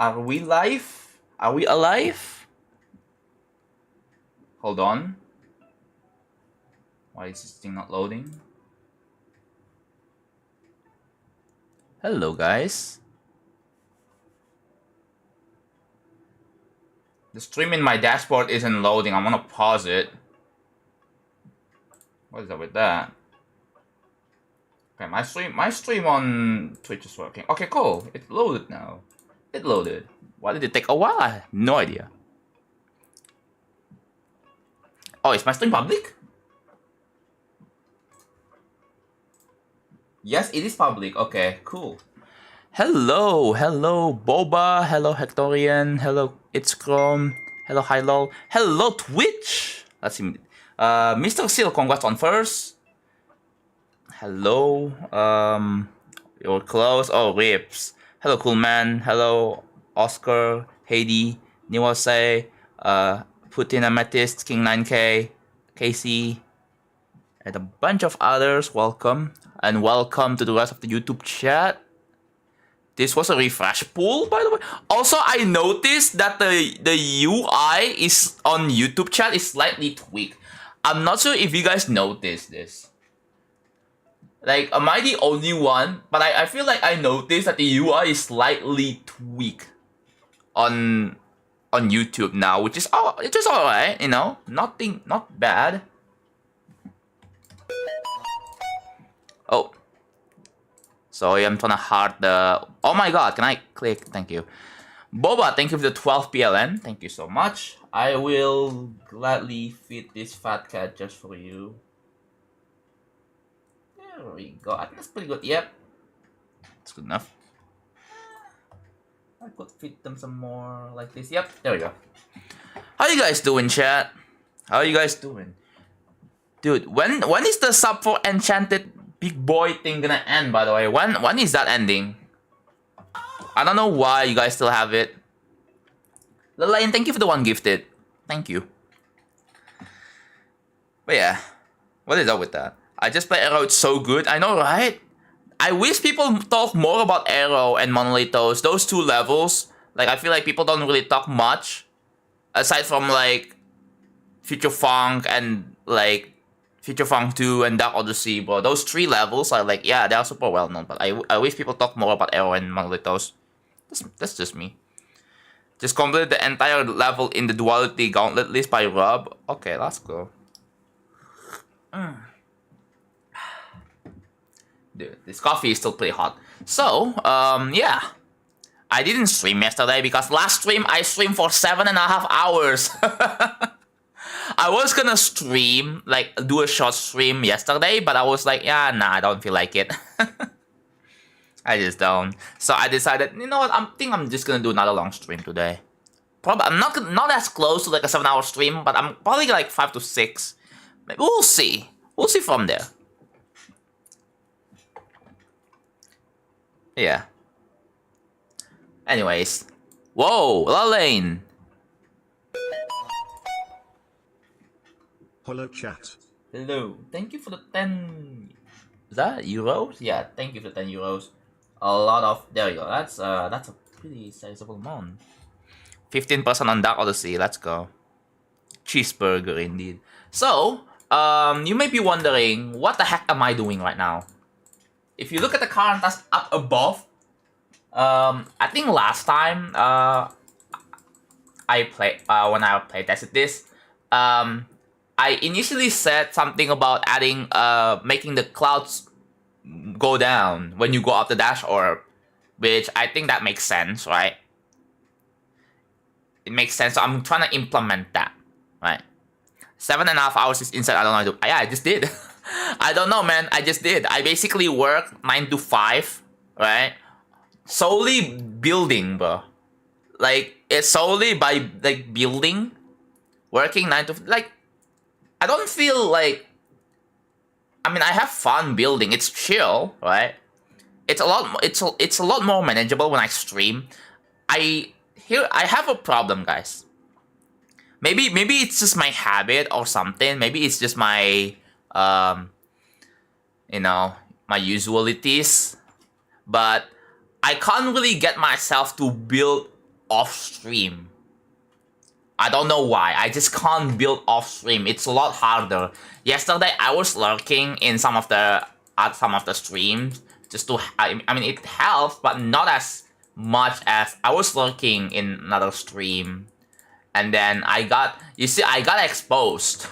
Are we live? Are we alive? Hold on. Why is this thing not loading? Hello, guys. The stream in my dashboard isn't loading. I'm gonna pause it. What is up with that? Okay, my stream on Twitch is working. Okay, cool. It loaded now. It loaded. Why did it take a while? I have no idea. Oh, is my stream public? Yes, it is public. Okay, cool. Hello, Boba. Hello, Hectorian. Hello, It's Chrome. Hello, Hylol. Hello, Twitch. Let's see. Mr. Seal, congrats on first. Hello. You're close. Oh, Rips. Hello, Cool Man. Hello, Oscar, Heidi, Niwase, Putin Amethyst, King 9K, Casey, and a bunch of others. Welcome. And welcome to the rest of the YouTube chat. This was a refresh pool, by the way. Also, I noticed that the UI is on YouTube chat is slightly tweaked. I'm not sure if you guys noticed this. Like, am I the only one? But I feel like I noticed that the UI is slightly tweaked on YouTube now, which is alright, you know, not bad. Oh, sorry, I'm trying to heart the. Oh my god, can I click? Thank you, Boba. Thank you for the 12 PLN. Thank you so much. I will gladly feed this fat cat just for you. There we go. I think that's pretty good. Yep, it's good enough. I could feed them some more like this. Yep, there we go. How you guys doing, chat? How you guys doing? Dude, when is the sub for Enchanted Big Boy thing gonna end, by the way? When is that ending? I don't know why you guys still have it. Lalayan, thank you for the one gifted. Thank you. But yeah, what is up with that? I just play Arrow, it's so good. I know, right? I wish people talk more about Arrow and Monolithos. Those two levels. Like, I feel like people don't really talk much. Aside from, like, Future Funk and, like, Future Funk 2 and Dark Odyssey, bro. Those three levels are, like, yeah, they are super well known. But I wish people talk more about Arrow and Monolithos. That's just me. Just complete the entire level in the Duality Gauntlet list by Rob. Okay, let's go. Dude, this coffee is still pretty hot. So, yeah. I didn't stream yesterday because last stream I streamed for 7.5 hours. I was gonna stream, like, do a short stream yesterday, but I was like, yeah, nah, I don't feel like it. I just don't. So I decided, you know what, I think I'm just gonna do another long stream today. Probably, I'm not as close to like a 7-hour stream, but I'm probably like 5 to 6. Maybe we'll see. We'll see from there. Yeah. Anyways. Whoa, Lalaine. Hello, chat. Hello. Thank you for the 10... Is that euros? Yeah, thank you for the 10 euros. A lot of... There we go. That's a pretty sizable amount. 15% on Dark Odyssey. Let's go. Cheeseburger, indeed. So, you may be wondering, what the heck am I doing right now? If you look at the current task up above, I think last time when I play tested this, I initially said something about adding making the clouds go down when you go up the dash orb, which I think that makes sense, right? It makes sense. So I'm trying to implement that, right? 7.5 hours is inside. I don't know how to do. Yeah, I just did. I don't know, man. I just did. I basically work 9 to 5, right? Solely building, bro. Like, it's solely by, like, building. Working 9 to... Like, I don't feel like... I mean, I have fun building. It's chill, right? It's a lot more manageable when I stream. I have a problem, guys. Maybe it's just my habit or something. Maybe it's just my... you know, my usualities. But I can't really get myself to build off stream. I don't know why. I just can't build off stream. It's a lot harder. Yesterday I was lurking in some of the streams just to. I mean, it helps, but not as much as I was lurking in another stream, and then I got exposed.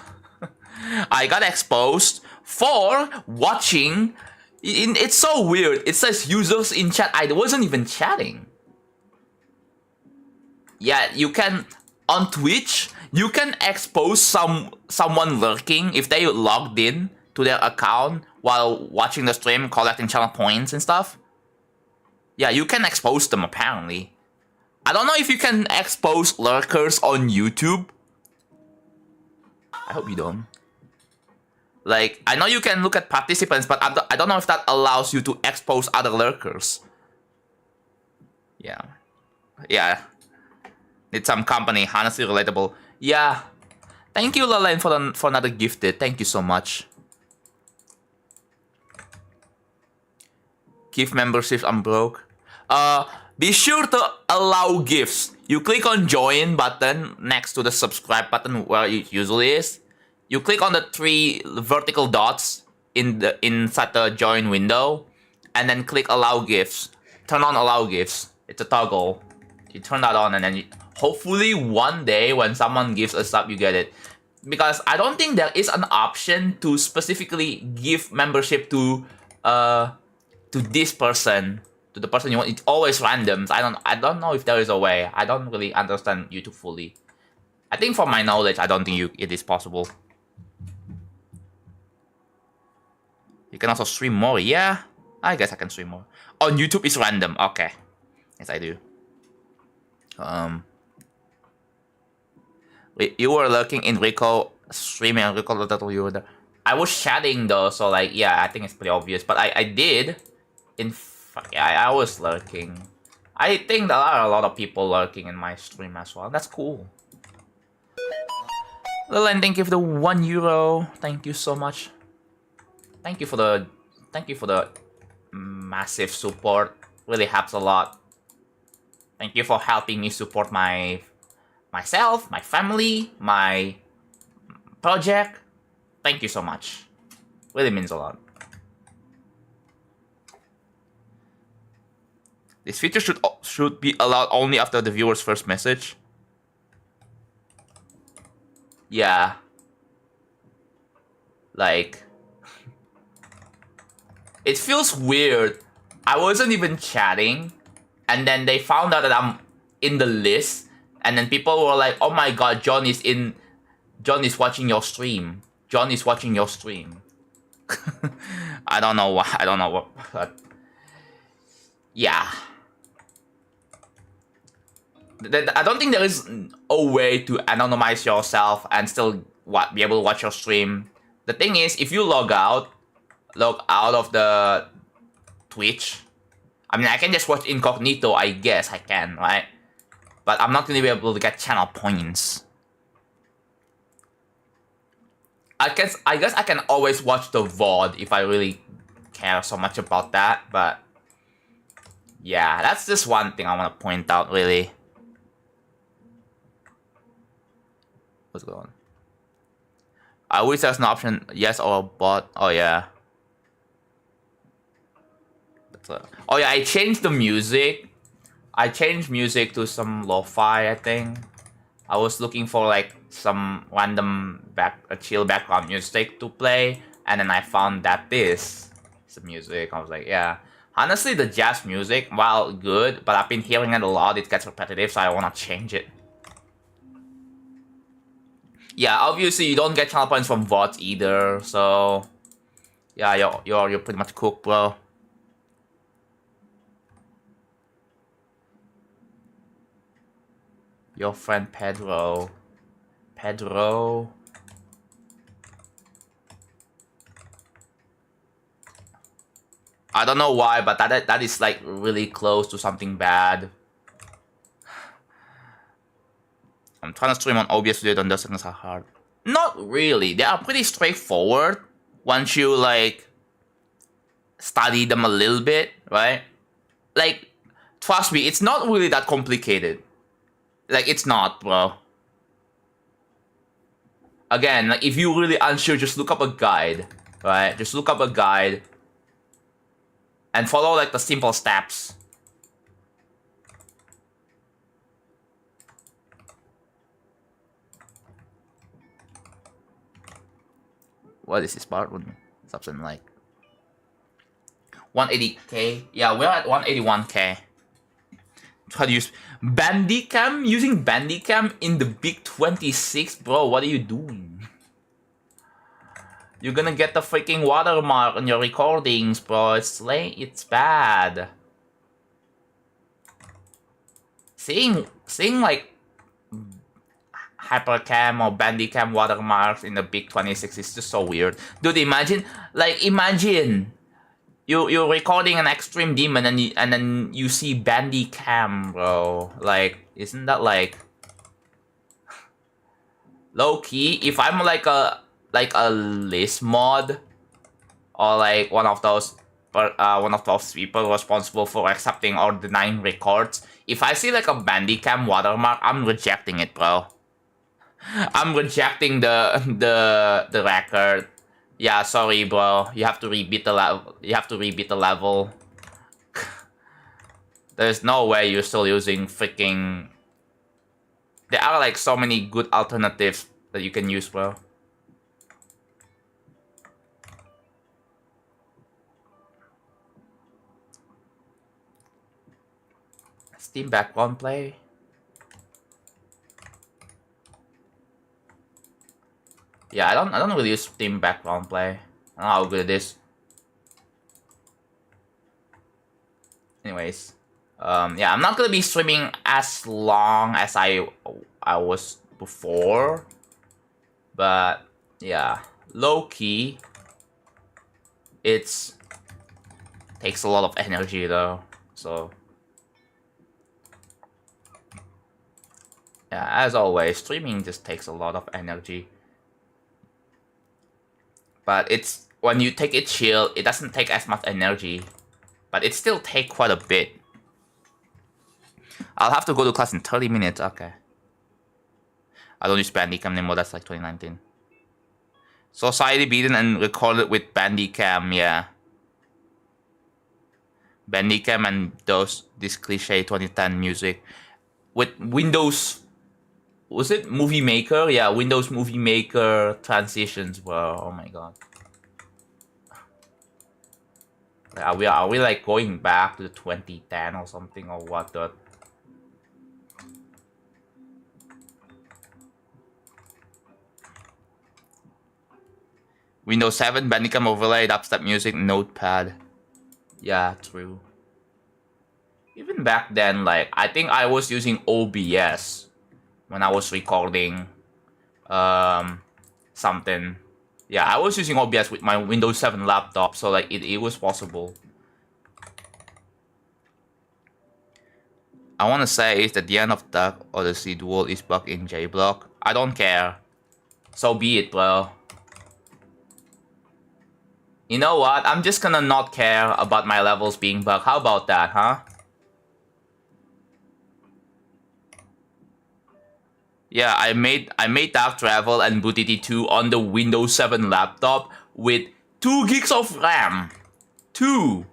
I got exposed for watching. It's so weird. It says users in chat. I wasn't even chatting. Yeah, you can on Twitch. You can expose someone lurking if they logged in to their account while watching the stream, collecting channel points and stuff. Yeah, you can expose them apparently. I don't know if you can expose lurkers on YouTube. I hope you don't. Like, I know you can look at participants, but I don't know if that allows you to expose other lurkers. Yeah. Yeah. Need some company, honestly relatable. Yeah. Thank you, Lalaine, for another gifted. Thank you so much. Gift memberships, I'm broke. Be sure to allow gifts. You click on join button next to the subscribe button where it usually is. You click on the 3 vertical dots inside the join window, and then click allow gifts. Turn on allow gifts. It's a toggle. You turn that on, and then hopefully one day when someone gives a sub, you get it. Because I don't think there is an option to specifically give membership to this person, to the person you want. It's always random. I don't know if there is a way. I don't really understand YouTube fully. I think from my knowledge, I don't think it is possible. You can also stream more. Yeah, I guess I can stream more. On YouTube, it's random. Okay. Yes, I do. You were lurking in Rico streaming and Rico that you were there. I was chatting though, so like, yeah, I think it's pretty obvious. But I did. I was lurking. I think there are a lot of people lurking in my stream as well. That's cool. Lalaine, thank you for the €1. Thank you so much. Thank you for the massive support. Really helps a lot. Thank you for helping me support myself, my family, my project. Thank you so much. Really means a lot. This feature should be allowed only after the viewer's first message. Yeah. Like, it feels weird. I wasn't even chatting, and then they found out that I'm in the list, and then people were like, "Oh my god, John is watching your stream. John is watching your stream." I don't know why. I don't know what. But yeah. I don't think there is a way to anonymize yourself and still be able to watch your stream. The thing is, if you log out of the Twitch, I mean, I can just watch incognito. I guess I can, right? But I'm not gonna be able to get channel points. I guess I can always watch the VOD if I really care so much about that. But yeah, that's just one thing I want to point out, really. What's going on? I wish there's an option, yes or bot. Oh yeah. Oh yeah, I changed the music. I changed music to some lo-fi, I think. I was looking for like some random chill background music to play, and then I found that this is the music. I was like, yeah. Honestly, the jazz music, while good, but I've been hearing it a lot, it gets repetitive, so I wanna change it. Yeah, obviously you don't get channel points from VODs either, so yeah, you're pretty much cooked, bro. Your friend Pedro. I don't know why, but that is like really close to something bad. I'm trying to stream on OBS Studio, and those things are hard. Not really. They are pretty straightforward once you like study them a little bit, right? Like, trust me, it's not really that complicated. Like, it's not, bro. Again, like, if you're really unsure, just look up a guide, right? Just look up a guide and follow, like, the simple steps. What is this part? Something like 180k. Yeah, we're at 181k. How to use Bandicam? Using Bandicam in the big 26, bro. What are you doing? You're gonna get the freaking watermark on your recordings, bro. It's late. It's bad. Seeing like hypercam or Bandicam watermarks in the big 26 is just so weird. Dude, imagine you're recording an extreme demon and then you see Bandicam, bro. Like, isn't that like low key? If I'm like a list mod or like one of those people responsible for accepting or denying records, if I see like a Bandicam watermark, I'm rejecting it, bro. I'm rejecting the record. Yeah, sorry, bro. You have to rebeat the level. You have to rebeat the level. There's no way you're still using freaking. There are like so many good alternatives that you can use, bro. Steam background play. Yeah, I don't really use Steam background play. I don't know how good it is. Anyways, yeah, I'm not gonna be streaming as long as I was before, but yeah, low key, it's takes a lot of energy though. So yeah, as always, streaming just takes a lot of energy. But it's when you take it chill, it doesn't take as much energy, but it still takes quite a bit. I'll have to go to class in 30 minutes. Okay. I don't use Bandicam anymore. That's like 2019. Society beaten and recorded with Bandicam. Yeah. Bandicam and this cliche 2010 music with Windows. Was it Movie Maker? Yeah, Windows Movie Maker transitions, bro. Oh my god. Are we like going back to 2010 or something or what? Windows 7 Bandicam overlay, dubstep music, notepad. Yeah, true. Even back then, like, I think I was using OBS when I was recording something. Yeah, I was using OBS with my Windows 7 laptop, so like it was possible. I want to say is that the end of Dark Odyssey Duel is bugged in JBlock. I don't care. So be it, bro. You know what? I'm just gonna not care about my levels being bugged. How about that, huh? Yeah, I made Dark Travel and Bootity 2 on the Windows 7 laptop with 2 gigs of RAM. 2.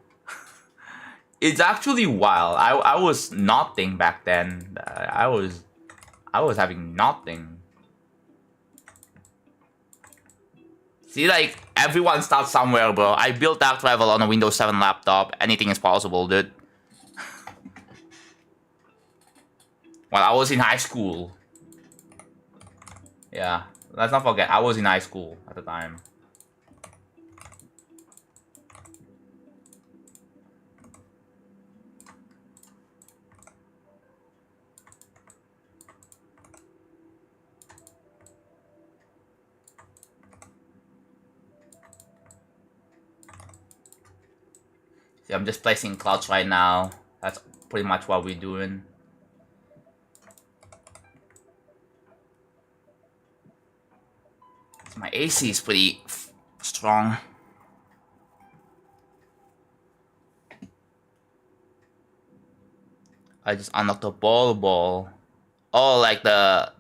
It's actually wild. I was nothing back then. I was having nothing. See, like, everyone starts somewhere, bro. I built Dark Travel on a Windows 7 laptop. Anything is possible, dude. Well, I was in high school. Yeah, let's not forget, I was in high school at the time. See, I'm just placing clouds right now. That's pretty much what we're doing. My AC is pretty strong. I just unlocked a ball. Oh, like the...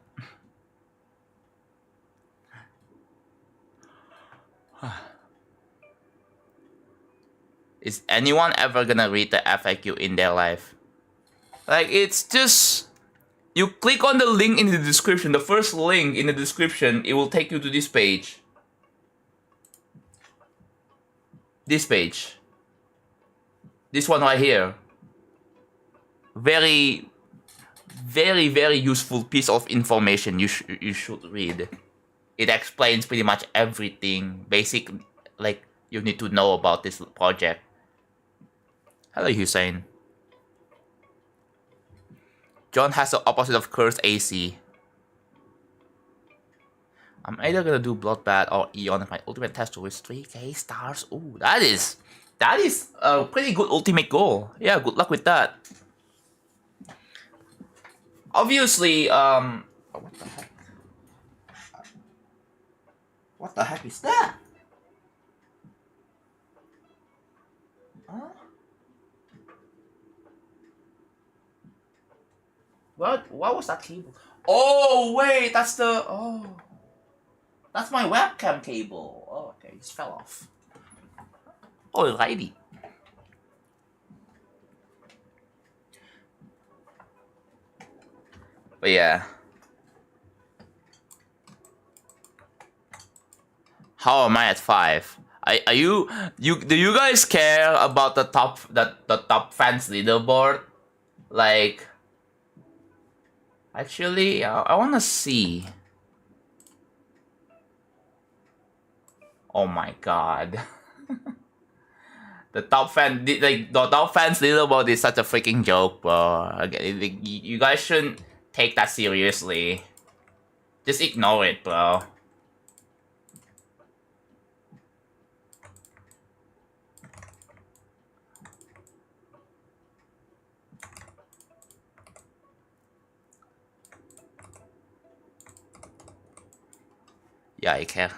Is anyone ever gonna read the FAQ in their life? Like, it's just... You click on the link in the description, the first link in the description, it will take you to this page. This page. This one right here. Very, very, very useful piece of information you should read. It explains pretty much everything, basic, like, you need to know about this project. Hello, Hussein. John has the opposite of cursed AC. I'm either gonna do Bloodbath or Eon if my ultimate test with 3k stars. Ooh, that is a pretty good ultimate goal. Yeah, good luck with that. Obviously, oh, what the heck? What the heck is that? Huh? What was that cable? Oh wait, that's the that's my webcam cable. Oh, okay, it just fell off. Alrighty. But yeah. How am I at 5? Do you guys care about the top fans leaderboard? Like, actually, I wanna see. Oh my god. The top fans leaderboard is such a freaking joke, bro. You guys shouldn't take that seriously. Just ignore it, bro. Yeah, I care.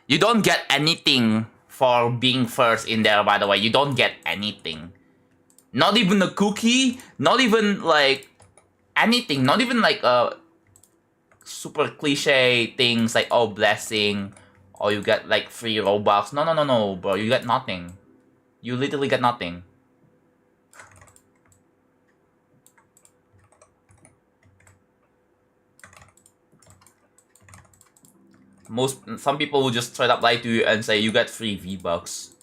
You don't get anything for being first in there, by the way. You don't get anything. Not even a cookie, not even like anything, not even like super cliche things like, oh, blessing, or you get like free Robux. No, bro, you get nothing. You literally get nothing. Some people will just straight up lie to you and say you get free V-Bucks.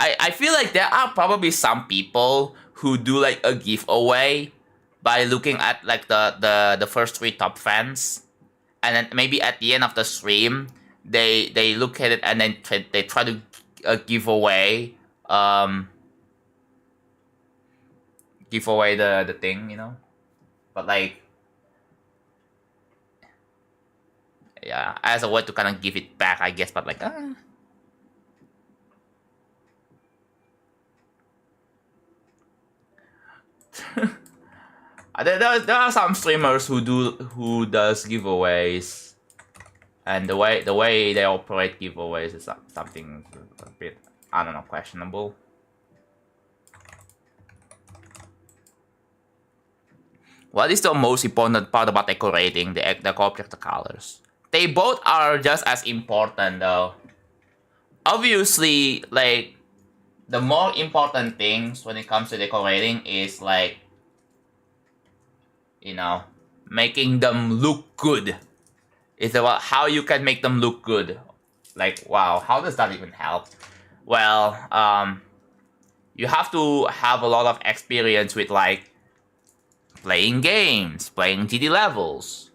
I feel like there are probably some people who do like a giveaway by looking at like the first 3 top fans, and then maybe at the end of the stream they look at it and then they try to give away the thing, you know. But like, yeah, as a way to kind of give it back, I guess. But like, there are some streamers who does giveaways, and the way they operate giveaways is something a bit, I don't know, questionable. What is the most important part about decorating the object, the colors? They both are just as important though. Obviously, like, the more important things when it comes to decorating is like, you know, making them look good. It's about how you can make them look good. Like, wow, how does that even help? Well, you have to have a lot of experience with like playing games, playing GD levels,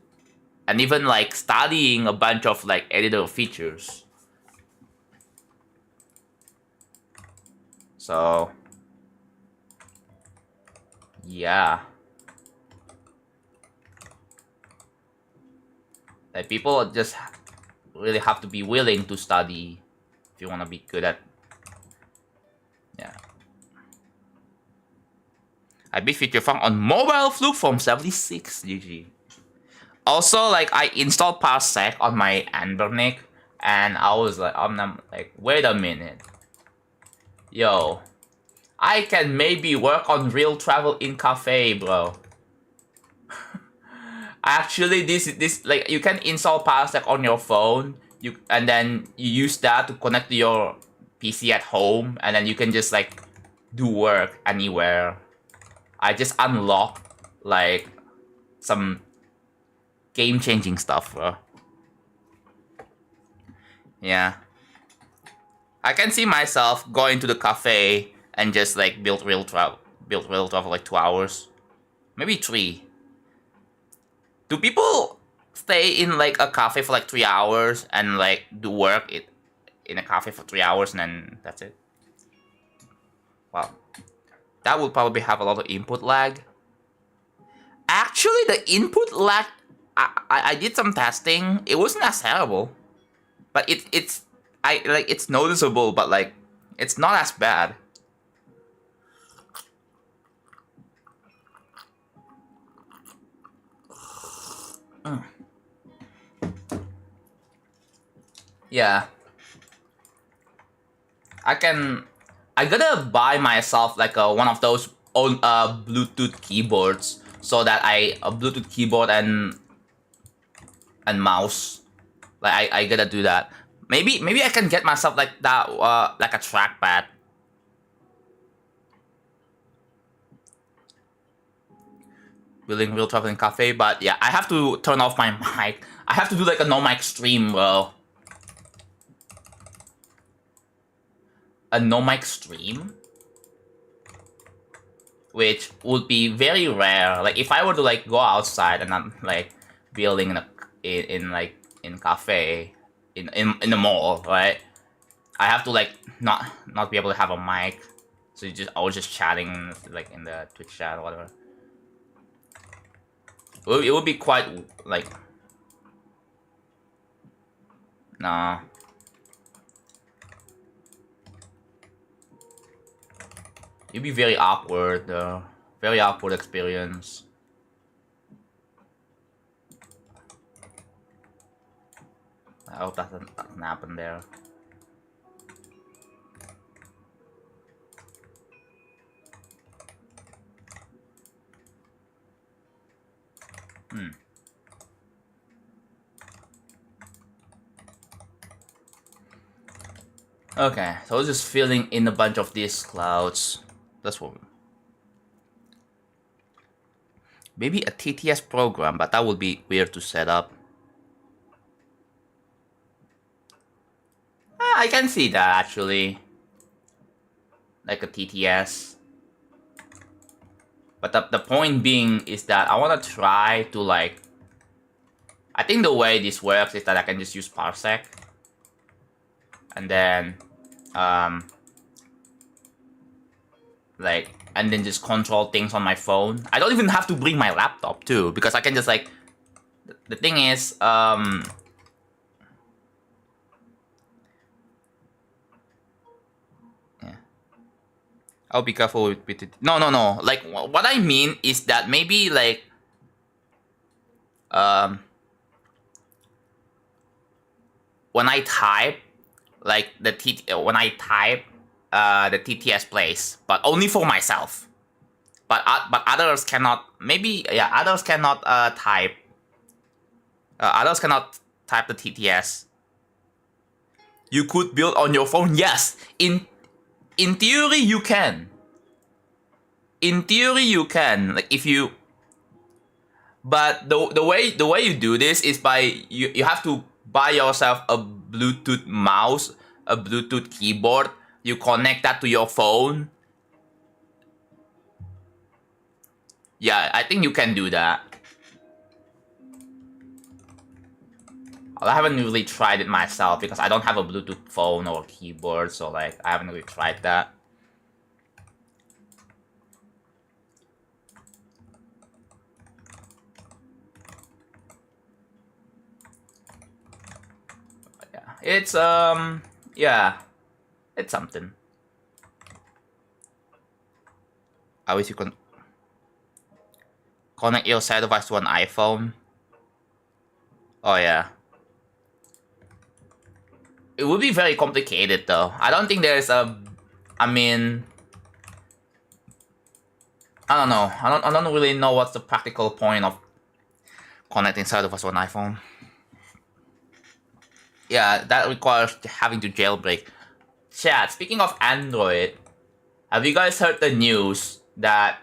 and even like studying a bunch of like editor features. So, yeah. Like, people just really have to be willing to study if you want to be good at. Yeah. I beat feature found on mobile fluke from 76 GG. Also, like, I installed Parsec on my Anbernic, and I was like, I'm like, wait a minute. Yo, I can maybe work on real travel in cafe, bro. Actually, this like you can install Parsec on your phone. And then you use that to connect to your PC at home, and then you can just like do work anywhere. I just unlocked like some game-changing stuff, bro. Yeah. I can see myself going to the cafe and just like build real travel for like 2 hours. Maybe 3. Do people stay in like a cafe for like 3 hours and like do work in a cafe for 3 hours and then that's it? Wow. That would probably have a lot of input lag. Actually, the input lag, I did some testing. It wasn't as terrible. But it's noticeable, but like it's not as bad. Yeah. I gotta buy myself like one of those own Bluetooth keyboards so that a Bluetooth keyboard and mouse. Like I gotta do that. Maybe I can get myself like that like a trackpad. Building real traveling cafe, but yeah, I have to turn off my mic. I have to do like a no mic stream, bro. A no mic stream, which would be very rare. Like if I were to like go outside and I'm like building in cafe in the mall, right? I have to like not be able to have a mic, so I was just chatting like in the Twitch chat or whatever. It would be quite like nah. It'd be very awkward, though. Very awkward experience. I hope that doesn't happen there. Okay, so I was just filling in a bunch of these clouds. That's what. Maybe a TTS program, but that would be weird to set up. I can see that actually. Like a TTS. But the point being is that I want to try to like... I think the way this works is that I can just use Parsec. And then... and then just control things on my phone. I don't even have to bring my laptop too, because I can just like... The thing is, yeah. I'll be careful with it. No. Like, what I mean is that maybe like... when I type, like when I type, the TTS plays, but only for myself. But others cannot. Maybe yeah, others cannot type. Others cannot type the TTS. You could build on your phone. Yes, in theory you can. In theory you can. Like if you. But the way you do this is by you have to buy yourself a Bluetooth mouse, a Bluetooth keyboard. You connect that to your phone. Yeah, I think you can do that. I haven't really tried it myself because I don't have a Bluetooth phone or keyboard, so like I haven't really tried that. Yeah, it's yeah, it's something. I wish you can connect your side device to an iPhone. Oh yeah. It would be very complicated though. I don't think there's a... I mean... I don't know. I don't really know what's the practical point of connect inside of us on iPhone. Yeah, that requires having to jailbreak. Chat, speaking of Android, have you guys heard the news that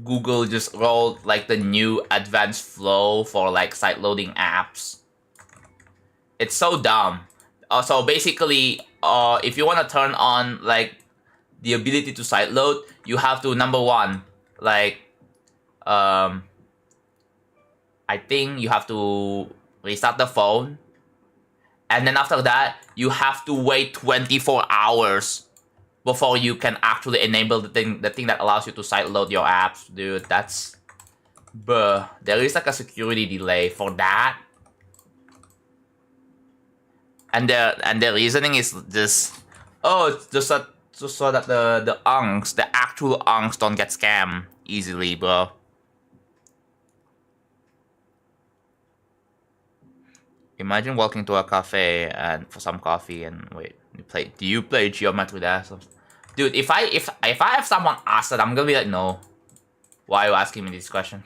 Google just rolled like the new advanced flow for like site loading apps? It's so dumb. So basically, if you want to turn on like the ability to site load, you have to number one, like, I think you have to restart the phone, and then after that, you have to wait 24 hours before you can actually enable the thing that allows you to site load your apps, dude. That's, bruh. There is like a security delay for that. And the reasoning is just, oh, it's just so that the actual unks don't get scammed easily, bro. Imagine walking to a cafe and for some coffee and wait, do you play Geometry Dash? Dude, if I have someone ask that, I'm gonna be like, no. Why are you asking me this question?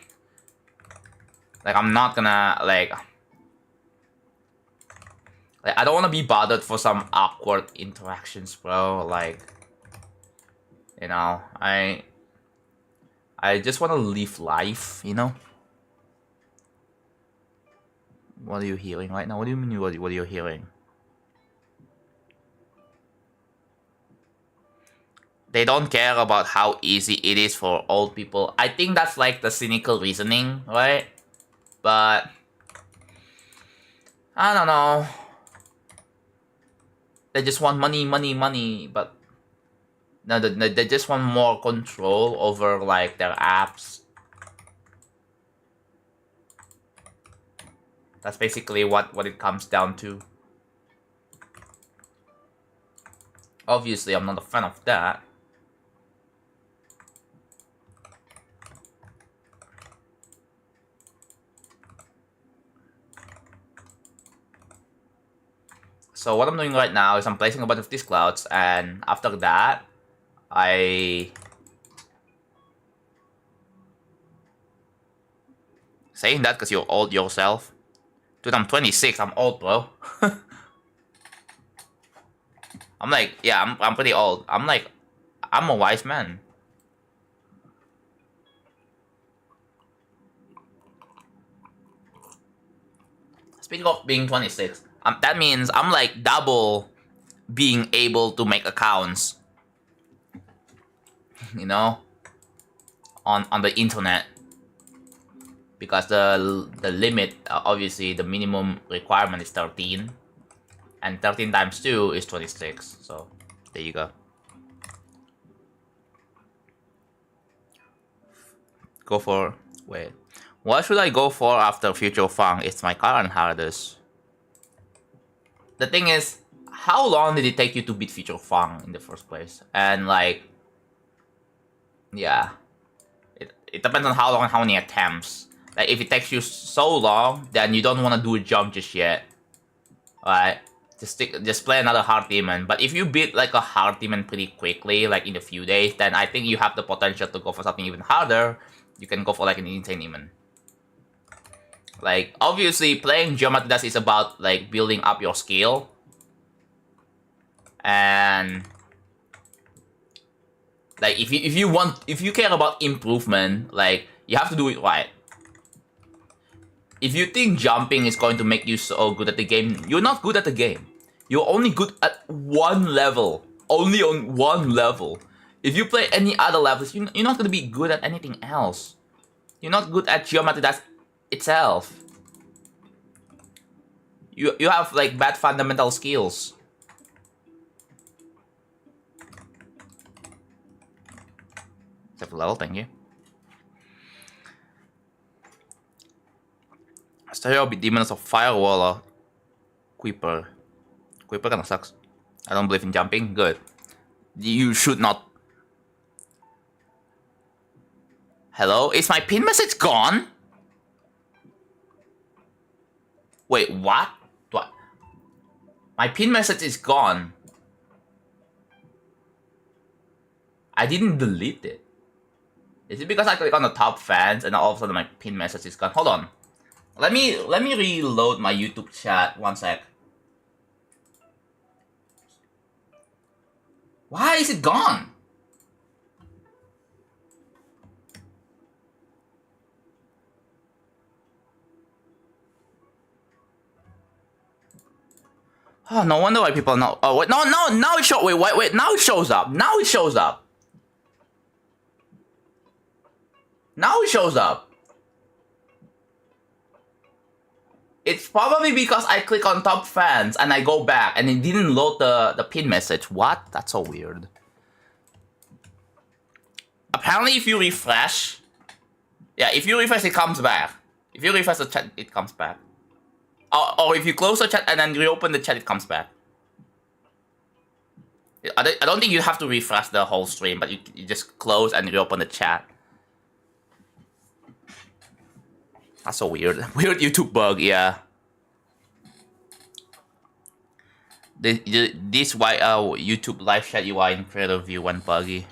Like, I'm not gonna like I don't want to be bothered for some awkward interactions, bro. Like, you know, I just want to live life, you know? What are you hearing right now? What do you mean, what are you hearing? They don't care about how easy it is for old people. I think that's like the cynical reasoning, right? But I don't know. They just want money, but no, they just want more control over like their apps. That's basically what it comes down to. Obviously, I'm not a fan of that. So what I'm doing right now is I'm placing a bunch of these clouds, and after that, saying that because you're old yourself. Dude, I'm 26, I'm old, bro. I'm like, yeah, I'm pretty old. I'm a wise man. Speaking of being 26, that means I'm like double being able to make accounts. You know? On the internet. Because the limit, obviously, the minimum requirement is 13. And 13 times 2 is 26. So, there you go. Go for... Wait. What should I go for after Future Funk? It's my current hardest. The thing is, how long did it take you to beat Future Funk in the first place? And like... Yeah. It depends on how long and how many attempts. Like, if it takes you so long, then you don't want to do a jump just yet. Alright? Just play another hard demon. But if you beat like a hard demon pretty quickly, like in a few days, then I think you have the potential to go for something even harder. You can go for like an insane demon. Like, obviously, playing Geometry Dash is about like building up your skill. And like, if you care about improvement, like, you have to do it right. If you think jumping is going to make you so good at the game, you're not good at the game. You're only good at one level. Only on one level. If you play any other levels, you're not going to be good at anything else. You're not good at Geometry Dash itself. You have like bad fundamental skills. Except for level, thank you. Stereo be demons of firewall or Creeper. Creeper kinda sucks. I don't believe in jumping. Good. You should not. Hello? Is my pin message gone? Wait, what? What? My pin message is gone. I didn't delete it. Is it because I click on the top fans and all of a sudden my pin message is gone? Hold on. Let me reload my YouTube chat. 1 sec. Why is it gone? Oh, no wonder why people know. Oh wait, no, now it shows. Wait, now it shows up. Now it shows up. Now it shows up. It's probably because I click on top fans and I go back and it didn't load the pin message. What? That's so weird. Apparently, if you refresh, yeah, if you refresh, it comes back. If you refresh the chat, it comes back. Or if you close the chat and then reopen the chat, it comes back. I don't think you have to refresh the whole stream, but you just close and reopen the chat. That's so weird. Weird YouTube bug, yeah. This why YouTube live chat UI in creator view went buggy.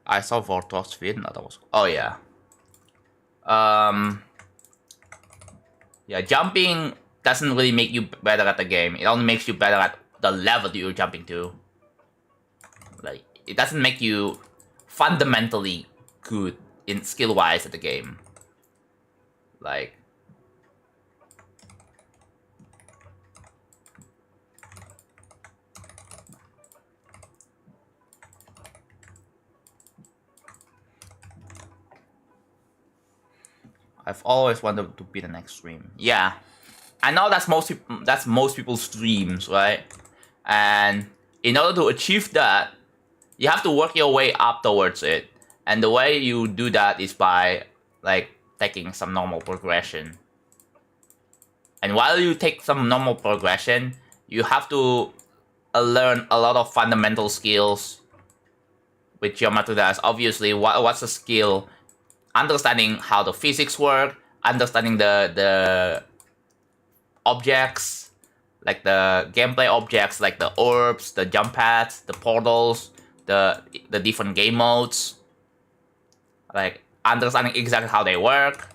I saw Vortex Sweden. That was. Oh yeah. Yeah, jumping doesn't really make you better at the game. It only makes you better at the level that you're jumping to. Like, it doesn't make you fundamentally good in skill-wise at the game. Like, I've always wanted to be the next stream. Yeah, I know that's most people's dreams, right? And in order to achieve that, you have to work your way up towards it. And the way you do that is by like taking some normal progression. And while you take some normal progression, you have to learn a lot of fundamental skills with geometry dash. Obviously, what's the skill? Understanding how the physics work, understanding the objects, like the gameplay objects, like the orbs, the jump pads, the portals, the different game modes, like understanding exactly how they work.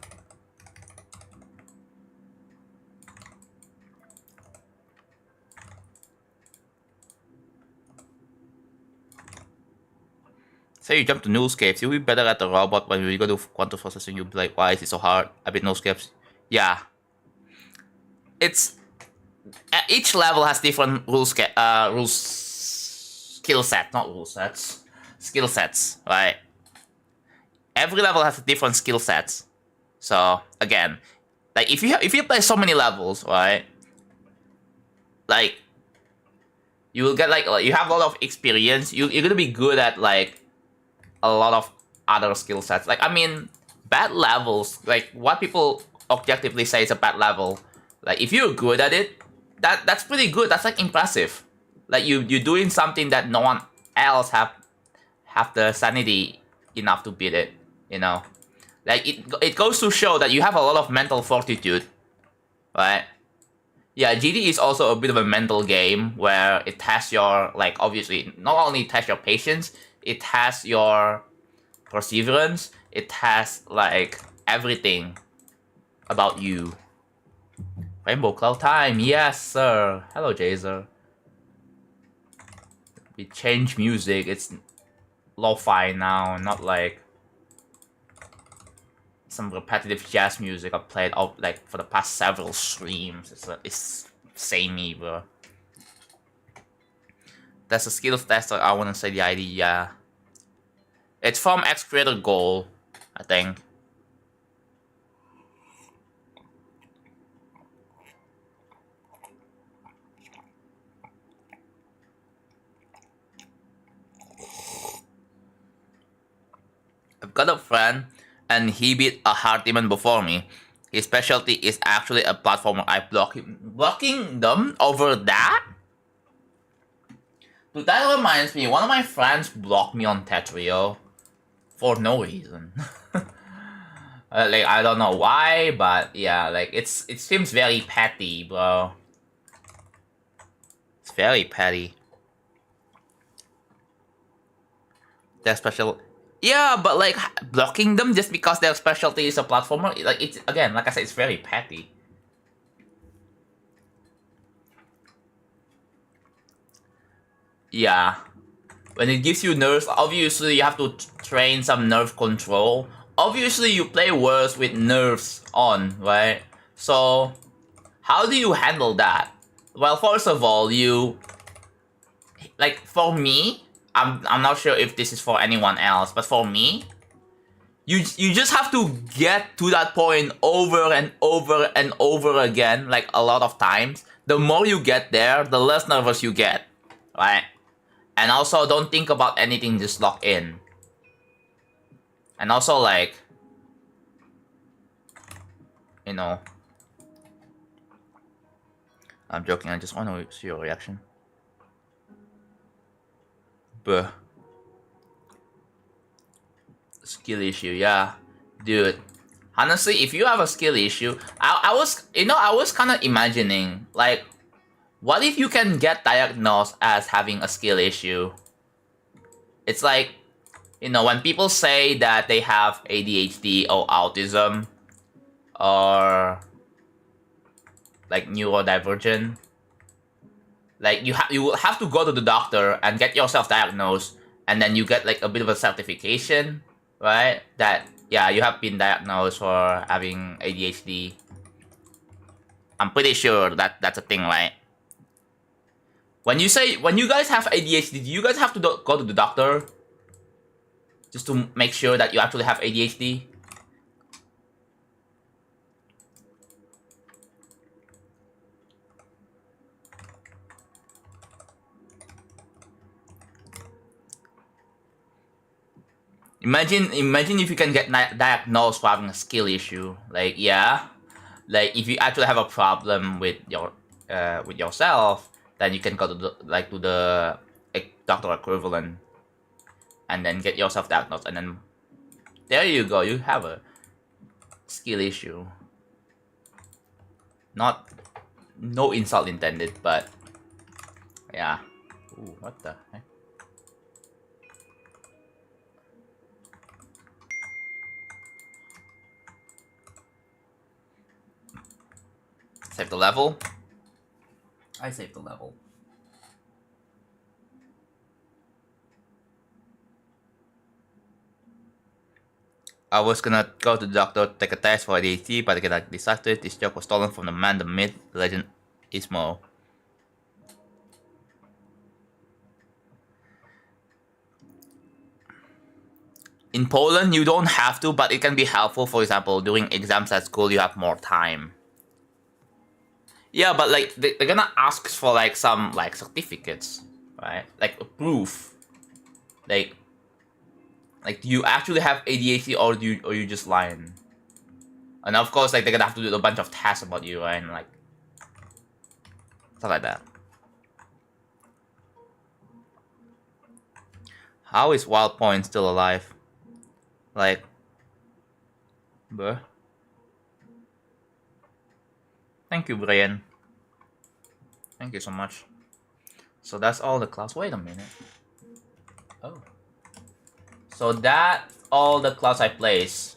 Say you jump to nullscapes, you'll be better at the robot when you go to quantum processing. You'll be like, why is it so hard? I bet nullscapes. Yeah. It's each level has different skill set, not rule sets. Skill sets, right? Every level has different skill sets. So again, like if you play so many levels, right? Like you will get like you have a lot of experience. You're gonna be good at like a lot of other skill sets. Like, I mean, bad levels, like what people objectively say is a bad level, like if you're good at it, that's pretty good. That's like impressive. Like you're doing something that no one else have the sanity enough to beat it, you know? Like it goes to show that you have a lot of mental fortitude, right? Yeah, GD is also a bit of a mental game where it tests your, like, obviously, not only tests your patience, it has your perseverance, it has like everything about you. Rainbow Cloud time, yes sir. Hello Jazer. We change music, it's lo-fi now, not like some repetitive jazz music I played out like for the past several streams. It's samey, bro. That's a skills tester. I want to say the ID. Yeah, it's from X Creator Goal, I think. I've got a friend, and he beat a hard demon before me. His specialty is actually a platformer. I blocking them over that. Dude, that reminds me, one of my friends blocked me on Tetrio for no reason. Like, I don't know why, but yeah, like, it seems very petty, bro. It's very petty. That special... Yeah, but like blocking them just because their specialty is a platformer, like it's again, like I said, it's very petty. Yeah, when it gives you nerfs, obviously you have to train some nerf control. Obviously, you play worse with nerfs on, right? So, how do you handle that? Well, first of all, you like for me, I'm not sure if this is for anyone else, but for me, you just have to get to that point over and over and over again, like a lot of times. The more you get there, the less nervous you get, right? And also, don't think about anything, just lock in. And also, like, you know, I'm joking, I just want to see your reaction. Buh. Skill issue, yeah. Dude, honestly, if you have a skill issue, I was kind of imagining, like, what if you can get diagnosed as having a skill issue? It's like, when people say that they have ADHD or autism or like neurodivergent, like you will have to go to the doctor and get yourself diagnosed, and then you get like a bit of a certification, right? That yeah, you have been diagnosed for having ADHD. I'm pretty sure that that's a thing, right? When you guys have ADHD, do you guys have to go to the doctor just to make sure that you actually have ADHD? Imagine if you can get diagnosed for having a skill issue. Like yeah, like if you actually have a problem with yourself, then you can go to the doctor equivalent, and then get yourself diagnosed, and then there you go, you have a skill issue. No insult intended, but yeah. Ooh, what the heck? Save the level. I saved the level. I was gonna go to the doctor, take a test for ADHD, but I decided this joke was stolen from the man, the myth, the legend, Ismo. In Poland, you don't have to, but it can be helpful. For example, doing exams at school, you have more time. Yeah, but like they're gonna ask for like some like certificates, right? Like a proof. Like do you actually have ADHD or you just lying? And of course, like they're gonna have to do a bunch of tests about you, right? And like stuff like that. How is Wild Point still alive? Like, bruh. Thank you, Brian. Thank you so much. So that's all the clouds. Wait a minute. Oh. So that's all the clouds I place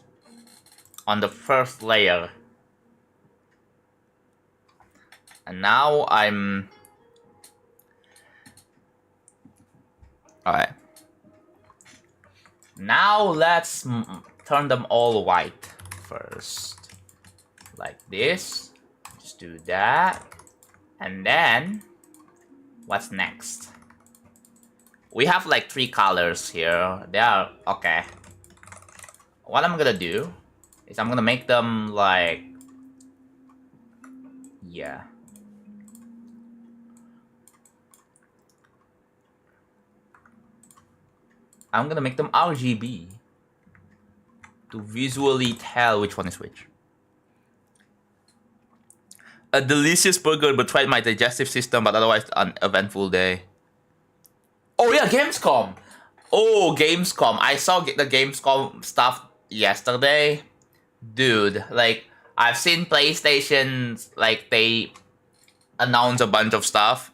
on the first layer. And now I'm... Alright. Now let's turn them all white first. Like this. Just do that. And then... What's next? We have like 3 colors here. They are... Okay. What I'm gonna do is I'm gonna make them like... Yeah. I'm gonna make them RGB to visually tell which one is which. A delicious burger betrayed my digestive system, but otherwise an eventful day. Oh yeah, Gamescom! Oh, Gamescom. I saw the Gamescom stuff yesterday. Dude, like, I've seen PlayStation's, like, they announce a bunch of stuff.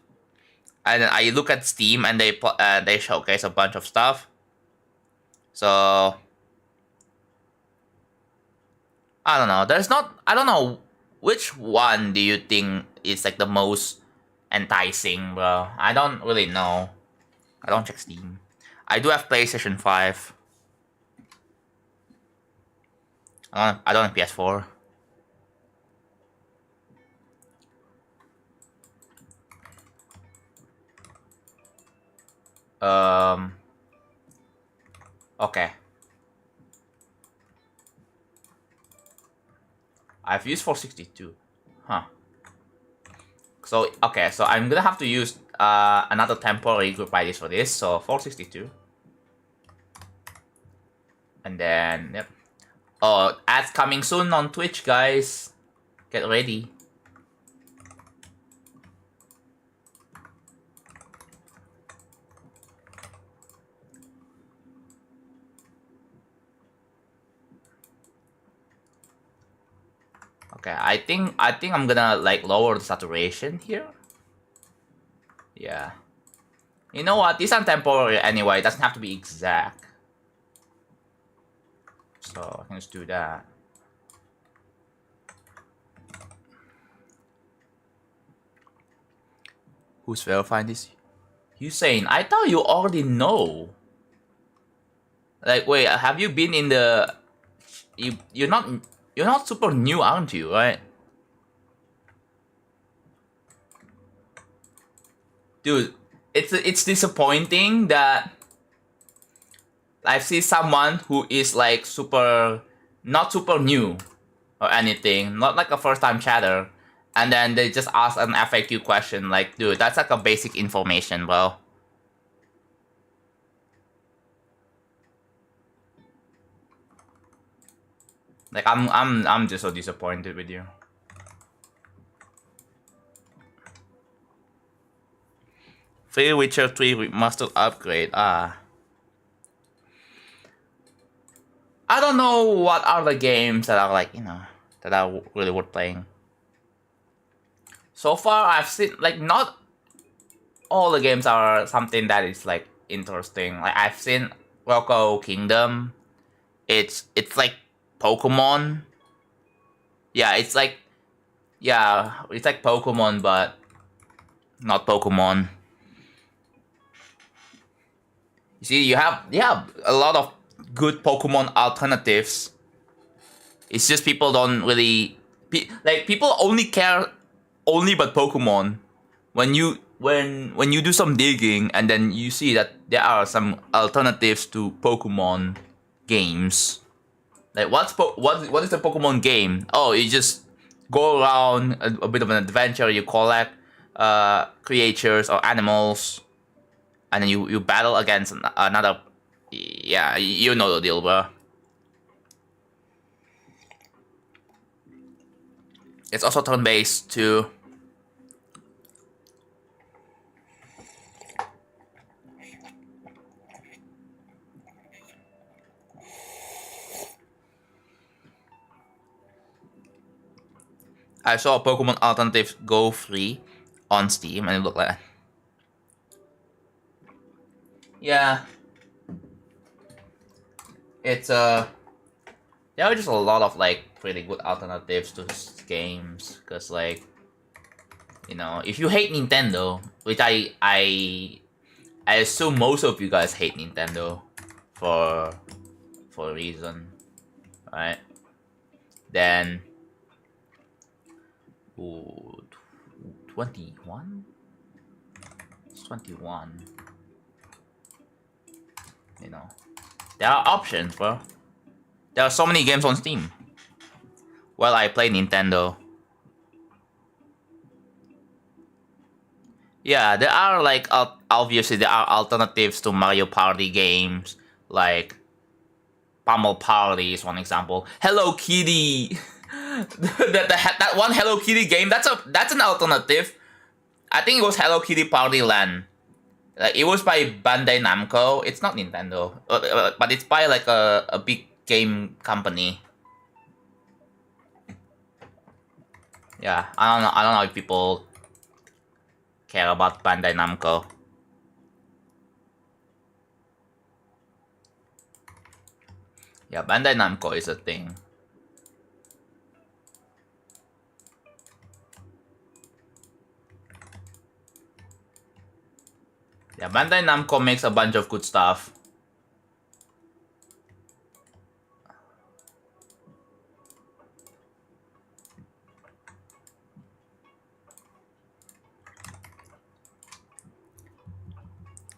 And then I look at Steam and they showcase a bunch of stuff. So I don't know. I don't know which one do you think is like the most enticing, bro. I don't really know. I don't check Steam. I do have PlayStation 5. I don't have PS4. Um. Okay. I've used 462. Huh. So okay. So I'm gonna have to use another temporary group IDs for this. So 462. And then yep. Oh, ads coming soon on Twitch, guys. Get ready. Okay, I think I'm gonna like lower the saturation here. Yeah. You know what? These are temporary anyway. It doesn't have to be exact. So I can just do that. Who's verifying this? Hussein, I thought you already know. Like, wait, have you been in the? You're not super new, aren't you? Right? Dude, it's disappointing that I see someone who is like not super new or anything, not like a first time chatter, and then they just ask an FAQ question. Like, dude, that's like a basic information, bro. Like, I'm just so disappointed with you. Free Witcher 3 Remastered upgrade. I don't know what are the games that are like, that are really worth playing. So far, I've seen like not all the games are something that is like interesting. Like I've seen Rocco Kingdom. It's like Pokemon. Yeah, it's like Pokemon, but not Pokemon. You see, you have a lot of good Pokemon alternatives. It's just people don't really people only care only about Pokemon. When you do some digging and then you see that there are some alternatives to Pokemon games. Like what is the Pokemon game? Oh, you just go around a bit of an adventure. You collect creatures or animals, and then you battle against another. Yeah, you know the deal, bro. It's also turn-based too. I saw a Pokemon alternative go free on Steam, and it looked like that. Yeah, it's there are just a lot of like pretty good alternatives to games, because like if you hate Nintendo, which I assume most of you guys hate Nintendo for a reason, right? Then 21? It's 21. There are options, bro. There are so many games on Steam. Well, I play Nintendo. Yeah, there are like obviously there are alternatives to Mario Party games, like Pummel Party is one example. Hello Kitty, that one Hello Kitty game. That's an alternative. I think it was Hello Kitty Party Land. Like it was by Bandai Namco. It's not Nintendo, but it's by like a big game company. Yeah, I don't know if people care about Bandai Namco. Yeah, Bandai Namco is a thing. Yeah, Bandai Namco makes a bunch of good stuff.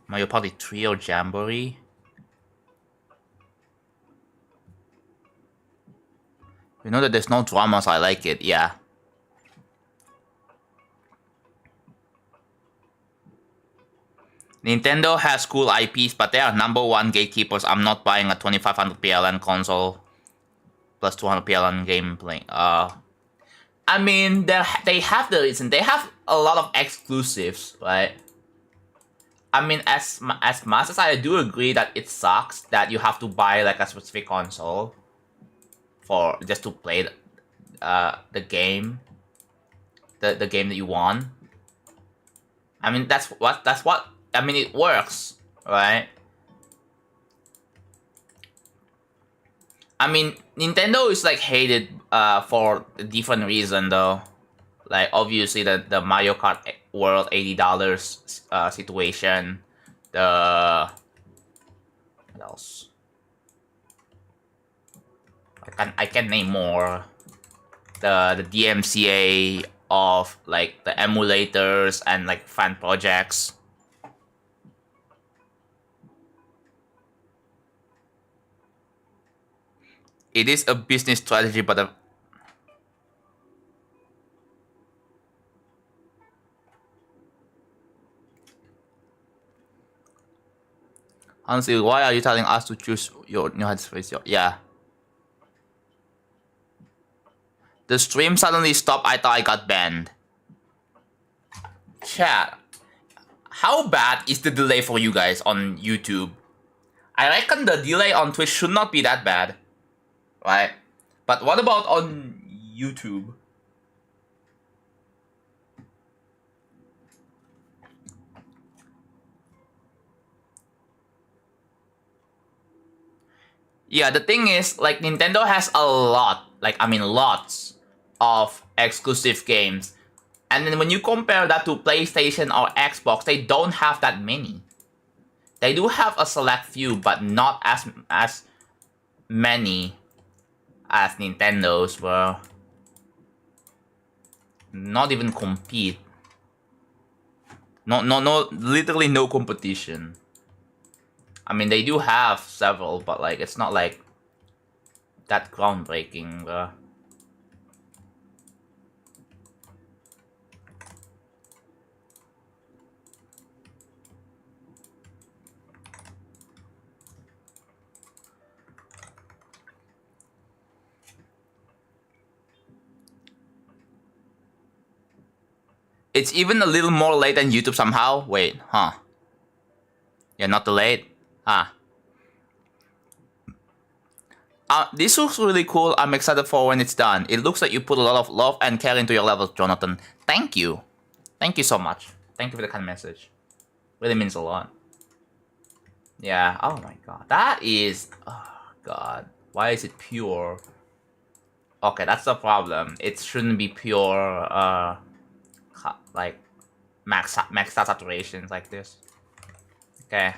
Mario Party Trio Jamboree. You know that there's no drama, so I like it, yeah. Nintendo has cool IPs, but they are #1 gatekeepers. I'm not buying a 2500 PLN console plus 200 PLN gameplay. I mean, they have the reason. They have a lot of exclusives, right? I mean, as much as I do agree that it sucks that you have to buy like a specific console for just to play the game, the game that you want. I mean, that's what I mean. It works, right? I mean, Nintendo is like hated for a different reason though. Like obviously the Mario Kart World $80 situation. The what else? I can name more. The DMCA of like the emulators and like fan projects. It is a business strategy, but honestly, why are you telling us to choose your new headspace? Yeah. The stream suddenly stopped. I thought I got banned. Chat. How bad is the delay for you guys on YouTube? I reckon the delay on Twitch should not be that bad. Right? But what about on YouTube? Yeah, the thing is, like, Nintendo has a lot, like, I mean, lots of exclusive games. And then when you compare that to PlayStation or Xbox, they don't have that many. They do have a select few, but not as many as Nintendo's were. Not even compete. No, literally no competition. I mean, they do have several, but like, it's not like that groundbreaking, bro. It's even a little more late than YouTube somehow. Wait, huh? Yeah, not too late? Huh. This looks really cool. I'm excited for when it's done. It looks like you put a lot of love and care into your levels, Jonathan. Thank you. Thank you so much. Thank you for the kind message. Really means a lot. Yeah, oh my god. That is... Oh god. Why is it pure? Okay, that's the problem. It shouldn't be pure, like, max saturations like this. Okay.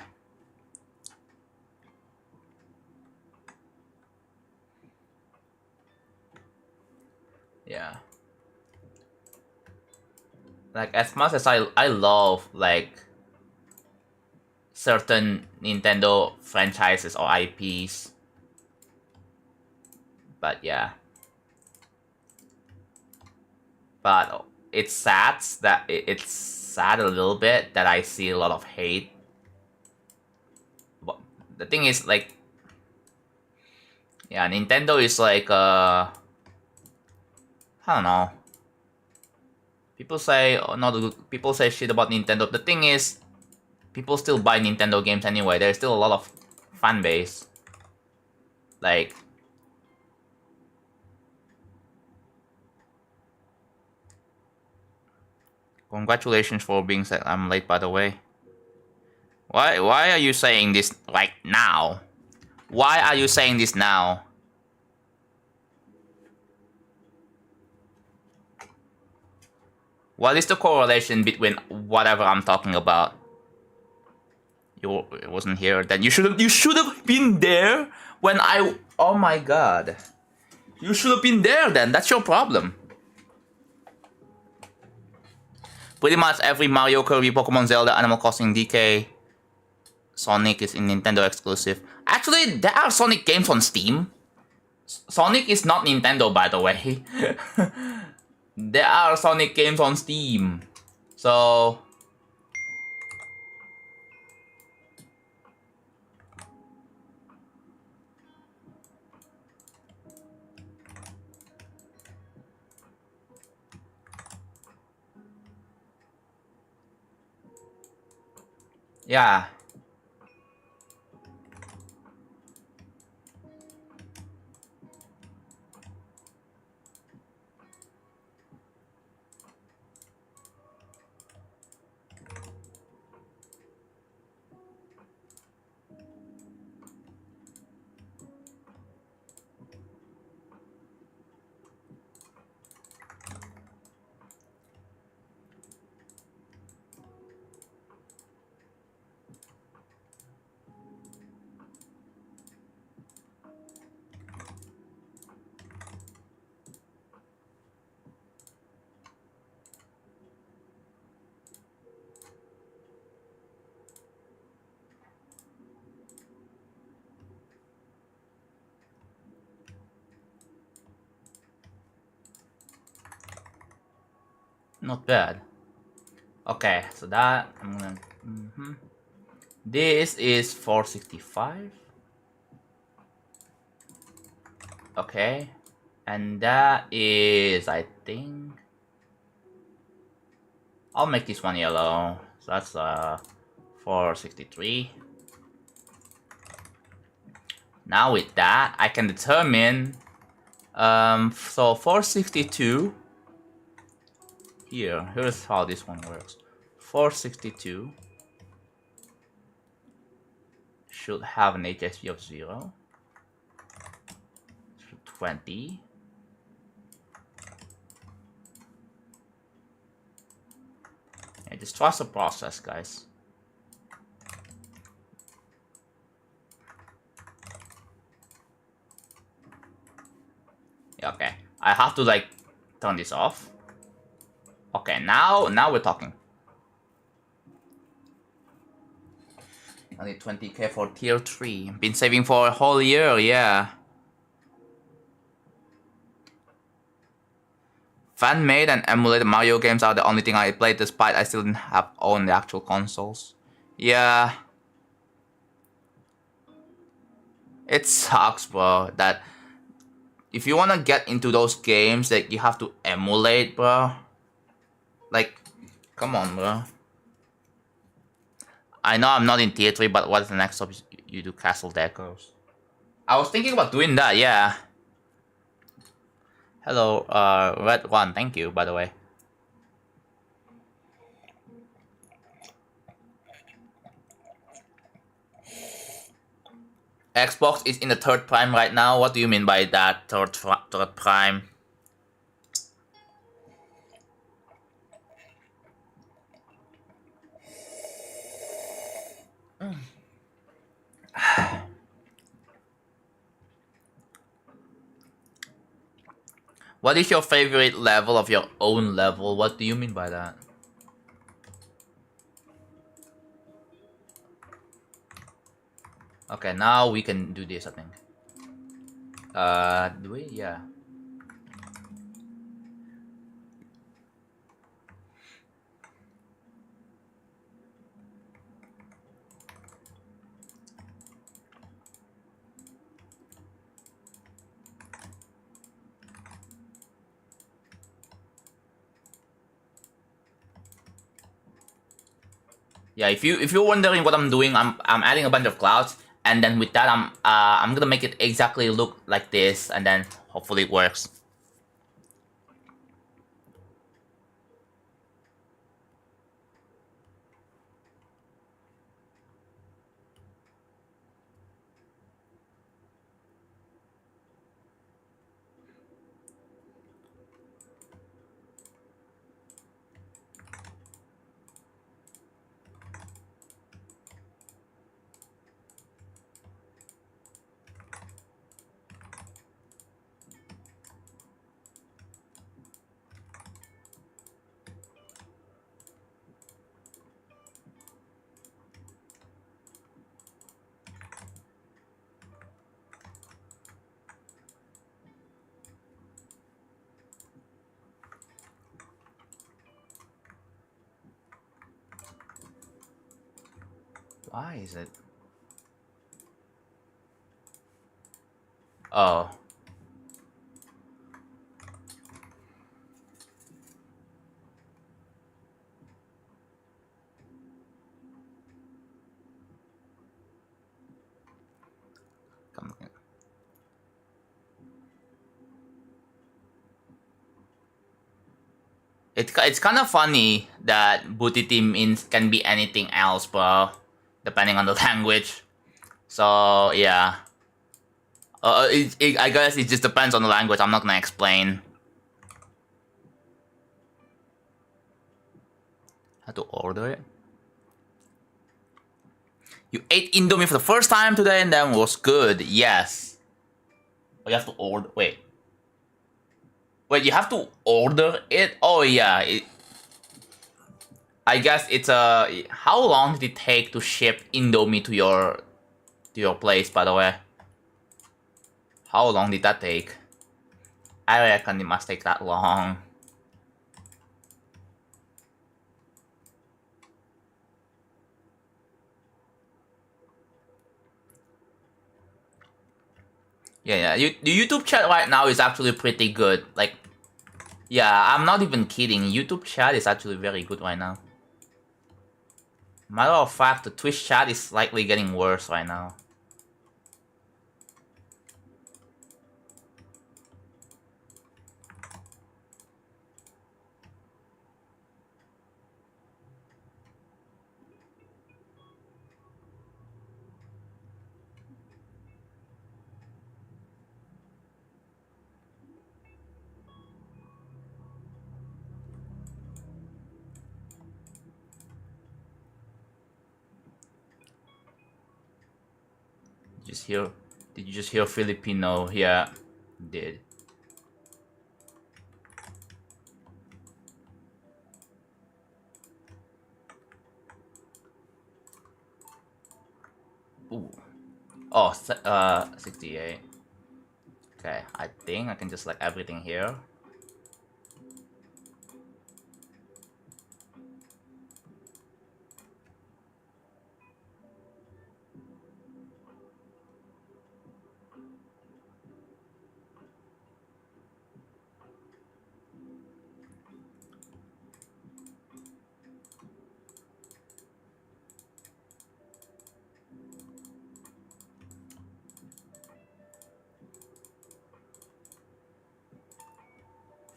Yeah. Like, as much as I love, like, certain Nintendo franchises or IPs. But yeah. But it's sad that it's sad a little bit that I see a lot of hate. But the thing is, like, yeah, Nintendo is like, I don't know. People say, oh, no, people say shit about Nintendo. The thing is, people still buy Nintendo games anyway. There's still a lot of fan base. Like, congratulations for being said. I'm late, by the way. Why are you saying this right now? Why are you saying this now? What is the correlation between whatever I'm talking about? You wasn't here. Then you should have been there when I. Oh my god. You should have been there then. That's your problem. Pretty much every Mario, Kirby, Pokemon, Zelda, Animal Crossing, DK, Sonic is in Nintendo exclusive. Actually, there are Sonic games on Steam. Sonic is not Nintendo, by the way. There are Sonic games on Steam. So... yeah. Not bad. Okay, so that... I'm gonna... This is 465. Okay. And that is, I think... I'll make this one yellow. So that's 463. Now with that, I can determine... so 462... Here's how this one works. 462 should have an HSV of 0. 20. Yeah, just trust the process, guys. Yeah, okay. I have to like turn this off. Okay, now we're talking. Only 20k for tier 3. Been saving for a whole year, yeah. Fan-made and emulated Mario games are the only thing I played despite I still didn't have owned the actual consoles. Yeah. It sucks, bro, that if you wanna get into those games, like, you have to emulate, bro. Like, come on, bro. I know I'm not in tier 3, but what's the next stop? You do castle decors. I was thinking about doing that, yeah. Hello, Red One, thank you, by the way. Xbox is in the third prime right now. What do you mean by that, third prime? What is your favorite level of your own level? What do you mean by that? Okay, now we can do this, I think. Do we? Yeah. Yeah, if you're wondering what I'm doing, I'm adding a bunch of clouds, and then with that I'm gonna make it exactly look like this, and then hopefully it works. Why is it? Oh. Come on. It's kind of funny that booty team can be anything else, bro, depending on the language. So yeah, I guess it just depends on the language. I'm not gonna explain. How to order it? You ate Indomie for the first time today and then was good. Yes. Oh, you have to order. Wait. Wait, you have to order it? Oh yeah. I guess it's a. How long did it take to ship Indomie to your place? By the way, how long did that take? I reckon it must take that long. Yeah. The YouTube chat right now is actually pretty good. Like, yeah, I'm not even kidding. YouTube chat is actually very good right now. Matter of fact, the Twitch chat is slightly getting worse right now. Did you just hear Filipino? Yeah, did. Ooh. Oh, 68. Okay, I think I can just select everything here.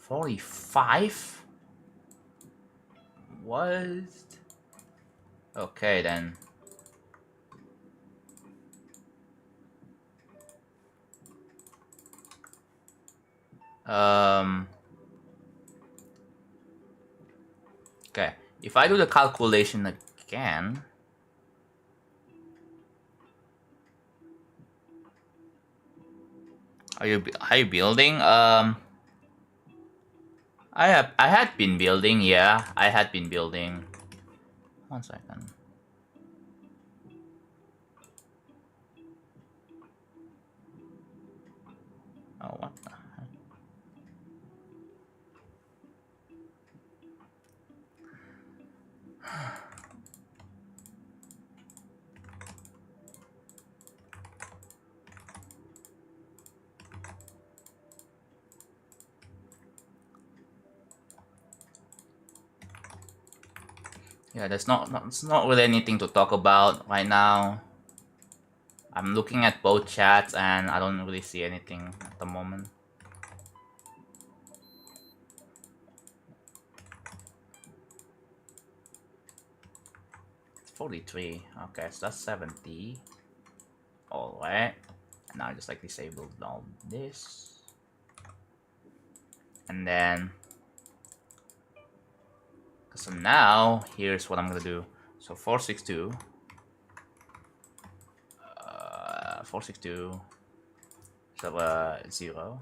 $45? What? Okay then. Okay. If I do the calculation again. Are you building? I had been building, yeah. I had been building. 1 second. Oh, what the heck? Yeah, there's it's not really anything to talk about right now. I'm looking at both chats and I don't really see anything at the moment. It's 43. Okay, so that's 70. Alright. Now I just like disabled all this. And then so now here's what I'm gonna do. So 462. 462. So 0.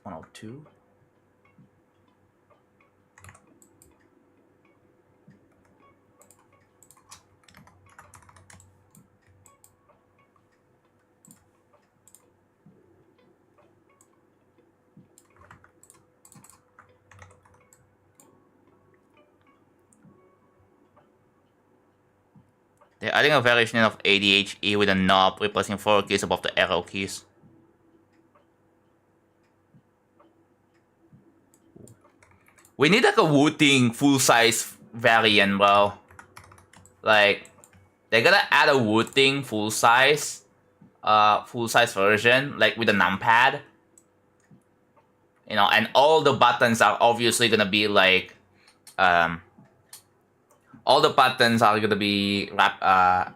102. Yeah, I think a variation of ADHE with a knob replacing 4 keys above the arrow keys. We need like a Wu-Ting full-size variant, bro. Like, they gotta add a Wu-Ting full-size version, like with a numpad. You know, and all the buttons are obviously gonna be like, all the buttons are gonna be like a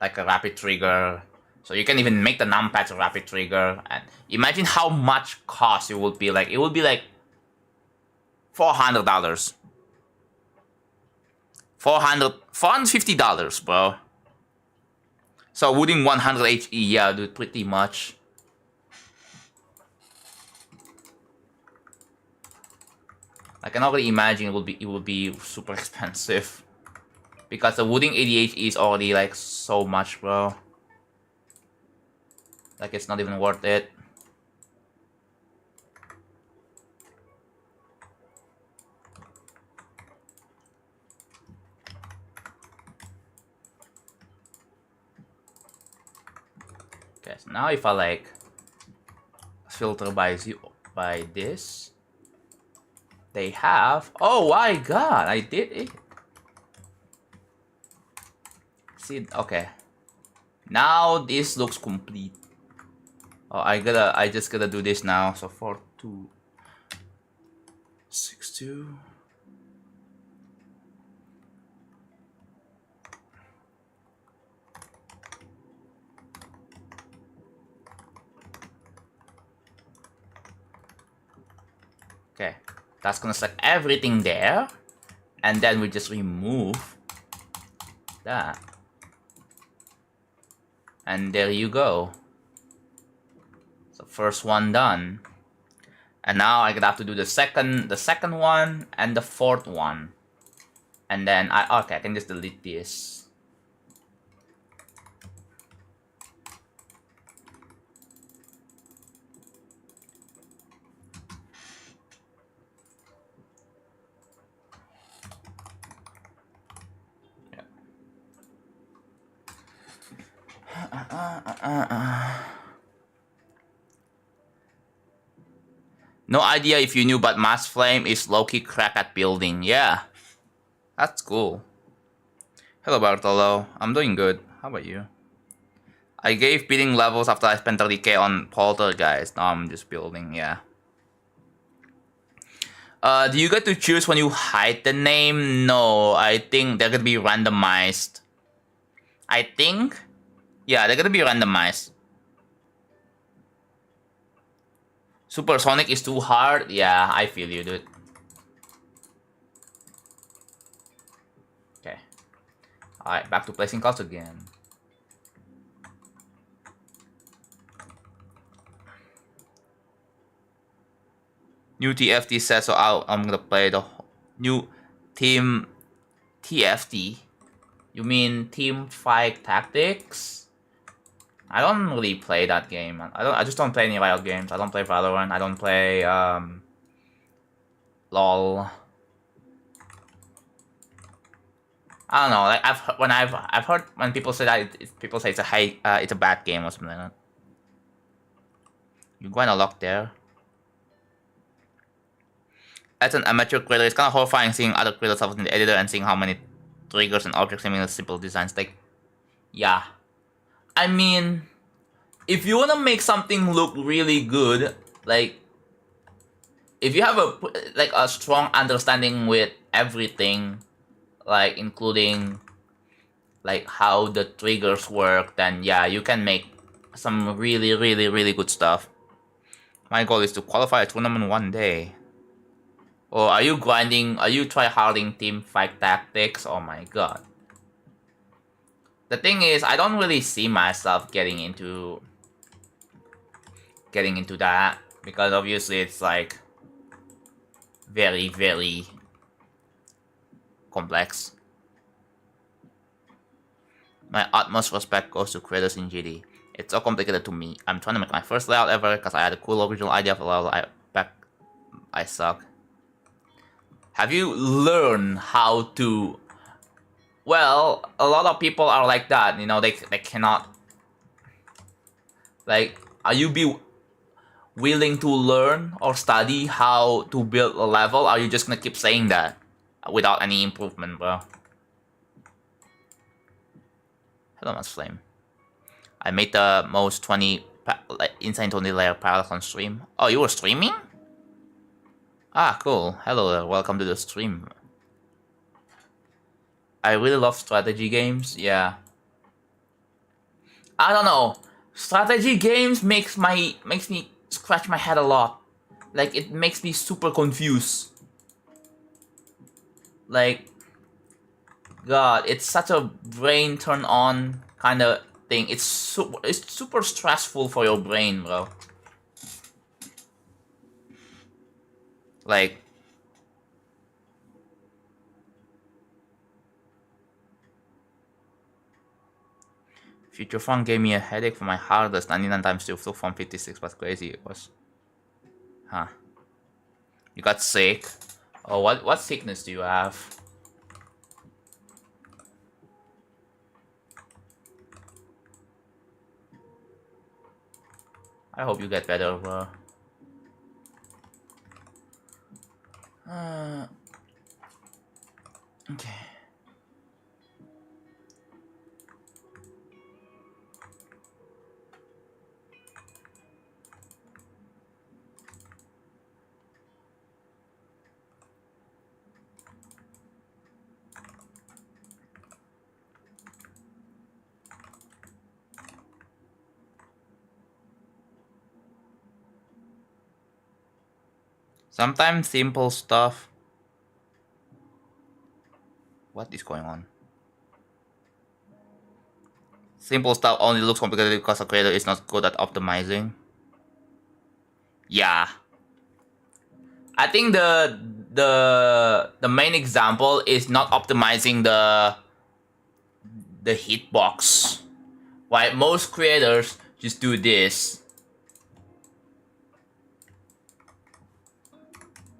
rapid trigger. So you can even make the numpads a rapid trigger. And imagine how much cost it would be. Like, it would be like $400. $450, bro. So within 100 HE, yeah, dude, pretty much. I can already imagine it will be super expensive. Because the wooden ADHE is already like so much, bro. Like, it's not even worth it. Okay, so now if I like filter by this, they have, oh my god, I did it. See, okay. Now this looks complete. Oh, I just gotta do this now. So 4262. Okay, that's gonna select everything there, and then we just remove that, and there you go. So first one done, and now I gonna have to do the second one and the fourth one, and then I can just delete this. No idea if you knew, but Mass Flame is low-key crack at building. Yeah, that's cool. Hello, Bartolo. I'm doing good. How about you? I gave beating levels after I spent 30k on Poltergeist. Now I'm just building, yeah. Do you get to choose when you hide the name? No, I think they're gonna be randomized. I think? Yeah, they're gonna be randomized. Supersonic is too hard? Yeah, I feel you, dude. Okay. Alright, back to placing cards again. New TFT set, so I'm gonna play the new team TFT. You mean Team Fight Tactics? I don't really play that game. I just don't play any Riot games. I don't play Valorant. I don't play LOL. I don't know. Like I've heard when people say that people say it's a bad game or something like that. You're going to lock there. As an amateur creator, it's kind of horrifying seeing other creators of in the editor and seeing how many triggers and objects in simple designs. Like, yeah. I mean, if you want to make something look really good, like, if you have a strong understanding with everything, like including like how the triggers work, then yeah, you can make some really, really, really good stuff. My goal is to qualify a tournament one day. Or are you grinding? Are you try-harding Team Fight Tactics? Oh my god. The thing is, I don't really see myself getting into that, because obviously it's like very, very complex. My utmost respect goes to creators in GD. It's so complicated to me. I'm trying to make my first layout ever because I had a cool original idea of a layout. I suck. Have you learned how to Well, a lot of people are like that, you know, they cannot, like, are you be willing to learn or study how to build a level? Are you just gonna keep saying that without any improvement, bro? Hello, Mass Flame. I made the most 20 insane 20 layer parallax on stream. Oh, you were streaming? Ah, cool. Hello there. Welcome to the stream. I really love strategy games. Yeah. I don't know. Strategy games makes me scratch my head a lot. Like, it makes me super confused. Like, God, it's such a brain turn on kind of thing. It's super stressful for your brain, bro. Like, Future Fun gave me a headache for my hardest 99 times to flew from 56, but crazy it was. Huh. You got sick? Oh, what sickness do you have? I hope you get better, bro. Okay. Sometimes simple stuff. What is going on? Simple stuff only looks complicated because the creator is not good at optimizing. Yeah. I think the main example is not optimizing the hitbox. Right? Most creators just do this.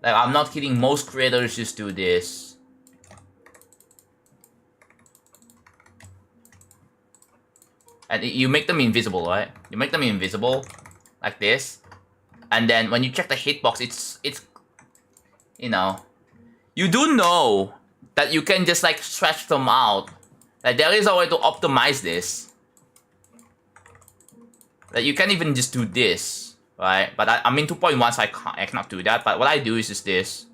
Like, I'm not kidding, most creators just do this. And you make them invisible, right? You make them invisible, like this. And then when you check the hitbox, it's you know, you do know that you can just like stretch them out. Like, there is a way to optimize this. Like, you can even just do this, right? But I'm in 2.1, so I cannot do that. But what I do is just this,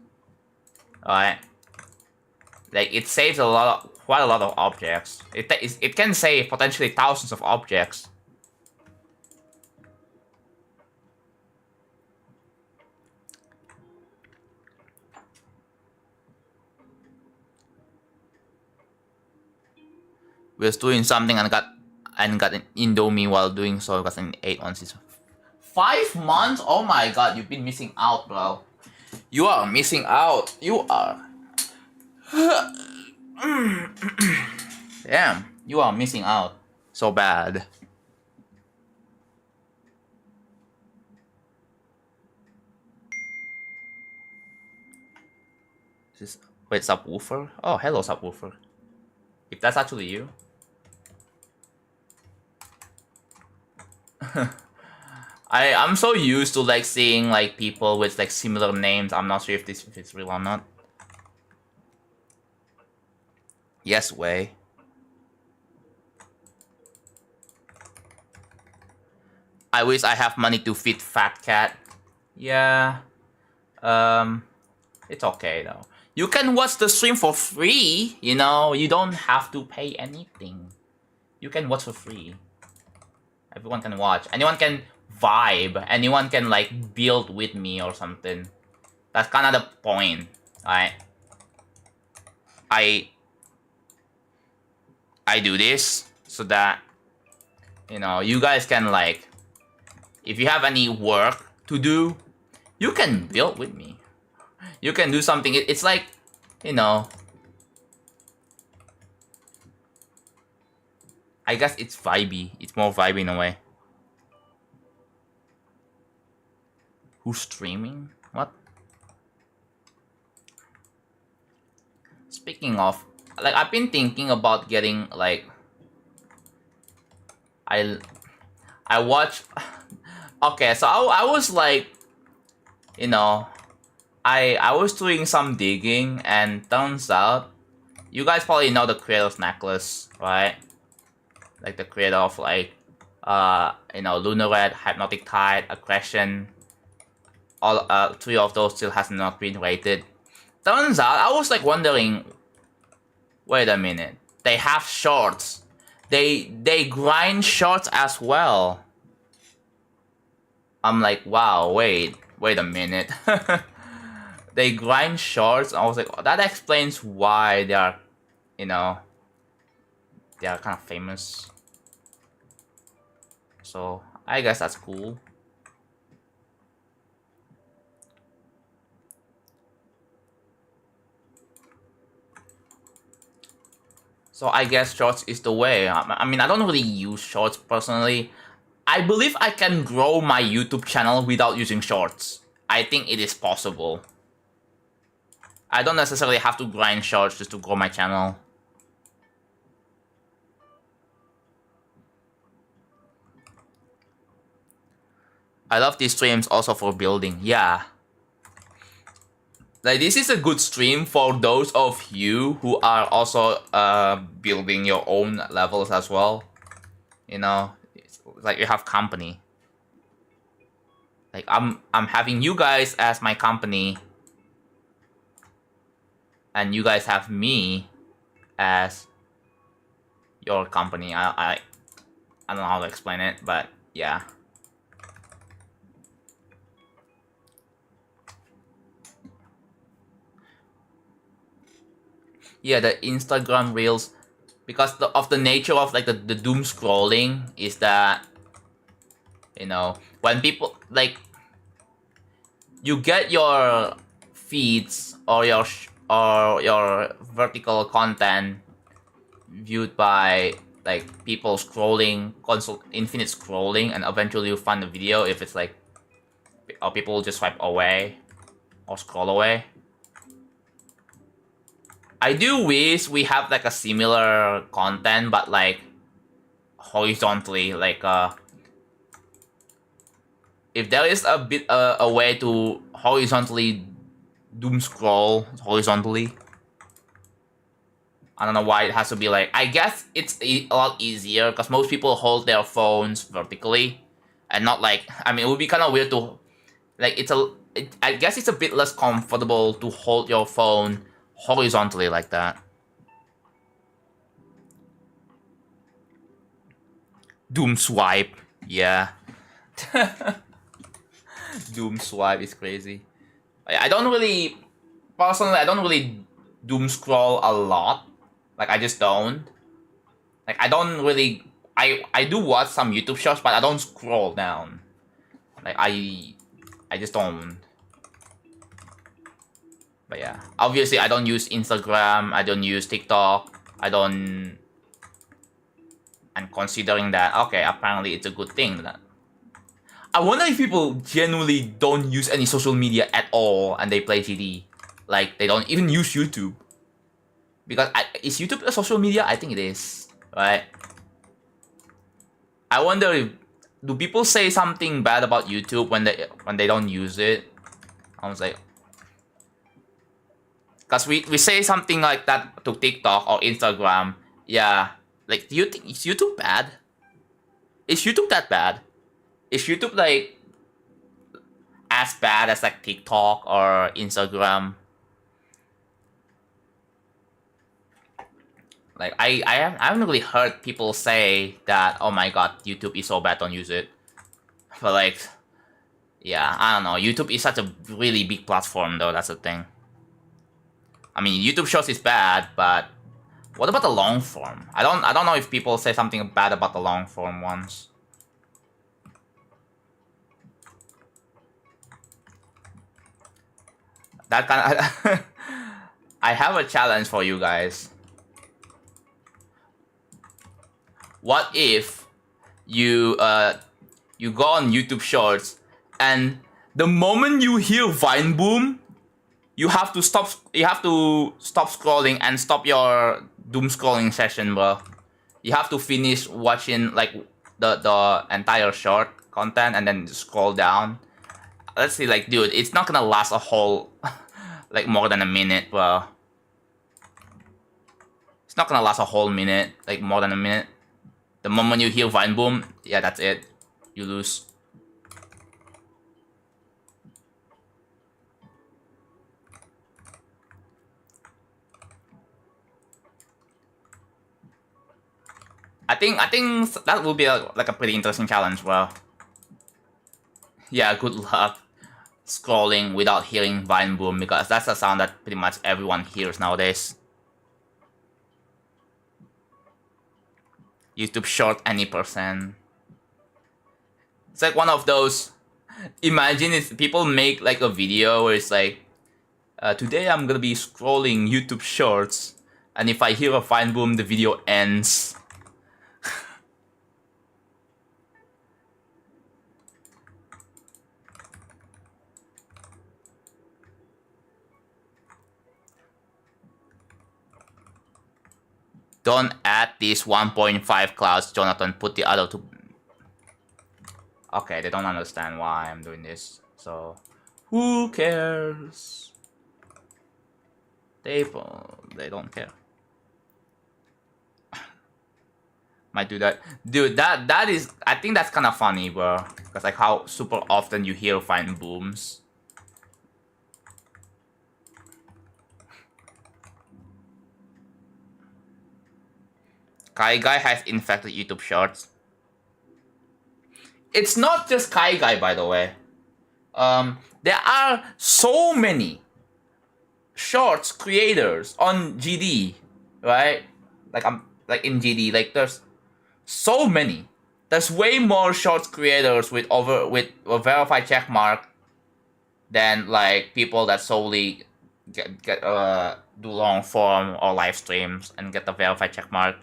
alright? Like, it saves quite a lot of objects. It can save potentially thousands of objects. We was doing something and got an Indomie while doing so. Got an 8 on season. 5 months? Oh my god, you've been missing out, bro. You are missing out. You are. Damn, you are missing out. So bad. Wait, subwoofer? Oh, hello, subwoofer. If that's actually you. I'm so used to like seeing like people with like similar names. I'm not sure if it's real or not. Yes, way. I wish I have money to feed Fat Cat. Yeah. It's okay though. You can watch the stream for free, you know? You don't have to pay anything. You can watch for free. Everyone can watch. Anyone can vibe. Anyone can like build with me or something. That's kind of the point, right? I do this so that, you know, you guys can like, if you have any work to do, you can build with me. You can do something. It's like, you know, I guess it's vibey. It's more vibey in a way. Who's streaming? What? Speaking of, like I've been thinking about getting like I watch. Okay, so I was like, you know, I was doing some digging, and turns out you guys probably know the creator's necklace, right? Like the creator of like Lunar Red, Hypnotic Tide, Aggression. All 3 of those still has not been rated. Turns out I was like wondering, wait a minute, they have shorts. They grind shorts as well. I'm like, wow, wait a minute. They grind shorts. I was like, oh, that explains why they are, they are kind of famous. So I guess that's cool. So I guess shorts is the way. I mean, I don't really use shorts personally. I believe I can grow my YouTube channel without using shorts. I think it is possible. I don't necessarily have to grind shorts just to grow my channel. I love these streams also for building. Yeah. Like, this is a good stream for those of you who are also building your own levels as well. It's like you have company. Like I'm having you guys as my company, and you guys have me as your company. I don't know how to explain it, but yeah. Yeah, the Instagram Reels, because of the nature of like the doom scrolling is that, when people like, you get your feeds or your vertical content viewed by like people scrolling, infinite scrolling, and eventually you find the video if it's like, or people just swipe away or scroll away. I do wish we have like a similar content, but like horizontally, like if there is a way to horizontally doom scroll horizontally. I don't know why it has to be like, I guess it's a lot easier because most people hold their phones vertically and not like, I mean, it would be kind of weird to, like, I guess it's a bit less comfortable to hold your phone horizontally like that. Doom swipe, yeah. Doom swipe is crazy. I don't really doom scroll a lot. Like, I just don't. Like, I don't really, I do watch some YouTube shows, but I don't scroll down. Like, I just don't. But yeah, obviously I don't use Instagram, I don't use TikTok, and considering that, okay, apparently it's a good thing that. I wonder if people genuinely don't use any social media at all and they play GD. Like, they don't even use YouTube. Because is YouTube a social media? I think it is, right? I wonder if, do people say something bad about YouTube when they don't use it? I was like, because we say something like that to TikTok or Instagram. Yeah. Like, do you think, is YouTube bad? Is YouTube that bad? Is YouTube like as bad as like TikTok or Instagram? Like, I haven't really heard people say that, oh my god, YouTube is so bad, don't use it. But like, yeah, I don't know. YouTube is such a really big platform though, that's the thing. I mean, YouTube Shorts is bad, but what about the long form? I don't know if people say something bad about the long form ones. That kind of I have a challenge for you guys. What if you you go on YouTube Shorts and the moment you hear Vine Boom, you have to stop scrolling and stop your doom scrolling session, bro. You have to finish watching like the entire short content and then scroll down. Let's see, like, dude, it's not gonna last a whole like more than a minute, bro. It's not gonna last a whole minute, like more than a minute. The moment you hear Vine Boom, yeah, that's it. You lose. I think that will be like a pretty interesting challenge, bro. Yeah, good luck scrolling without hearing Vine Boom, because that's a sound that pretty much everyone hears nowadays. YouTube Short any percent. It's like one of those. Imagine if people make like a video where it's like, today I'm gonna be scrolling YouTube Shorts, and if I hear a Vine Boom, the video ends. Don't add these 1.5 clouds, Jonathan. Put the other two. Okay, they don't understand why I'm doing this. So, who cares? They don't care. Might do that. Dude, that is... I think that's kind of funny, bro. Because like how super often you hear Vine Booms. Kai Guy has infected YouTube Shorts. It's not just Kai Guy, by the way. There are so many Shorts creators on GD, right? Like in GD, like there's so many. There's way more Shorts creators with a verified checkmark than like people that solely do long form or live streams and get the verified checkmark.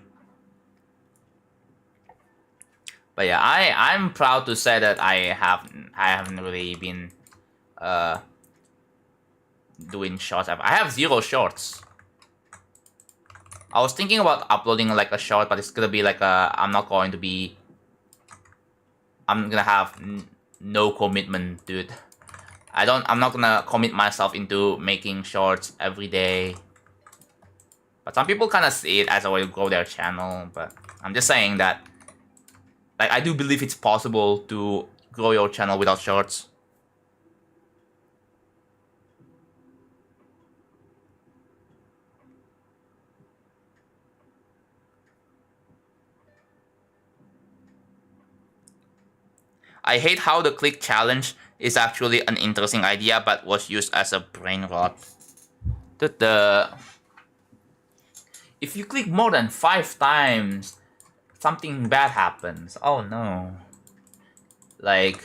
But yeah, I'm proud to say that I haven't really been doing shorts. I have 0 shorts. I was thinking about uploading like a short, but it's gonna be like I'm gonna have no commitment, dude. I'm not gonna commit myself into making shorts every day. But some people kind of see it as a way to grow their channel. But I'm just saying that, like, I do believe it's possible to grow your channel without shorts. I hate how the click challenge is actually an interesting idea, but was used as a brain rot. If you click more than 5 times, something bad happens. Oh no. Like,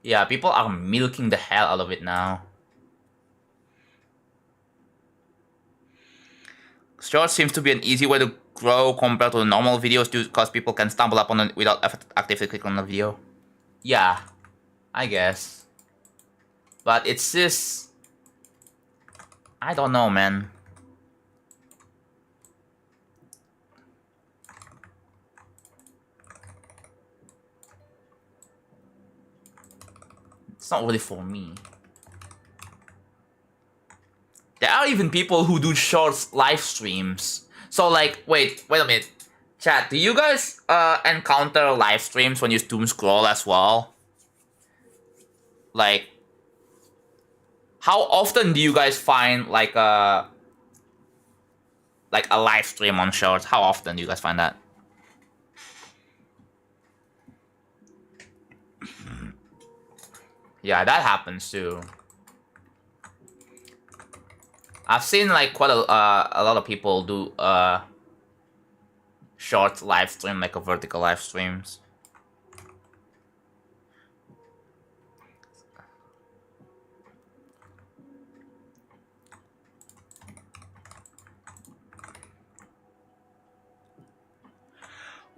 yeah, people are milking the hell out of it now. Short seems to be an easy way to grow compared to normal videos, because people can stumble upon it without actively clicking on the video. Yeah, I guess. But it's just... I don't know, man. It's not really for me. There are even people who do shorts live streams. So like, wait a minute. Chat, do you guys encounter live streams when you doom scroll as well? Like, how often do you guys find like a live stream on shorts? How often do you guys find that? Yeah, that happens too. I've seen like quite a lot of people do short live stream, like a vertical live streams.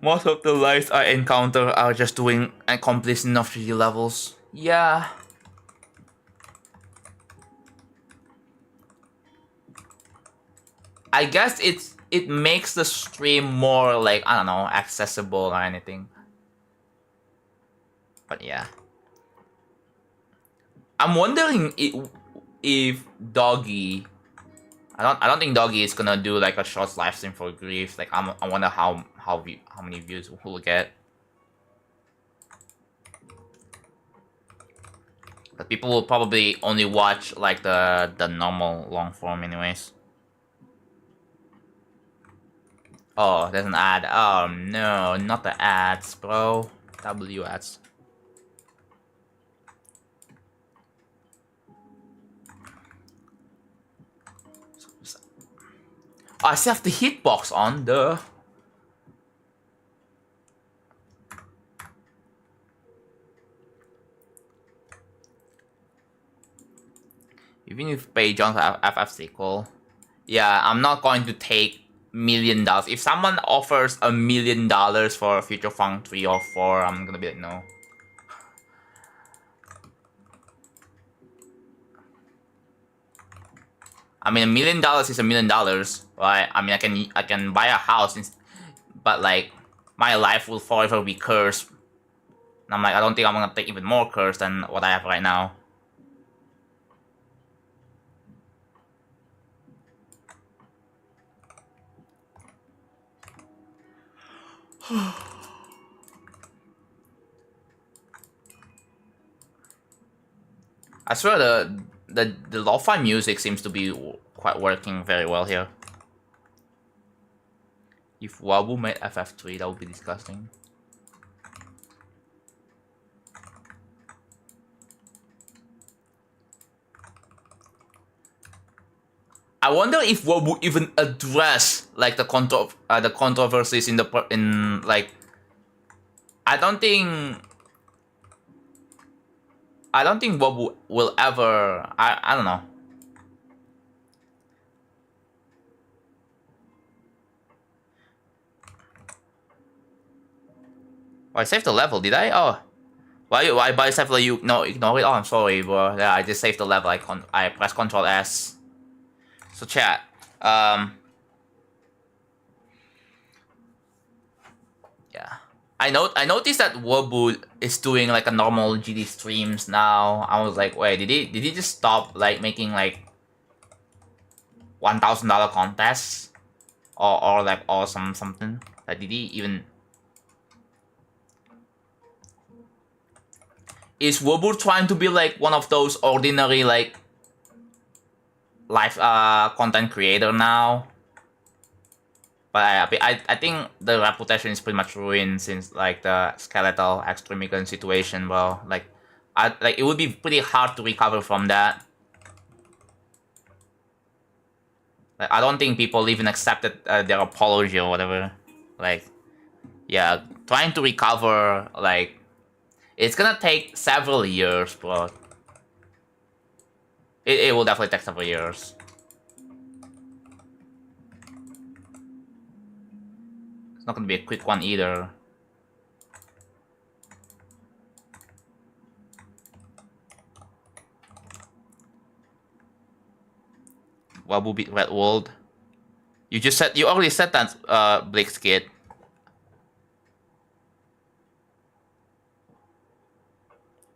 Most of the lives I encounter are just doing and completion of 3D levels. Yeah. I guess it makes the stream more like, I don't know, accessible or anything. But yeah, I'm wondering if Doggy. I don't think Doggy is gonna do like a short live stream for Grief. Like I wonder how many views we'll get. But people will probably only watch like the normal long form anyways. Oh, there's an ad. Oh no, not the ads, bro. W ads. Oh, I still have the hitbox on, duh. Even if pay John's FF sequel, yeah, I'm not going to take $1 million. If someone offers $1 million for Future Funk 3 or 4, I'm gonna be like, no. I mean, $1 million is $1 million, right? I mean, I can buy a house, but like, my life will forever be cursed. And I'm like, I don't think I'm gonna take even more curse than what I have right now. I swear the lo-fi music seems to be quite working very well here. If Wabu made FF3, that would be disgusting. I wonder if Wabu even address like the controversies in like. I don't think Wabu will ever. I don't know. Oh, I saved the level, did I? Oh. Why by save you no ignore it? Oh, I'm sorry, bro. Yeah, I just saved the level. I press Control S. So chat. Yeah. I noticed that Wabu is doing like a normal GD streams now. I was like, wait, did he just stop like making like $1,000 contests or like awesome something? Like did he even? Is Wabu trying to be like one of those ordinary like live content creator now? But I think the reputation is pretty much ruined since like the skeletal extremigan situation, bro. Like it would be pretty hard to recover from that. Like, I don't think people even accepted their apology or whatever. Like, yeah, trying to recover, like, it's gonna take several years, bro. It will definitely take several years. It's not gonna be a quick one either. Wabu beat Red World. You already said that, Blixkid.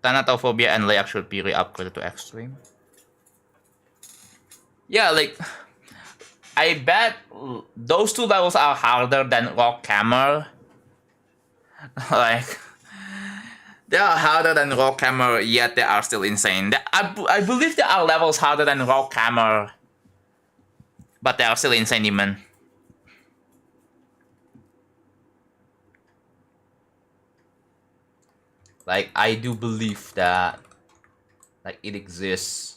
Thanatophobia and Layak should be re-upgraded to extreme. Yeah, like, I bet those two levels are harder than Rock Hammer. Like, they are harder than Rock Hammer, yet they are still insane. I believe there are levels harder than Rock Hammer, but they are still insane, demon. Like, I do believe that, like, it exists.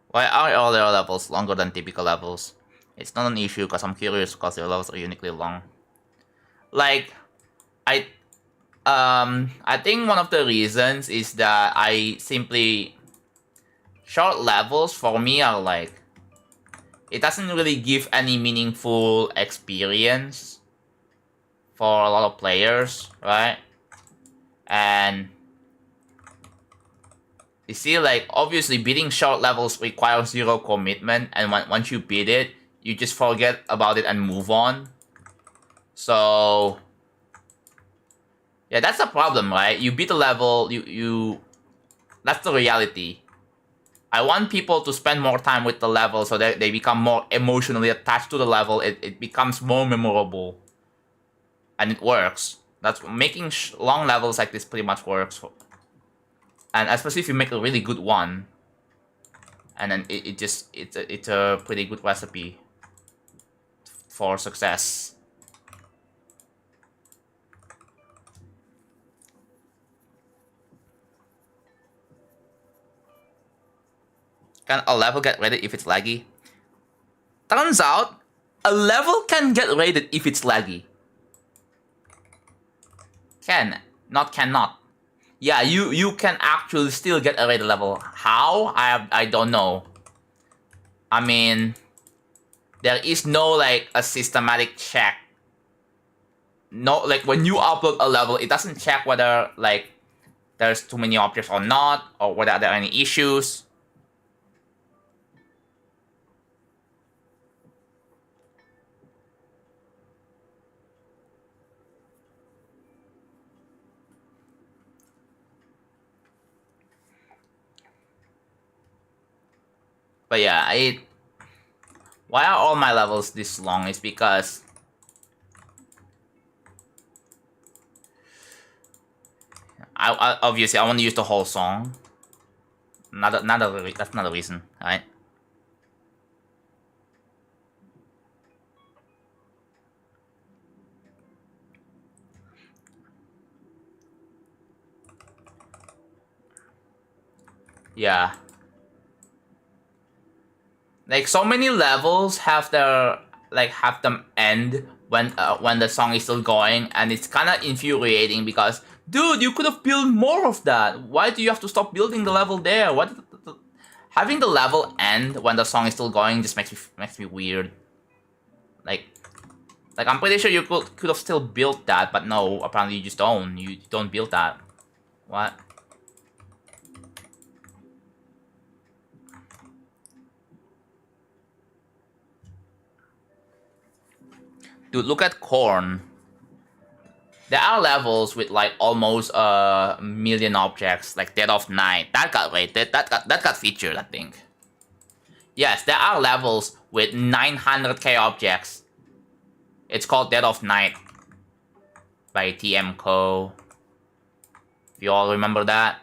Why are all their levels longer than typical levels? It's not an issue because I'm curious because their levels are uniquely long. Like, I think one of the reasons is that short levels for me are like, it doesn't really give any meaningful experience for a lot of players, right? And you see, like, obviously beating short levels requires 0 commitment, and once you beat it, you just forget about it and move on. So yeah, that's the problem, right? You beat a level, you that's the reality. I want people to spend more time with the level so that they become more emotionally attached to the level. It becomes more memorable. And it works. That's making long levels like this pretty much works. And especially if you make a really good one. And then it's a pretty good recipe for success. Can a level get rated if it's laggy? Turns out, a level can get rated if it's laggy. Can, not cannot. Yeah, you can actually still get a rated level. How? I don't know. I mean, there is no like a systematic check. No, like when you upload a level, it doesn't check whether like there's too many objects or not, or whether there are any issues. But yeah, why are all my levels this long? It's because I obviously I want to use the whole song. That's not a reason, right? Yeah. Like so many levels have them end when the song is still going, and it's kind of infuriating because, dude, you could have built more of that. Why do you have to stop building the level there? Having the level end when the song is still going just makes me weird. Like I'm pretty sure you could have still built that, but no, apparently you just don't. You don't build that. What? Dude, look at Corn. There are levels with like almost a million objects, like Dead of Night. That got rated. That got featured, I think. Yes, there are levels with 900k objects. It's called Dead of Night by TM Co. You all remember that?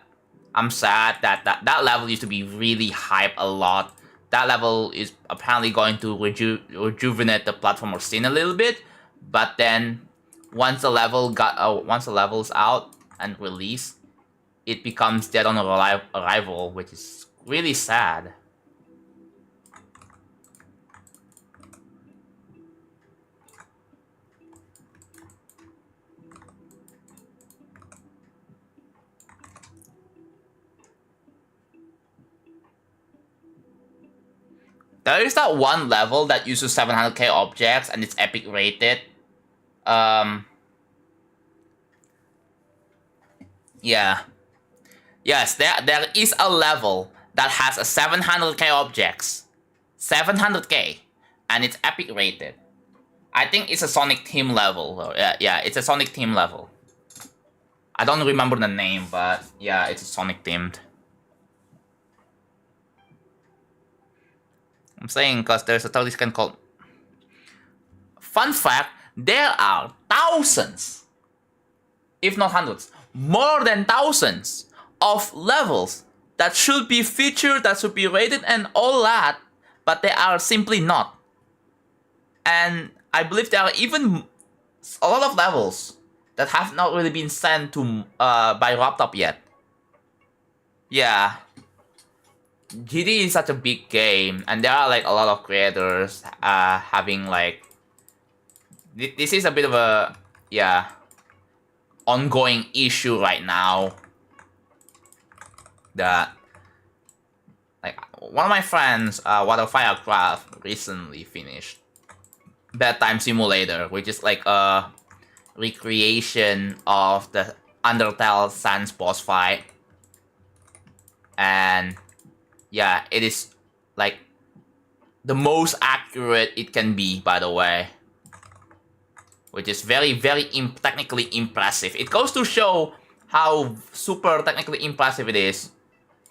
I'm sad that level used to be really hype a lot. That level is apparently going to rejuvenate the platformer scene a little bit, but then once the level's out and released, it becomes dead on arrival, which is really sad. There is that one level that uses 700k objects and it's epic rated. Yeah. Yes, there is a level that has a 700k objects. 700k. And it's epic rated. I think it's a Sonic Team level. Yeah, it's a Sonic Team level. I don't remember the name, but yeah, it's a Sonic themed. I'm saying because there's a 30-second called... Fun fact, there are thousands, if not hundreds, more than thousands of levels that should be featured, that should be rated and all that, but they are simply not. And I believe there are even a lot of levels that have not really been sent to by laptop yet. Yeah. GD is such a big game, and there are like a lot of creators having like... This is a bit of a, yeah, ongoing issue right now. That, like, one of my friends, Water Firecraft, recently finished Bedtime Simulator, which is like a recreation of the Undertale Sans boss fight. And yeah, it is like the most accurate it can be, by the way. Which is very, very technically impressive. It goes to show how super technically impressive it is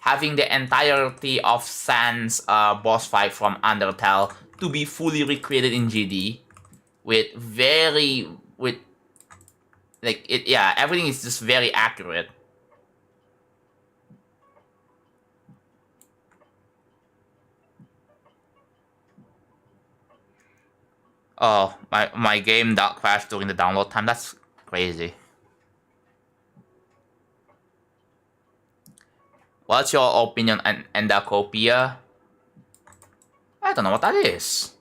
having the entirety of Sans boss fight from Undertale to be fully recreated in GD with everything is just very accurate. Oh, my game crashed during the download time. That's crazy. What's your opinion on Endacopia? I don't know what that is.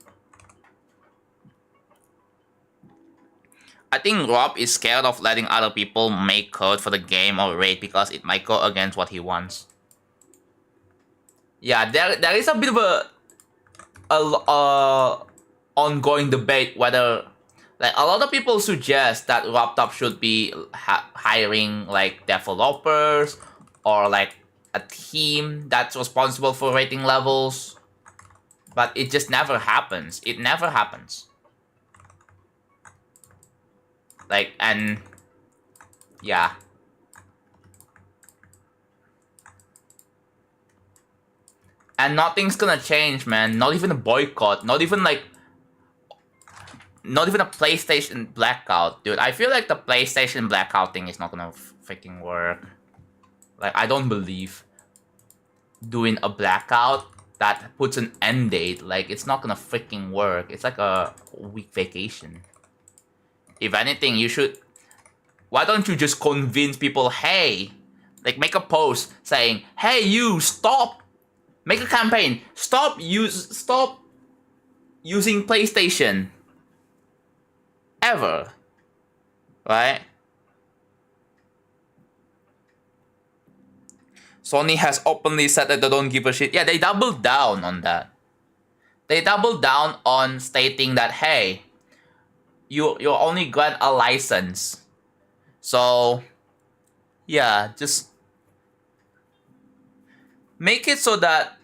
I think Rob is scared of letting other people make code for the game or raid because it might go against what he wants. Yeah, there is a bit of a ongoing debate whether, like, a lot of people suggest that RobTop should be hiring like developers or like a team that's responsible for rating levels, but it just never happens. It never happens. Like, and yeah. And nothing's gonna change, man. Not even a boycott. Not even a PlayStation blackout, dude. I feel like the PlayStation blackout thing is not gonna freaking work. Like, I don't believe doing a blackout that puts an end date. Like, it's not gonna freaking work. It's like a week vacation. If anything, you should... Why don't you just convince people, hey... Like, make a post saying, hey, you, stop! Make a campaign. Stop using PlayStation. Ever. Right? Sony has openly said that they don't give a shit. Yeah, they doubled down on that. They doubled down on stating that, hey, you only grant a license. So, yeah, just make it so that...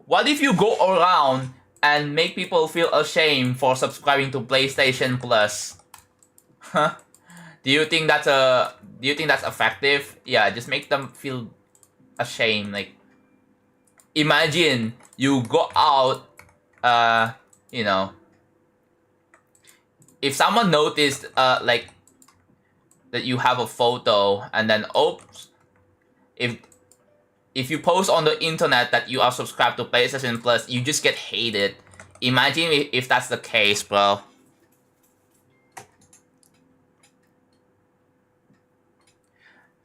What if you go around and make people feel ashamed for subscribing to PlayStation Plus? Huh? Do you think that's effective? Yeah, just make them feel ashamed. Like, imagine you go out, you know, if someone noticed, like, that you have a photo and then, oops, if you post on the internet that you are subscribed to PlayStation Plus, you just get hated. Imagine if that's the case, bro.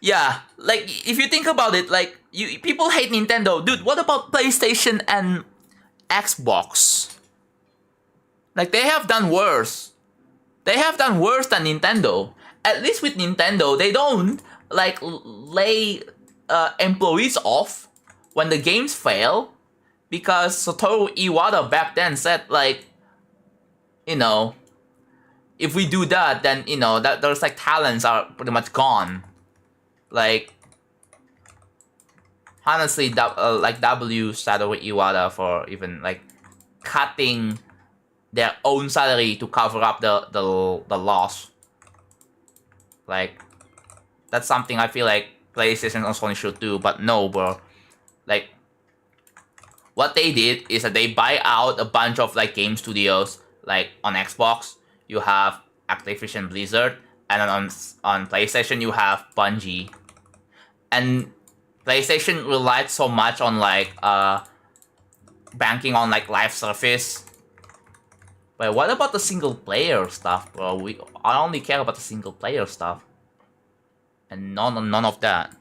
Yeah, like, if you think about it, like, people hate Nintendo. Dude, what about PlayStation and Xbox? Like, they have done worse. They have done worse than Nintendo. At least with Nintendo, they don't, like, lay employees off when the games fail. Because Satoru Iwata back then said, like, you know, if we do that, then, you know, that there's, like, talents are pretty much gone. Like, honestly, like, W Satoru Iwata for even, like, cutting their own salary to cover up the loss. Like, that's something I feel like PlayStation and Sony should do, but no, bro. Like, what they did is that they buy out a bunch of, like, game studios. Like, on Xbox, you have Activision Blizzard, and then on PlayStation, you have Bungie. And PlayStation relied so much on, like, banking on, like, live service. But what about the single player stuff, bro? I only care about the single player stuff. And none of that.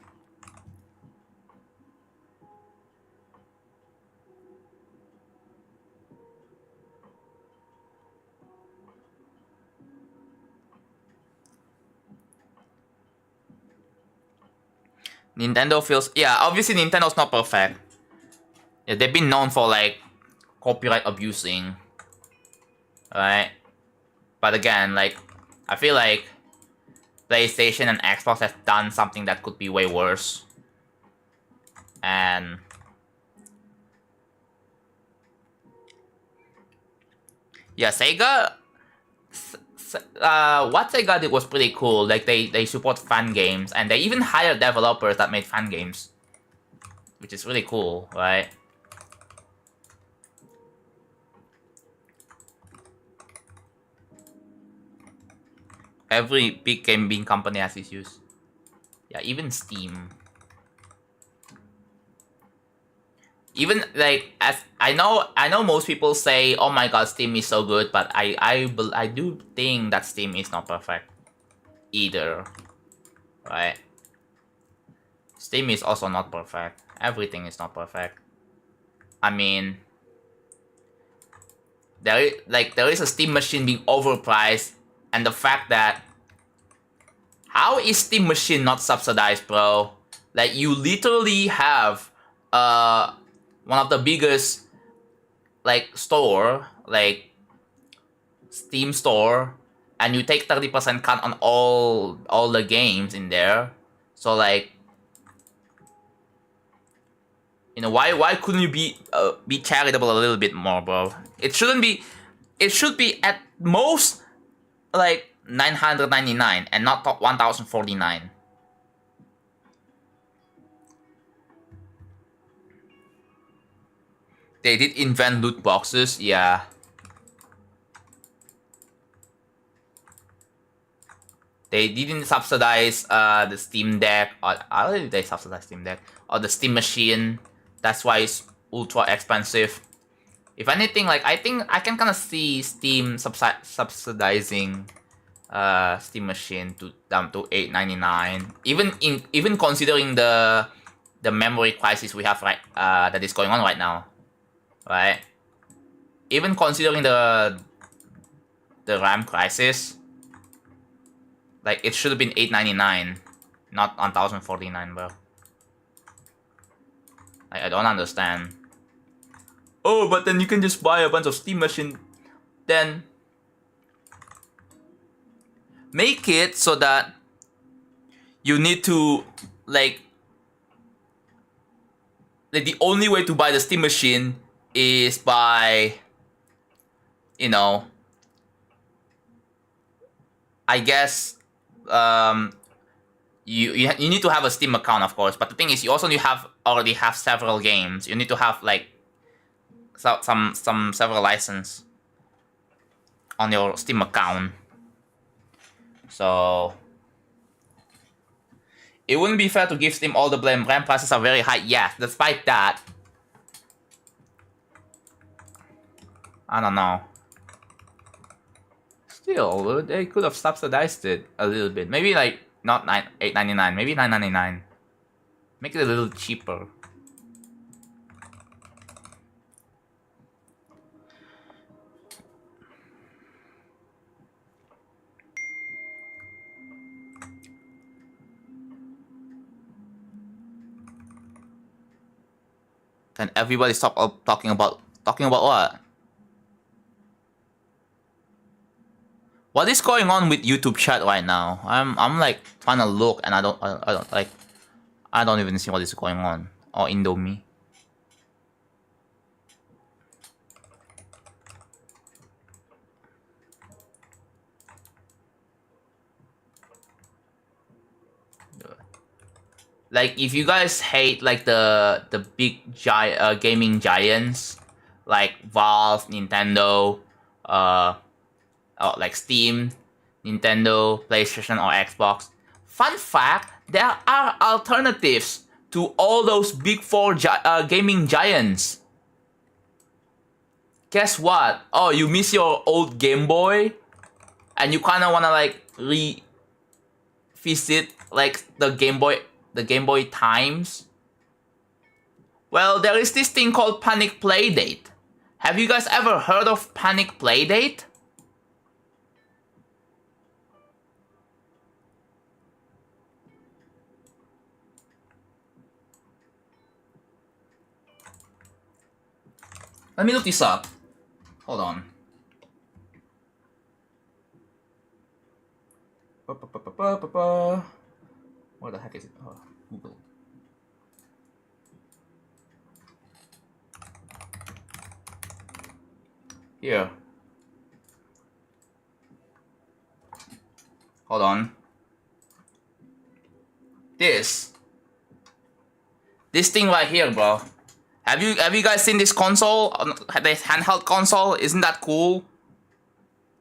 Nintendo feels... Yeah, obviously Nintendo's not perfect. Yeah, they've been known for, like, copyright abusing. Right? But again, like, I feel like PlayStation and Xbox have done something that could be way worse. And yeah, Sega. What Sega did was pretty cool. Like they support fan games, and they even hire developers that made fan games, which is really cool, right? Every big gaming company has issues. Yeah, even Steam. Even like as I know most people say, "Oh my God, Steam is so good," but I do think that Steam is not perfect either, right? Steam is also not perfect. Everything is not perfect. I mean, there is a Steam machine being overpriced, and the fact that how is Steam machine not subsidized, bro? Like you literally have one of the biggest like store, like Steam store, and you take 30% cut on all the games in there. So like, you know, why couldn't you be charitable a little bit more, bro? It shouldn't be. It should be at most like 999 and not 1049. They did invent loot boxes, yeah. They didn't subsidize the Steam Deck, or I don't think they subsidize Steam Deck, or the Steam Machine. That's why it's ultra expensive. If anything, like I think I can kind of see Steam subsidizing Steam Machine to down to $8.99. Even considering the memory crisis we have that is going on right now, right? Even considering the RAM crisis, like it should have been $8.99, not 1049, bro. I don't understand. Oh, but then you can just buy a bunch of Steam Machine. Then make it so that you need to like the only way to buy the Steam Machine is by, you know, I guess you need to have a Steam account, of course. But the thing is, you also already have several games. You need to have like some several license on your Steam account. So it wouldn't be fair to give Steam all the blame. RAM prices are very high. Yes, despite that, I don't know. Still, they could have subsidized it a little bit. Maybe like not $8.99, maybe $9.99. Make it a little cheaper. Can everybody stop talking about what? What is going on with YouTube chat right now? I'm like trying to look and I don't even see what is going on. Or Indomie. Like if you guys hate like the big gaming giants like Valve, Nintendo, like Steam, Nintendo, PlayStation, or Xbox. Fun fact: there are alternatives to all those big four gaming giants. Guess what? Oh, you miss your old Game Boy, and you kind of wanna like revisit like the Game Boy times. Well, there is this thing called Panic Playdate. Have you guys ever heard of Panic Playdate? Let me look this up. Hold on. What the heck is it? Oh, Google. Here. Hold on. This thing right here, bro. Have you guys seen this console? This handheld console? Isn't that cool?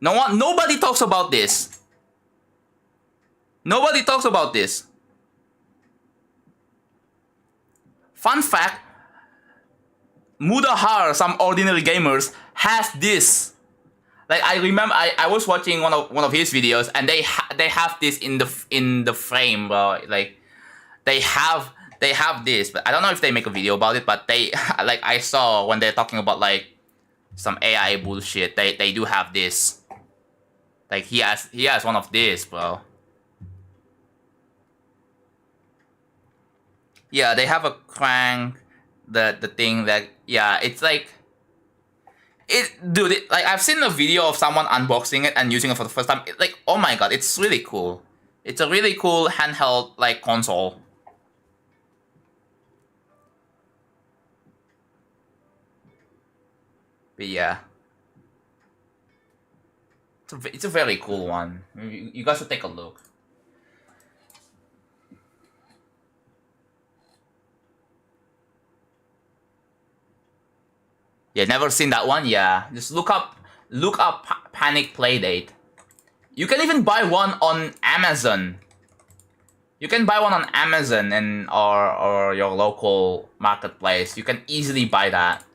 Nobody talks about this. Nobody talks about this. Fun fact, Mudahar, some ordinary gamers, has this. Like I remember, I was watching one of his videos, and they have this in the frame, bro. Like they have this, but I don't know if they make a video about it. But they like I saw when they're talking about like some AI bullshit. They do have this. Like he has one of this, bro. Yeah, they have a crank. The thing that it's like. Dude, like I've seen a video of someone unboxing it and using it for the first time. Like, oh my god, it's really cool. It's a really cool handheld like console. But yeah, it's a very cool one. You guys should take a look. Yeah, never seen that one. Yeah, just look up Panic Playdate. You can even buy one on Amazon. You can buy one on Amazon and or your local marketplace. You can easily buy that.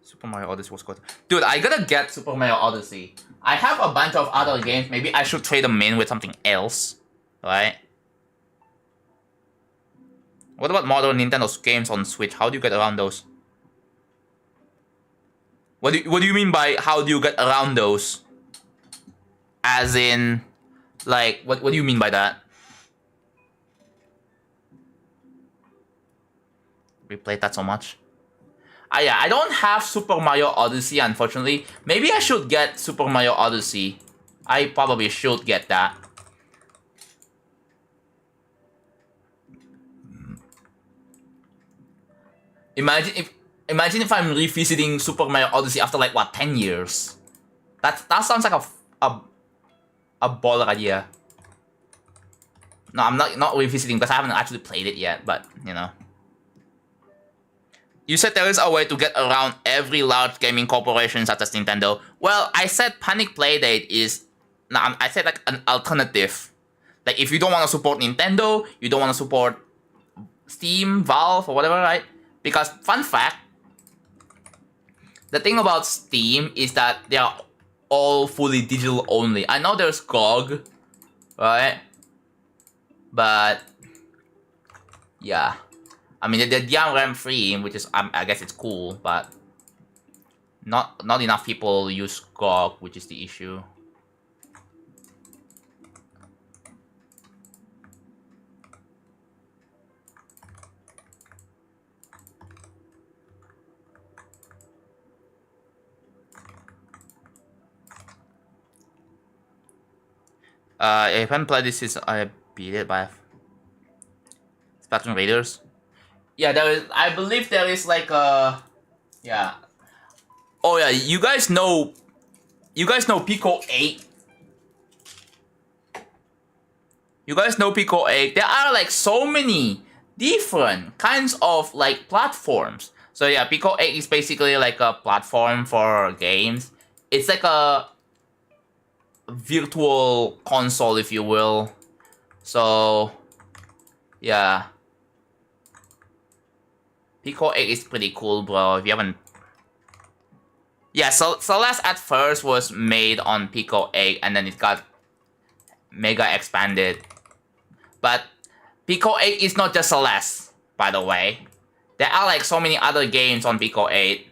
Super Mario Odyssey was good. Dude, I gotta get Super Mario Odyssey. I have a bunch of other games. Maybe I should trade them in with something else, right? What about modern Nintendo games on Switch? How do you get around those? What do you mean by how do you get around those? As in, like, what do you mean by that? We played that so much. Yeah, I don't have Super Mario Odyssey, unfortunately. Maybe I should get Super Mario Odyssey. I probably should get that. Imagine if I'm revisiting Super Mario Odyssey after like what 10 years. That sounds like a baller idea. No, I'm not revisiting because I haven't actually played it yet, but you know. You said there is a way to get around every large gaming corporation such as Nintendo. Well, I said Panic Playdate is... No, I said like an alternative. Like if you don't want to support Nintendo, you don't want to support Steam, Valve, or whatever, right? Because, fun fact, the thing about Steam is that they are all fully digital only. I know there's GOG, right? But, yeah. I mean, they're DRM free, which is, I guess it's cool, but not enough people use GOG, which is the issue. I haven't played this since I beat it by Splatoon Raiders. Yeah, I believe there is like a... Yeah. Oh yeah, you guys know Pico 8? You guys know Pico 8? There are like so many different kinds of like platforms. So yeah, Pico 8 is basically like a platform for games. It's like a virtual console, if you will. So yeah. Pico 8 is pretty cool, bro. If you haven't... Yeah, so Celeste at first was made on Pico 8, and then it got mega expanded. But Pico 8 is not just Celeste, by the way. There are like so many other games on Pico 8.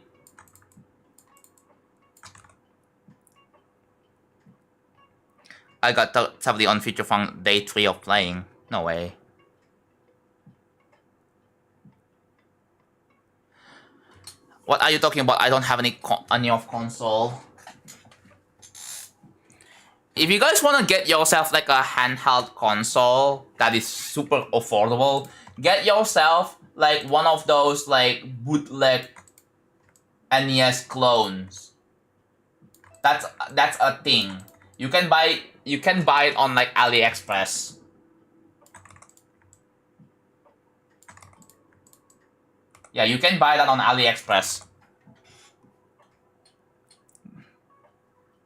I got 70 on Feature Phone day 3 of playing. No way. What are you talking about? I don't have any of console. If you guys want to get yourself like a handheld console that is super affordable, get yourself like one of those like bootleg NES clones. That's a thing. You can buy it on like AliExpress. Yeah, you can buy that on AliExpress.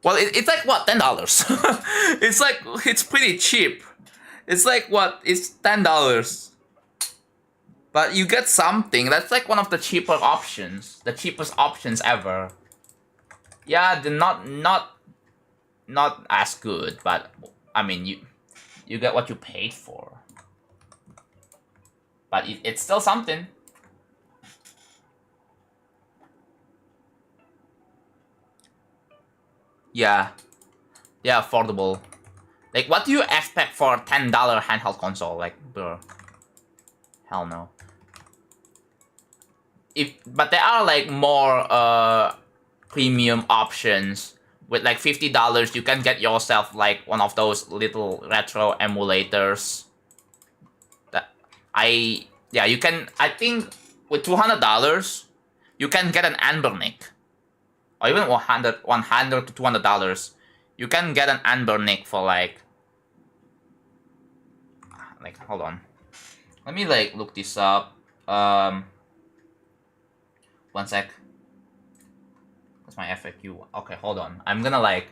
Well, it's like what, $10? it's pretty cheap. It's like what, it's $10. But you get something. That's like one of the cheaper options, the cheapest options ever. Yeah, they're not as good, but I mean you get what you paid for. But it's still something. Yeah, affordable. Like, what do you expect for a $10 handheld console? Like, bro, hell no. But there are like more premium options. With like $50, you can get yourself like one of those little retro emulators. You can. I think with $200, you can get an Anbernic, or even $100 to $200. You can get an Anbernic for like hold on. Let me like look this up. One sec. That's my FAQ. Okay, hold on. I'm gonna like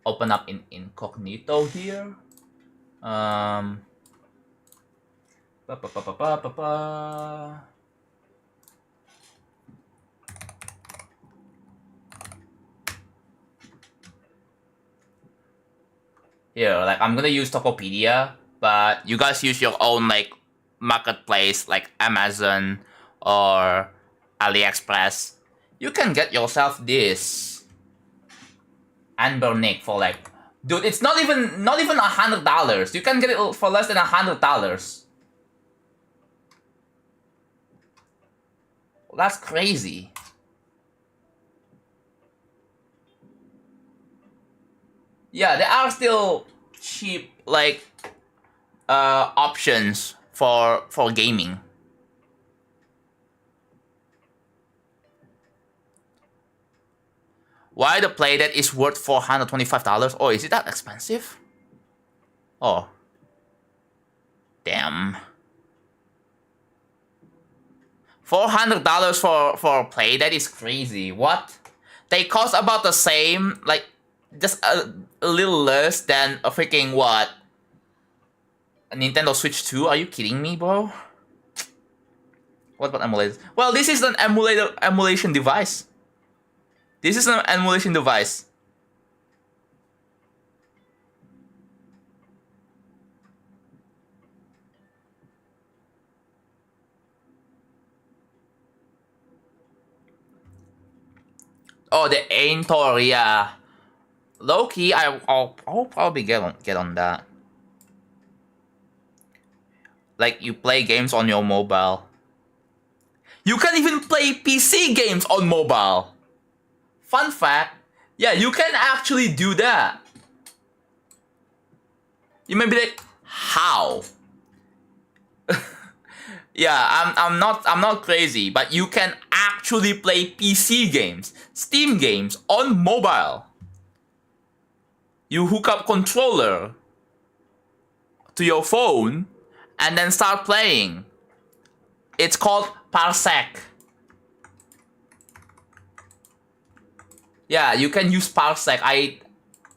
open up in incognito here. Here, like I'm gonna use Tokopedia, but you guys use your own like marketplace like Amazon or AliExpress. You can get yourself this Anbernic for like, dude, it's not even $100. You can get it for less than $100. Well, that's crazy. Yeah, there are still cheap like options for gaming. Why the Playdead is worth $425? Oh, is it that expensive? Oh. Damn. $400 for a Playdead is crazy. What? They cost about the same, like just a little less than a freaking what? A Nintendo Switch 2? Are you kidding me, bro? What about emulators? Well, this is an emulation device. This is an emulation device. Oh, the Aintor, yeah. Low key, I'll probably get on that. Like, you play games on your mobile. You can even play PC games on mobile. Fun fact, yeah, you can actually do that. You may be like, how? Yeah, I'm not crazy, but you can actually play PC games, Steam games on mobile. You hook up controller to your phone and then start playing. It's called Parsec. Yeah, you can use Parsec.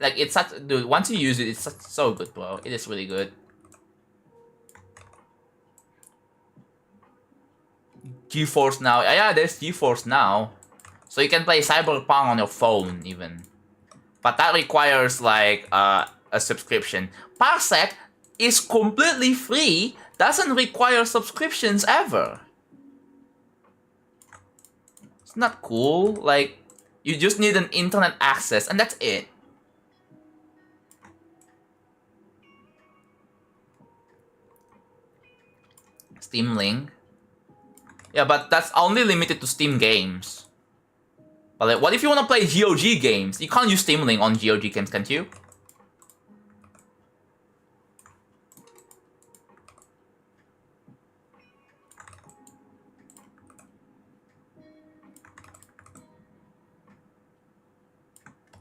It's such, dude, once you use it, it's so good, bro. It is really good. GeForce Now. Yeah, there's GeForce Now. So you can play Cyberpunk on your phone even. But that requires like a subscription. Parsec is completely free, doesn't require subscriptions ever. It's not cool. Like, you just need an internet access and that's it. Steam Link. Yeah, but that's only limited to Steam games. But like, what if you want to play GOG games? You can't use Steam Link on GOG games, can't you?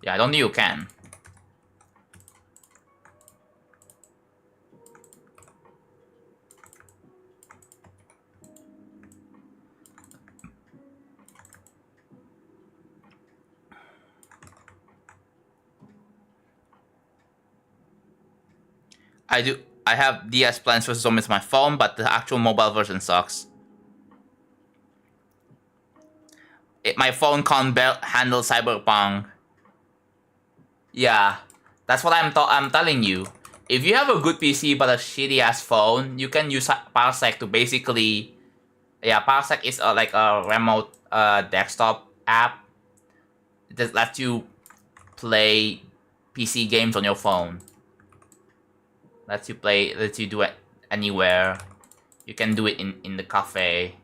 Yeah, I don't think you can. I do. I have DS Plants vs Zombies on my phone, but the actual mobile version sucks. My phone can't handle Cyberpunk. Yeah, that's what I'm telling you. If you have a good PC but a shitty ass phone, you can use Parsec to basically. Yeah, Parsec is like a remote desktop app that lets you play PC games on your phone. Lets you do it anywhere. You can do it in the cafe.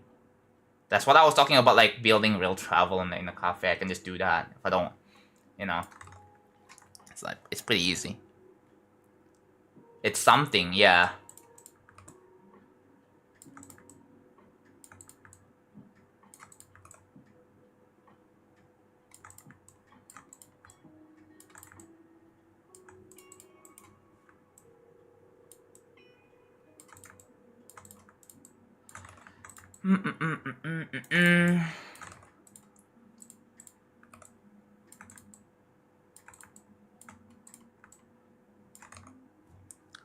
That's what I was talking about, like building real travel in the cafe. I can just do that if I don't, you know. It's like, it's pretty easy. It's something, yeah. I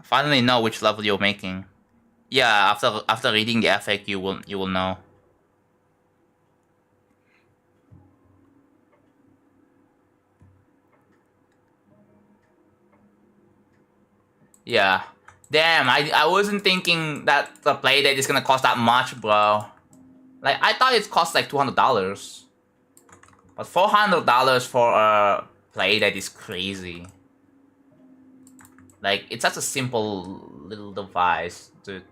finally know which level you're making. Yeah, after reading the FAQ, you will know. Yeah. Damn, I wasn't thinking that the playdate is gonna cost that much, bro. Like, I thought it cost like $200. But $400 for a playdate is crazy. Like, it's such a simple little device to...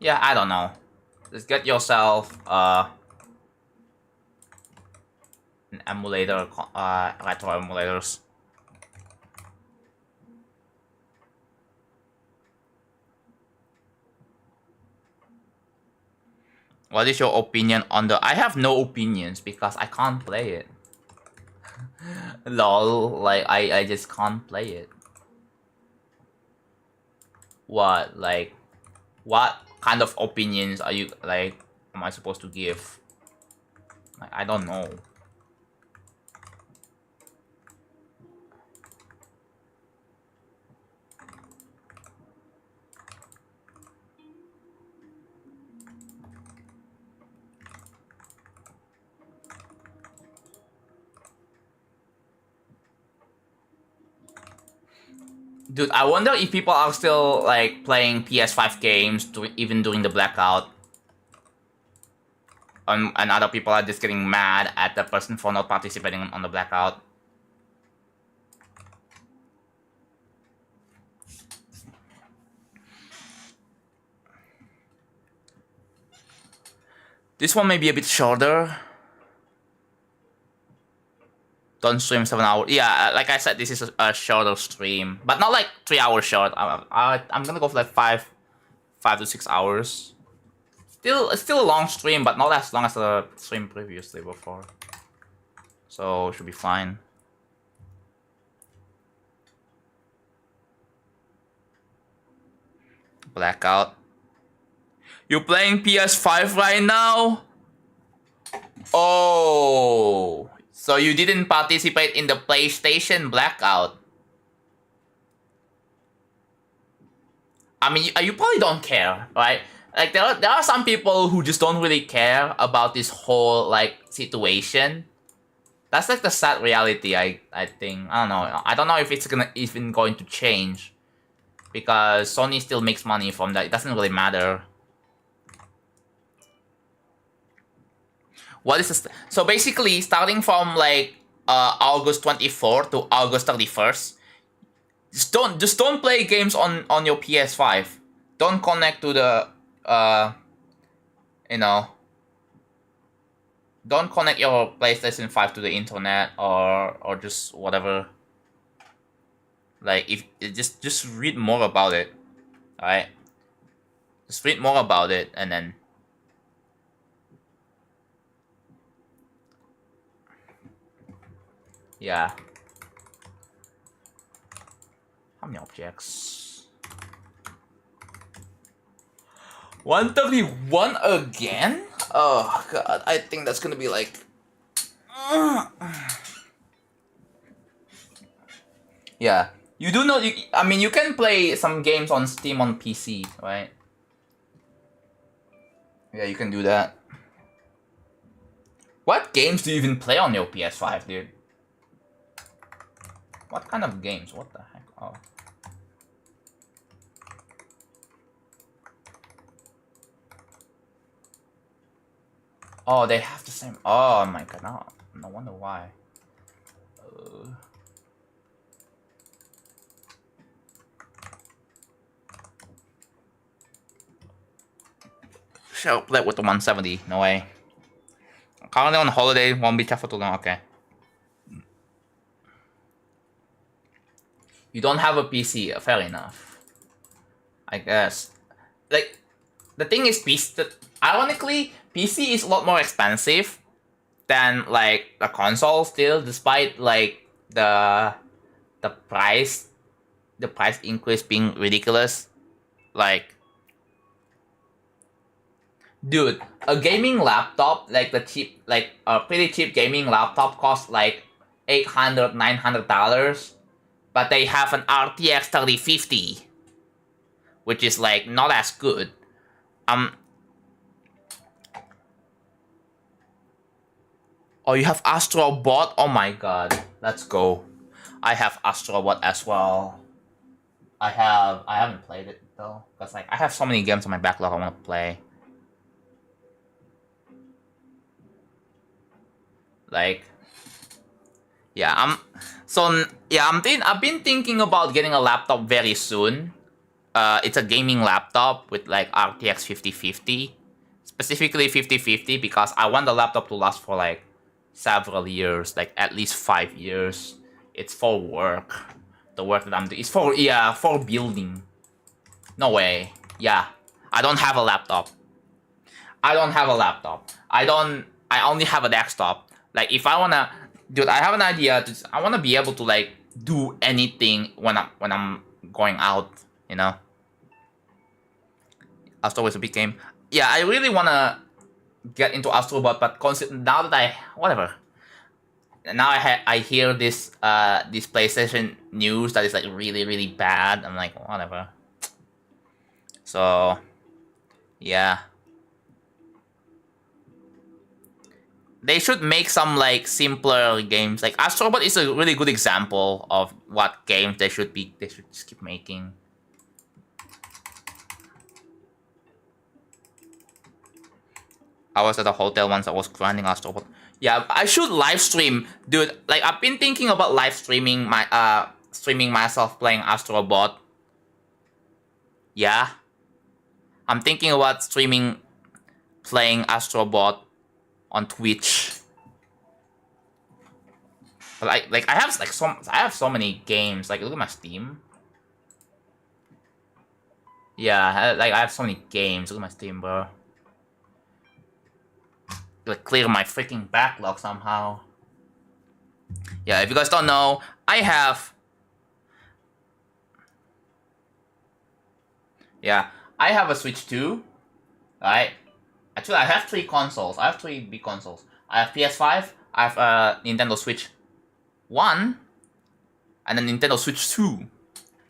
Yeah, I don't know. Just get yourself an emulator, retro emulators. What is your opinion on the... I have no opinions because I can't play it. Lol, like, I just can't play it. What, like... What kind of opinions are you, like, am I supposed to give? Like, I don't know. Dude, I wonder if people are still, like, playing PS5 games, even during the blackout. And other people are just getting mad at the person for not participating on the blackout. This one may be a bit shorter. Don't stream 7 hours. Yeah, like I said, this is a shorter stream, but not like 3 hours short. I'm gonna go for like 5 to 6 hours. It's still a long stream, but not as long as the stream previously before. So should be fine. Blackout. You playing PS5 right now? Oh, so you didn't participate in the PlayStation blackout. I mean, you probably don't care, right? Like, there are some people who just don't really care about this whole, like, situation. That's, like, the sad reality, I think. I don't know. I don't know if it's even going to change. Because Sony still makes money from that. It doesn't really matter. What is this? So basically, starting from, like, August 24th to August 31st, Just don't play games on your PS5. Don't connect to the you know, don't connect your PlayStation 5 to the internet or just whatever. Like if just read more about it. Alright? Just read more about it and then yeah. How many objects? 131 again? Oh god, I think that's gonna be like yeah. You do know I mean you can play some games on Steam on PC, right? Yeah, you can do that. What games do you even play on your PS5, dude? What kind of games? What the heck? Oh. Oh, they have the same. Oh my god, no wonder why. Shall play with the 170? No way. Currently on holiday, won't be tough for too long. Okay. You don't have a PC, fair enough. I guess. Like, the thing is, ironically, PC is a lot more expensive than like the console still, despite like the price increase being ridiculous. Like, dude, a gaming laptop, like a pretty cheap gaming laptop costs like $800-900, but they have an RTX 3050, which is like not as good. Oh, you have Astro Bot? Oh my god, let's go. I have Astro Bot as well. I haven't played it though, cause like I have so many games on my backlog I want to play. Like, yeah, I've been thinking about getting a laptop very soon. It's a gaming laptop with like RTX 5050, specifically 5050 because I want the laptop to last for like several years, like at least 5 years. It's for work. The work that I'm doing is for building. No way. Yeah, I don't have a laptop. I only have a desktop. Like if I wanna, dude, I have an idea. I wanna be able to like do anything when I'm going out. You know. Astro was a big game. Yeah, I really wanna get into Astro Bot, but now that whatever. Now I hear this PlayStation news that is like really bad. I'm like whatever. So yeah. They should make some like simpler games. Like Astro Bot is a really good example of what games they should just keep making. I was at a hotel once. I was grinding Astro Bot. Yeah, I should live stream, dude. Like I've been thinking about live streaming streaming myself playing Astro Bot. Yeah, I'm thinking about streaming playing Astro Bot on Twitch. But I have so many games. Like look at my Steam. Yeah, I have so many games. Look at my Steam, bro. Like clear my freaking backlog somehow. Yeah, if you guys don't know, I have a Switch 2. Right? Actually, I have 3 consoles. I have 3 big consoles. I have PS5, I have Nintendo Switch 1, and then Nintendo Switch 2.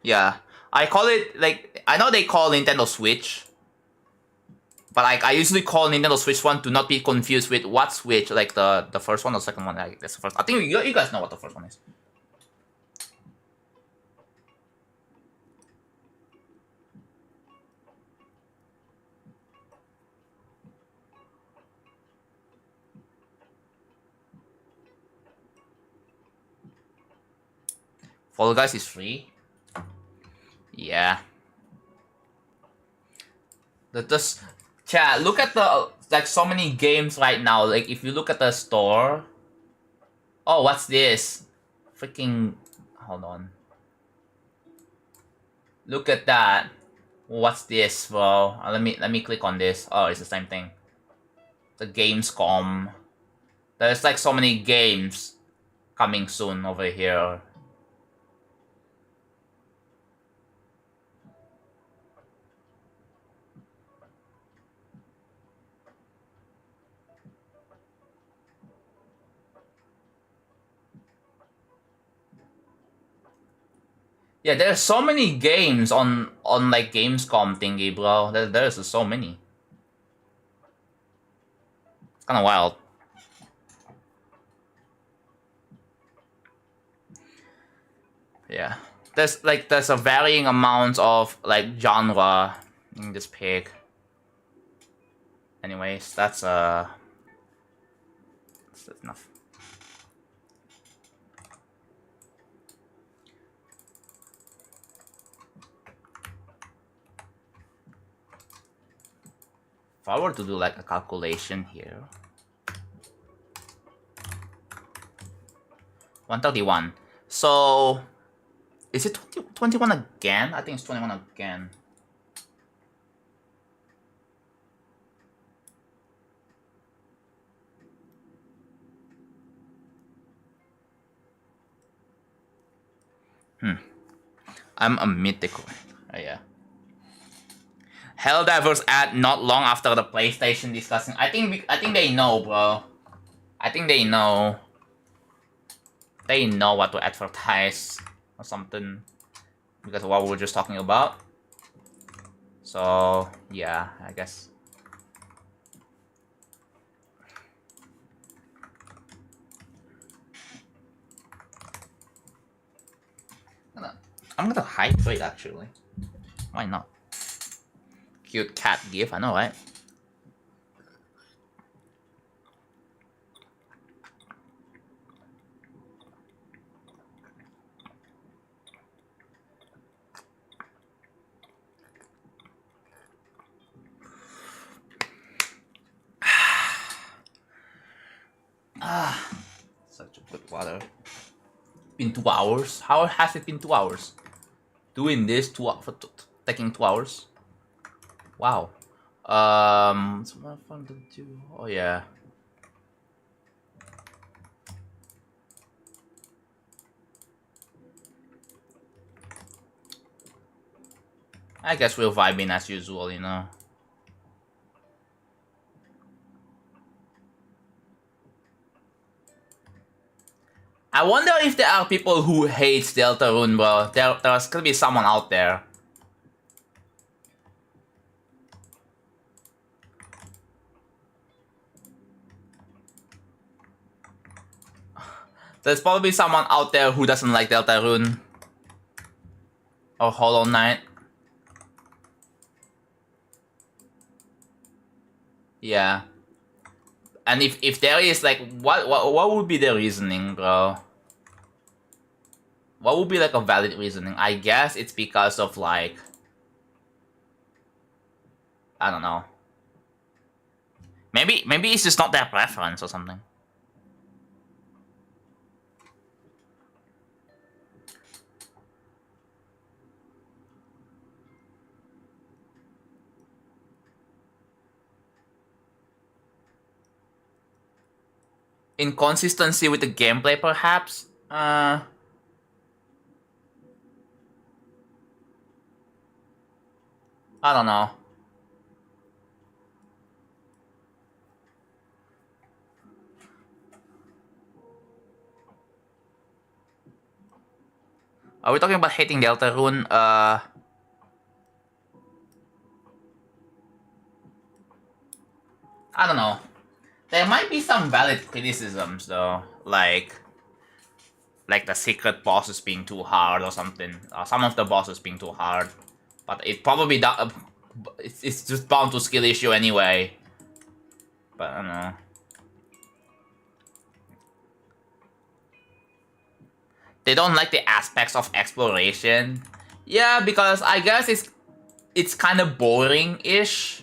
Yeah. I call it, like, I know they call Nintendo Switch, but like I usually call Nintendo Switch 1 to not be confused with what Switch, like the first one or second one. Like, that's the first. I think you guys know what the first one is. Fall Guys is free. Yeah. Just chat. Look at the like so many games right now. Like if you look at the store. Oh, what's this? Freaking. Hold on. Look at that. What's this, bro? Let me click on this. Oh, it's the same thing. The Gamescom. There's like so many games coming soon over here. Yeah, there's so many games on like Gamescom thingy, bro. There's so many. It's kind of wild. Yeah, there's a varying amount of like genre in this pick. Anyways, that's enough. If I were to do like a calculation here, 131. So is it 21 again? I think it's 21 again. I'm a mythical. Oh yeah. Helldivers ad not long after the PlayStation discussing. I think they know, bro. I think they know. They know what to advertise or something because of what we were just talking about. So yeah, I guess. I'm gonna hydrate actually. Why not? Cute cat gif, I know, right? Such a good water. Been 2 hours? How has it been 2 hours? Doing this taking 2 hours? Wow. It's more fun to do. Oh yeah. I guess we'll vibe in as usual, you know. I wonder if there are people who hate Deltarune, bro. There's gonna be someone out there. There's probably someone out there who doesn't like Deltarune. Or Hollow Knight. Yeah. And if there is like what would be the reasoning, bro? What would be like a valid reasoning? I guess it's because of like I don't know. Maybe it's just not their preference or something. Inconsistency with the gameplay, perhaps? I don't know. Are we talking about hating Deltarune? I don't know. There might be some valid criticisms though, like the secret bosses being too hard or something. Some of the bosses being too hard, but it probably it's just bound to skill issue anyway. But I don't know. They don't like the aspects of exploration. Yeah, because I guess it's kind of boring-ish,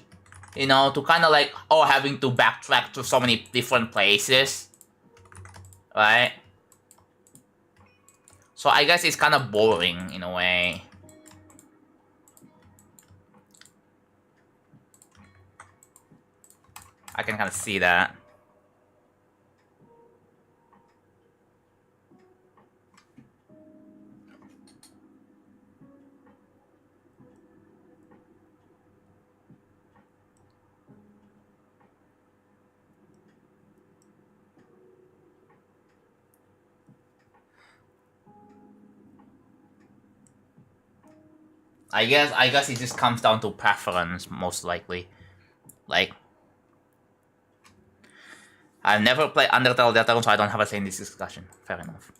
you know, to kind of like, oh, having to backtrack to so many different places, right? So I guess it's kind of boring in a way. I can kind of see that. I guess it just comes down to preference, most likely. Like, I've never played Undertale Deltarune, so I don't have a say in this discussion. Fair enough.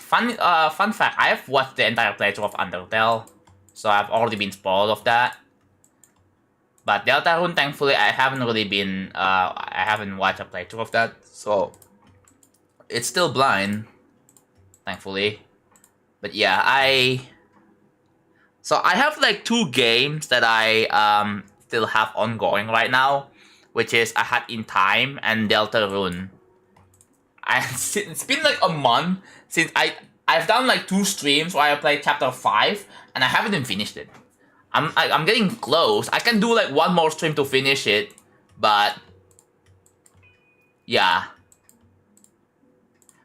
Fun fact, I've watched the entire playthrough of Undertale, so I've already been spoiled of that. But Deltarune, thankfully, I haven't really been, I haven't watched a playthrough of that, so it's still blind, thankfully. But yeah, so I have like 2 games that I still have ongoing right now, which is A Hat in Time and Deltarune. It's been like a month since I've done like 2 streams where I played chapter 5 and I haven't even finished it. I'm getting close. I can do like 1 more stream to finish it, but yeah.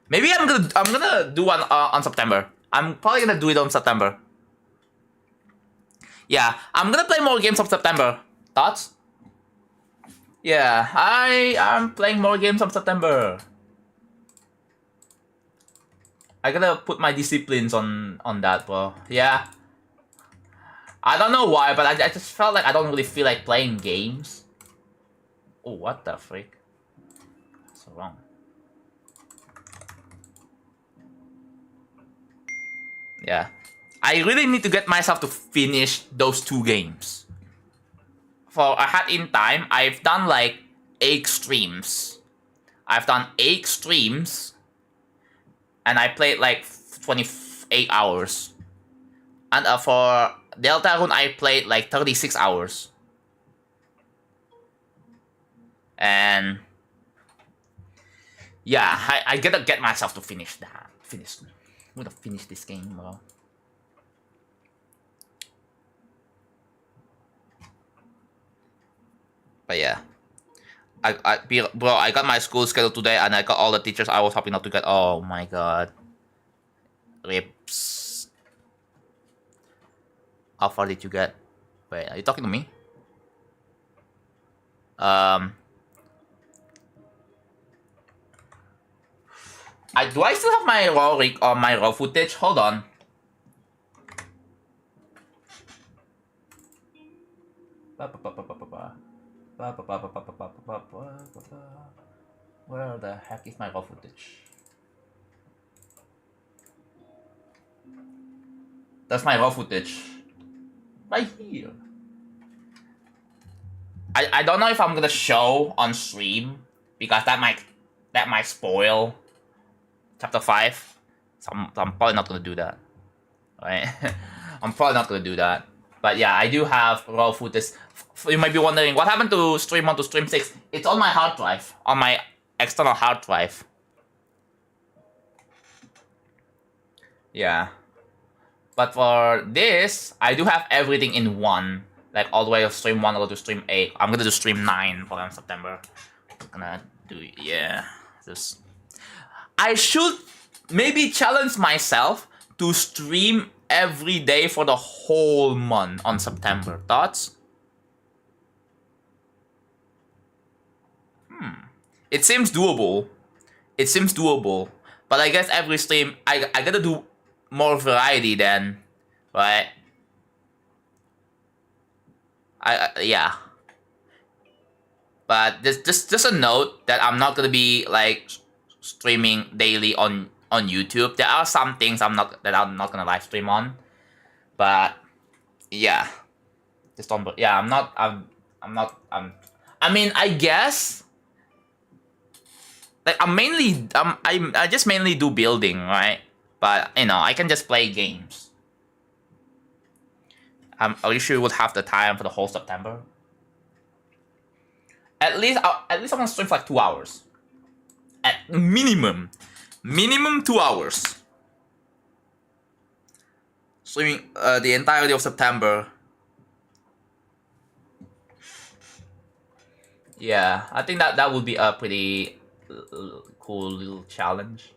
Maybe I'm gonna do one on September. I'm probably gonna do it on September. Yeah, I'm gonna play more games of September. Thoughts? Yeah, I am playing more games of September. I gotta put my disciplines on that, bro. Yeah. I don't know why, but I just felt like I don't really feel like playing games. Oh, what the freak? What's wrong? Yeah. I really need to get myself to finish those 2 games. For A Hat in Time, I've done like 8 streams. I've done 8 streams, and I played like 28 hours. And for Deltarune, I played like 36 hours. And yeah, I gotta get myself to finish that. I'm gonna finish this game, bro. But yeah. Bro, I got my school schedule today and I got all the teachers I was hoping not to get. Oh my god. Rips. How far did you get? Wait, are you talking to me? Do I still have my raw rig or my raw footage? Hold on. Where the heck is my raw footage? That's my raw footage. Right here. I don't know if I'm gonna show on stream because that might spoil chapter 5. So I'm probably not gonna do that. Right? I'm probably not gonna do that. But yeah, I do have raw footage. You might be wondering what happened to stream 1 to stream 6. It's on my hard drive, on my external hard drive. Yeah. But for this, I do have everything in one. Like all the way of stream 1 all the way to stream 8. I'm gonna do stream 9 for September. I'm gonna do, yeah. I should maybe challenge myself to stream every day for the whole month on September. Thoughts? It seems doable. It seems doable. But I guess every stream, I gotta do more variety then, right? Yeah. But just a note that I'm not gonna be like streaming daily on YouTube. There are some things I'm not gonna live stream on, but yeah, just don't. Yeah, I'm not. I mean, I guess like I just mainly do building, right? But you know, I can just play games. Are you sure you would have the time for the whole September? At least I want to stream for like 2 hours. At minimum. Minimum 2 hours. Streaming the entirety of September. Yeah, I think that would be a pretty cool little challenge.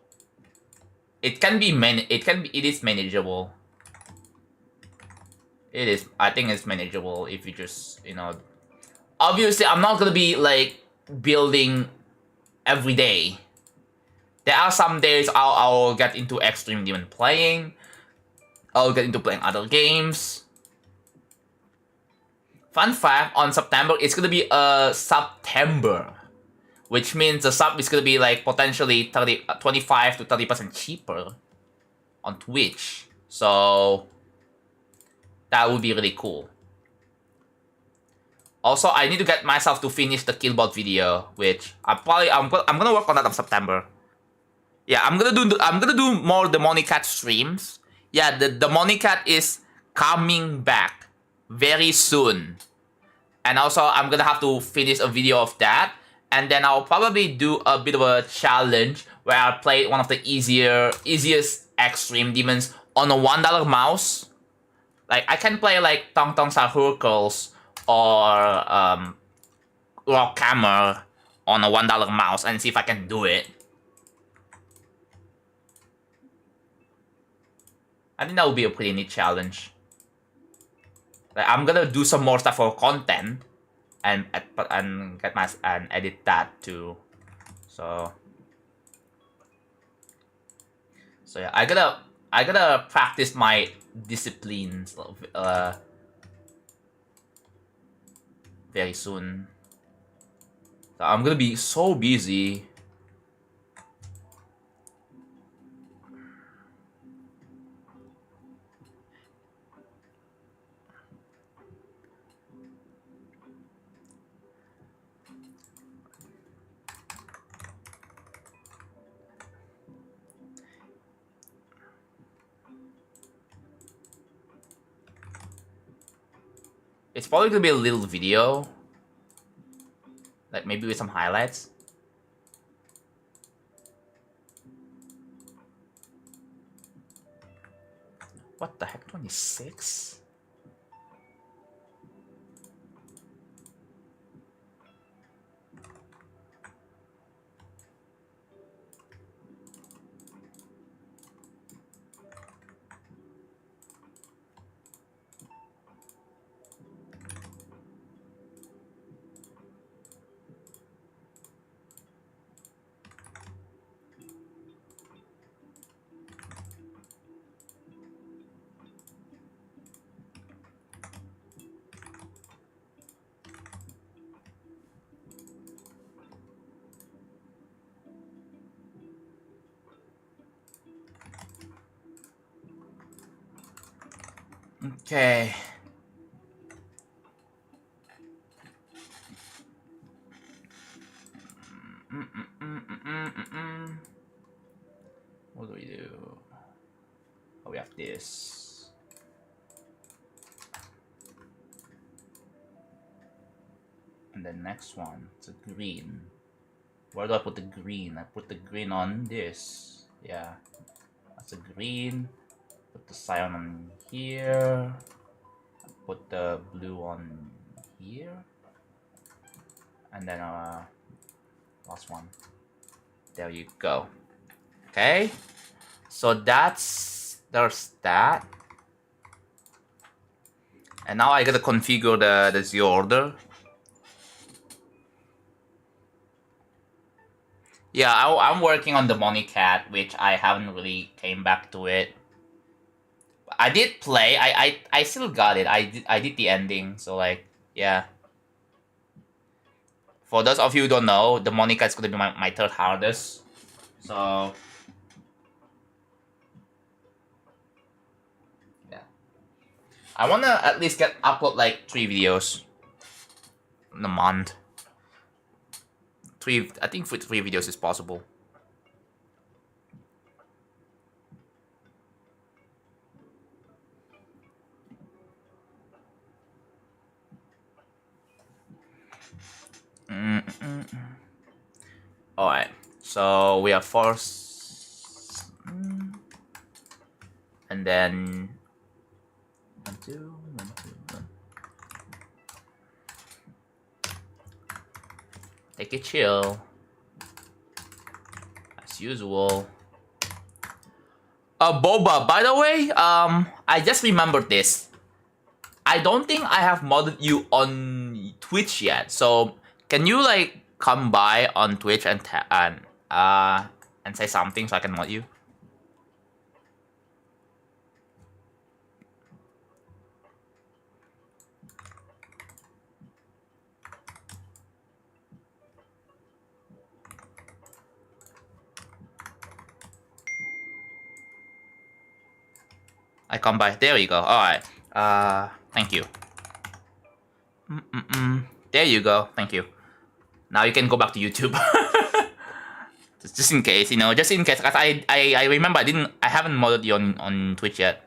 It can be it is manageable. It is. I think it's manageable if you just, you know. Obviously, I'm not gonna be like building every day. There are some days I'll get into extreme demon playing. I'll get into playing other games. Fun fact, on September, it's gonna be a September, which means the sub is gonna be like potentially 25 to 30% cheaper on Twitch. So that would be really cool. Also, I need to get myself to finish the Killbot video, which I'm gonna work on that in September. Yeah, I'm gonna do more Demonic Cat streams. Yeah, the Demonic Cat is coming back very soon. And also, I'm gonna have to finish a video of that. And then I'll probably do a bit of a challenge where I play one of the easiest extreme demons on a $1 mouse. Like, I can play like Tong Tong Sahurkles or Rockhammer on a $1 mouse and see if I can do it. I think that would be a pretty neat challenge. Like, I'm gonna do some more stuff for content and edit that too. So yeah, I gotta practice my disciplines very soon. So I'm gonna be so busy. It's probably gonna be a little video. Like maybe with some highlights. What the heck, 26? Okay. What do we do? Oh, we have this. And the next one, it's a green. Where do I put the green? I put the green on this. Yeah. That's a green. Put the cyan on here. Put the blue on here. And then last one. There you go. Okay. So there's that. And now I gotta configure the Z order. Yeah, I'm working on the Demonic Cat, which I haven't really came back to it. I did play. I still got it. I did the ending. So like, yeah. For those of you who don't know, the Demonic Cat is gonna be my third hardest. So yeah, I wanna at least upload like 3 videos in a month. I think 3 videos is possible. Alright, so we have force, and then 1, 2, 1, 2, 1. Take it chill, as usual. Boba, by the way, I just remembered this. I don't think I have modded you on Twitch yet, so can you like come by on Twitch and say something so I can mod you? I come by. There you go. Alright. Thank you. There you go. Thank you. Now you can go back to YouTube. just in case, you know, just in case. Cause I remember I haven't modded you on Twitch yet.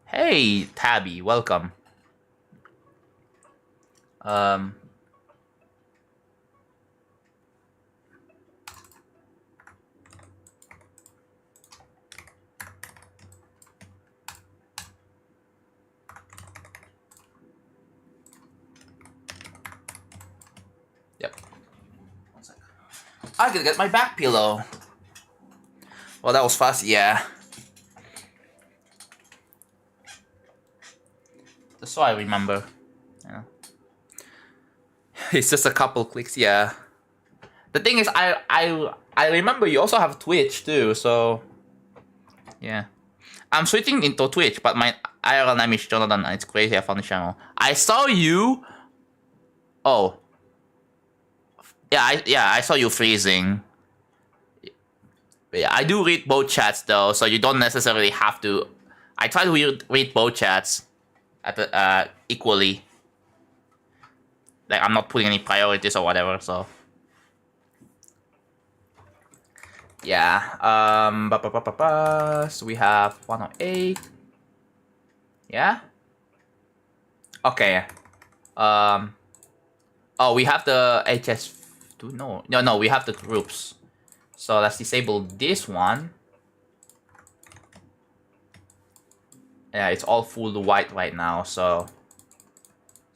Hey, Tabby, welcome. Yep. I could get my back pillow. Well, that was fast, yeah. That's what I remember. Yeah. It's just a couple clicks, yeah. The thing is, I remember you also have Twitch too, so yeah. I'm switching into Twitch, but my IRL name is Jonathan, and it's crazy I found the channel. I saw you. Oh. Yeah, I saw you freezing. Yeah, I do read both chats though, so you don't necessarily have to. I try to read both chats at the, equally. Like I'm not putting any priorities or whatever, so. Yeah. So we have 108. Yeah. Okay. Oh, we have the HS2. No. We have the groups. So let's disable this one. Yeah, it's all full white right now. So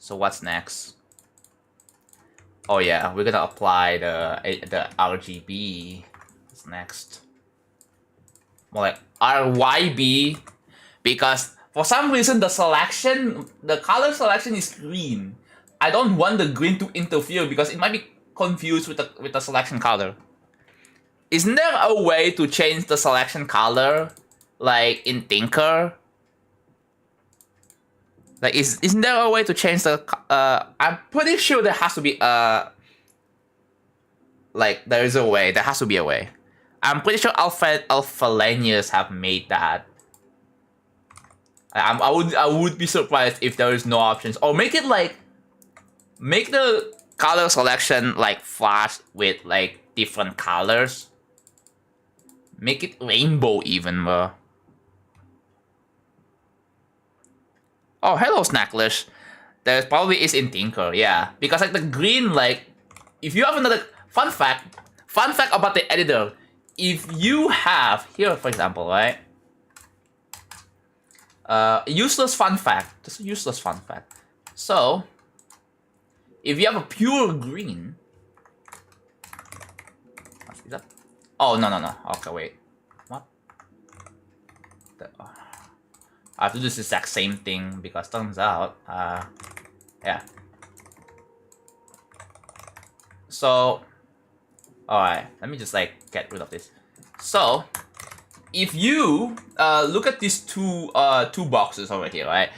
what's next? Oh yeah, we're gonna apply the RGB. What's next? More like RYB, because for some reason the color selection is green. I don't want the green to interfere because it might be confused with the selection color. Isn't there a way to change the selection color, like in Tinker? Like, isn't there a way to change the? I'm pretty sure there has to be like there is a way. There has to be a way. I'm pretty sure Alphalanius have made that. I would be surprised if there is no options. Or make it like, make the color selection like flash with like different colors. Make it rainbow even, bro. Oh, hello, Snacklish. There probably is in Tinker, yeah. Because like the green, like, if you have another fun fact about the editor. If you have here, for example, right? Useless fun fact. Just a useless fun fact. So, if you have a pure green. Is that? Oh, no. Okay, wait. What? I have to do this exact same thing because turns out, yeah. So, alright, let me just like get rid of this. So, if you look at these two boxes over here, right?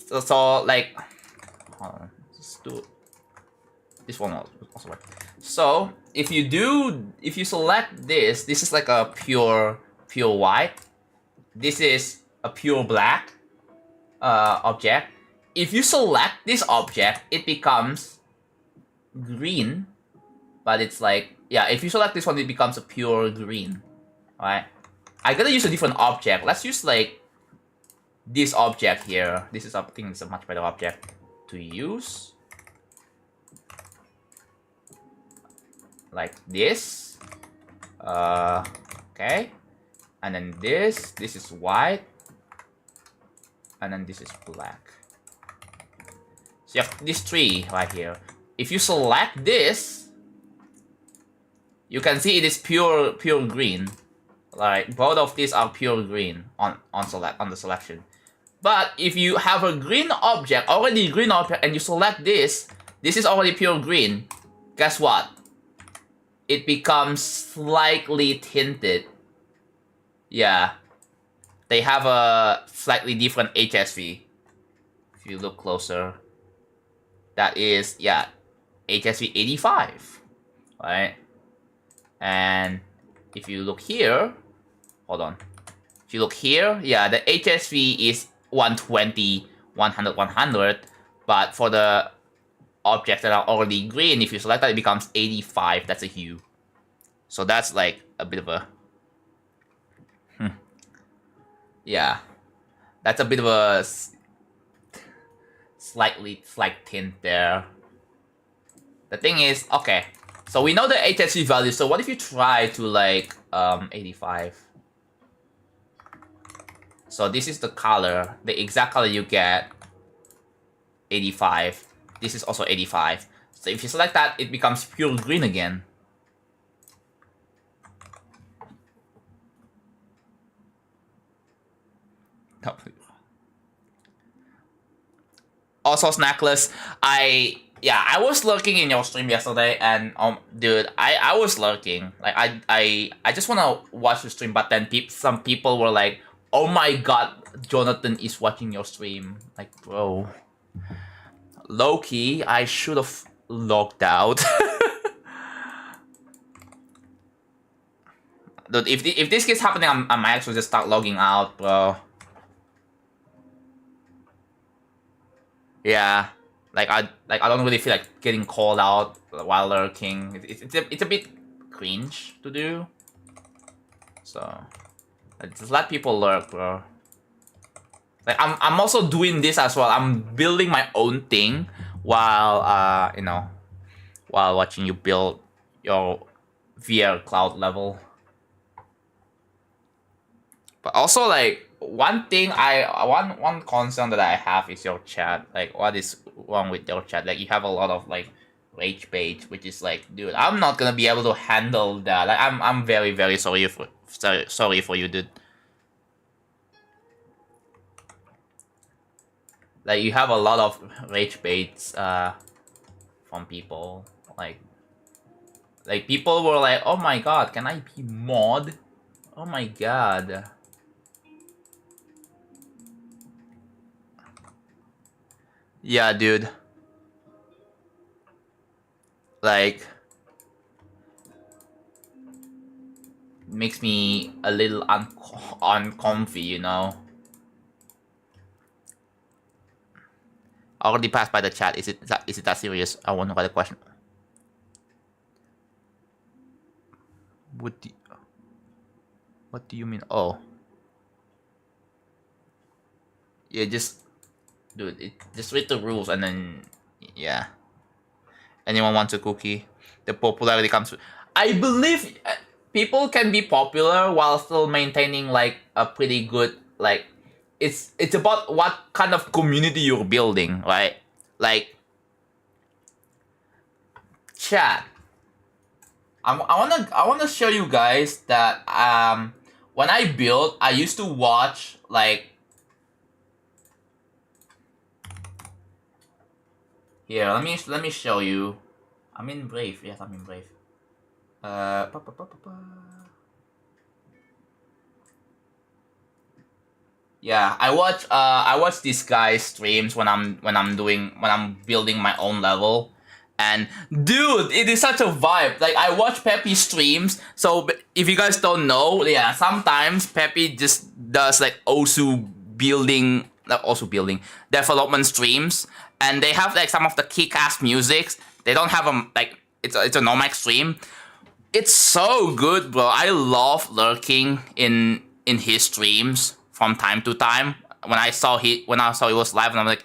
So like, hold on, let's do this one also work. So if you select this is like a pure white. This is a pure black object. If you select this object, it becomes green, but it's like, yeah, if you select this one, it becomes a pure green. Alright, I gotta use a different object. Let's use like this object here. This is, I think it's a much better object. to use. Like this. Okay. And then this is white. And then this is black. So you have this tree right here. If you select this, you can see it is pure green. Like both of these are pure green on the selection. But if you have a green object, and you select this is already pure green. Guess what? It becomes slightly tinted. Yeah. They have a slightly different HSV. If you look closer. That is, yeah, HSV 85. Right? And if you look here, hold on. If you look here, yeah, the HSV is 120, 100, 100. But for the objects that are already green, if you select that, it becomes 85. That's a hue. So that's like a bit of a... Yeah. That's a bit of a slight tint there. The thing is, okay. So we know the HSV value. So what if you try to like 85? So this is the color, the exact color you get. 85. This is also 85. So if you select that, it becomes pure green again. Also, Snackless, I was lurking in your stream yesterday, and dude, I was lurking. Like I just wanna watch the stream, but then some people were like, "Oh my god, Jonathan is watching your stream." Like, bro, low key, I should have logged out. Dude, if this keeps happening, I might actually just start logging out, bro. Yeah, like I don't really feel like getting called out while lurking. It's a bit cringe to do. So just let people lurk, bro. Like I'm also doing this as well. I'm building my own thing while while watching you build your VR cloud level. But also, like, one concern that I have is your chat. Like, what is wrong with your chat? Like, you have a lot of like rage bait, which is like, dude, I'm not gonna be able to handle that. Like, I'm very sorry for you, dude. Like, you have a lot of rage baits from people. Like people were like, oh my god, can I be mod? Oh my god. Yeah, dude. Like, makes me a little uncomfy, you know. Already passed by the chat. Is it that serious? I wonder why the question. What do you mean? Oh. Yeah, dude, just read the rules and then, yeah. Anyone wants a cookie? The popularity comes... I believe people can be popular while still maintaining, like, a pretty good, like... It's about what kind of community you're building, right? Like... Chat. I wanna show you guys that, when I build, I used to watch, like... Here, let me show you. I'm in Brave. Yes, I'm in Brave. Yeah, I watch these guys' streams when I'm building my own level. And dude, it is such a vibe. Like, I watch Peppy streams. So if you guys don't know, yeah, sometimes Peppy just does like development streams. And they have like some of the kick-ass musics. They don't have like it's a Nomax stream. It's so good, bro. I love lurking in his streams from time to time. When I saw he was live, and I'm like,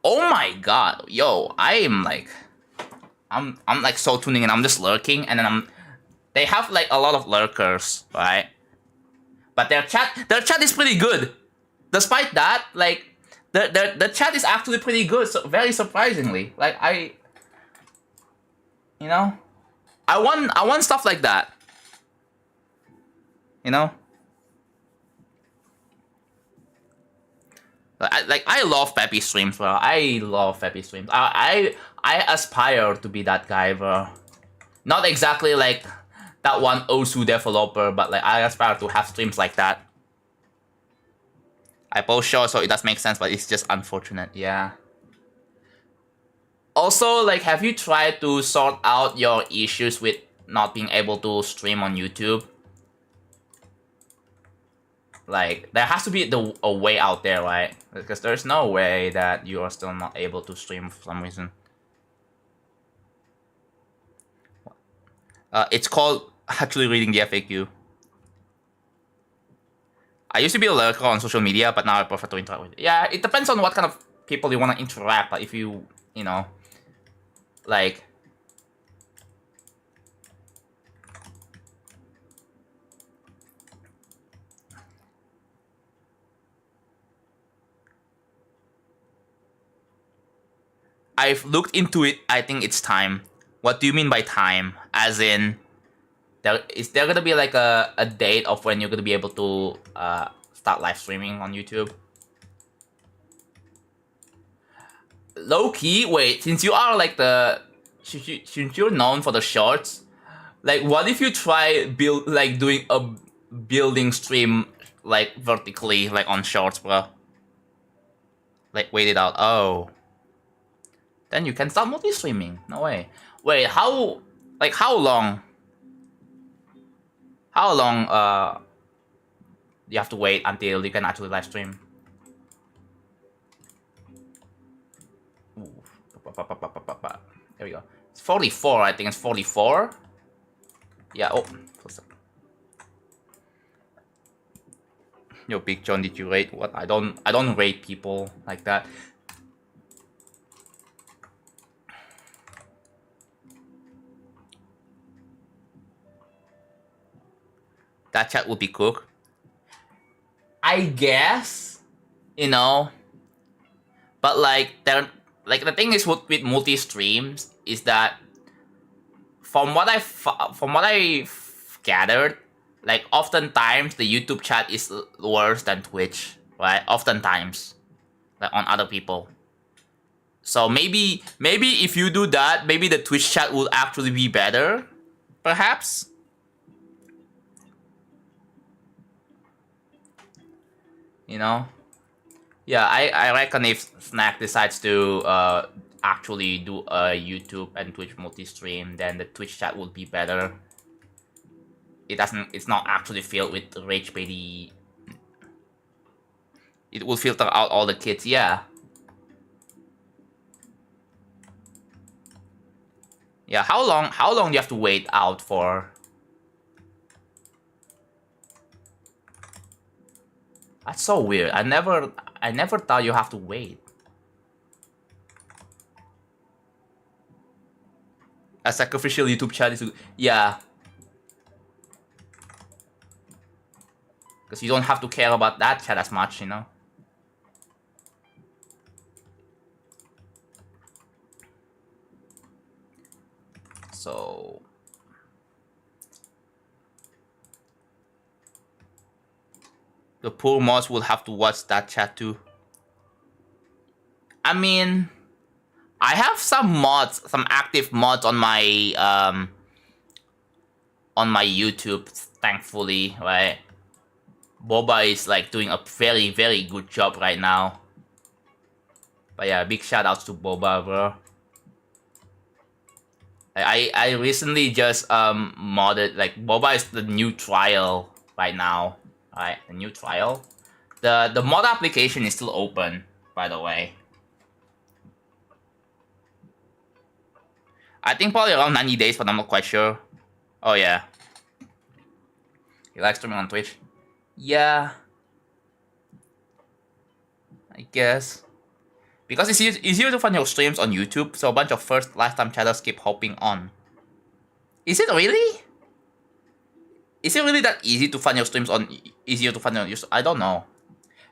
Oh my god, yo, I'm like so tuning in. I'm just lurking, and then they have like a lot of lurkers, right? But their chat is pretty good. Despite that, like the chat is actually pretty good. So very surprisingly, like you know, I want stuff like that. You know, I love Peppy streams, bro. I love Peppy streams. I aspire to be that guy, bro. Not exactly like that one Osu developer, but like I aspire to have streams like that. I post short, so it does make sense, but it's just unfortunate, yeah. Also, like, have you tried to sort out your issues with not being able to stream on YouTube? Like, there has to be a way out there, right? Because there's no way that you are still not able to stream for some reason. It's called actually reading the FAQ. I used to be a lurker on social media, but now I prefer to interact with it. Yeah, it depends on what kind of people you want to interact. But if you know, like, I've looked into it. I think it's time. What do you mean by time? As in, is there gonna be like a date of when you're gonna be able to start live streaming on YouTube? Low key, wait. Since you are like since you're known for the shorts, like what if you try doing a building stream like vertically like on shorts, bro? Like wait it out. Oh. Then you can start multi-streaming. No way. Wait, how long? How long you have to wait until you can actually live stream? Ooh. There we go. It's 44, I think it's 44. Yeah, oh. Yo, Big John, did you rate what? I don't rate people like that. That chat would be cooked. I guess, you know. But like the thing is with multi streams is that from what I've gathered, like oftentimes the YouTube chat is worse than Twitch, right? Oftentimes, like on other people. So maybe if you do that, maybe the Twitch chat will actually be better, perhaps. You know? Yeah, I reckon if Snack decides to actually do a YouTube and Twitch multi-stream, then the Twitch chat will be better. It's not actually filled with rage baity. It will filter out all the kids, yeah. Yeah, how long do you have to wait out for? That's so weird. I never thought you have to wait. A sacrificial YouTube chat is, yeah. Because you don't have to care about that chat as much, you know? So... the poor mods will have to watch that chat too. I mean... I have some active mods on my YouTube, thankfully, right? Boba is like doing a very, very good job right now. But yeah, big shout outs to Boba, bro. I recently just modded, like, Boba is the new trial right now. Right, the new trial. The mod application is still open, by the way. I think probably around 90 days, but I'm not quite sure. Oh yeah. You like streaming on Twitch? Yeah. I guess. Because it's easier to find your streams on YouTube, so a bunch of first lifetime chatters keep hopping on. Is it really? Is it really that easy to find your streams on? Easier to find on your? I don't know.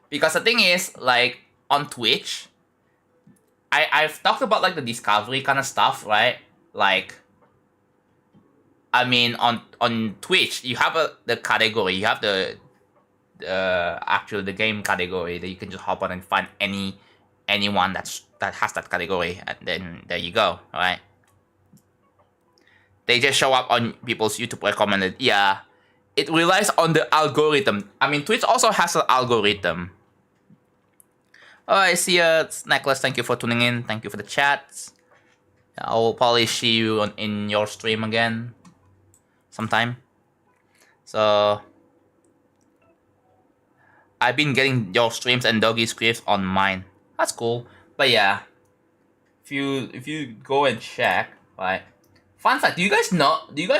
Because the thing is, like on Twitch, I've talked about like the discovery kind of stuff, right? Like, I mean, on Twitch, you have the category, you have the actual the game category that you can just hop on and find anyone that has that category, and then there you go, right? They just show up on people's YouTube recommended. Yeah, it relies on the algorithm. I mean, Twitch also has an algorithm. Oh, I see a Necklace. Thank you for tuning in. Thank you for the chats. I will probably see you in your stream again sometime. So I've been getting your streams and doggy scripts on mine. That's cool. But yeah, if you go and check, right? Fun fact: Do you guys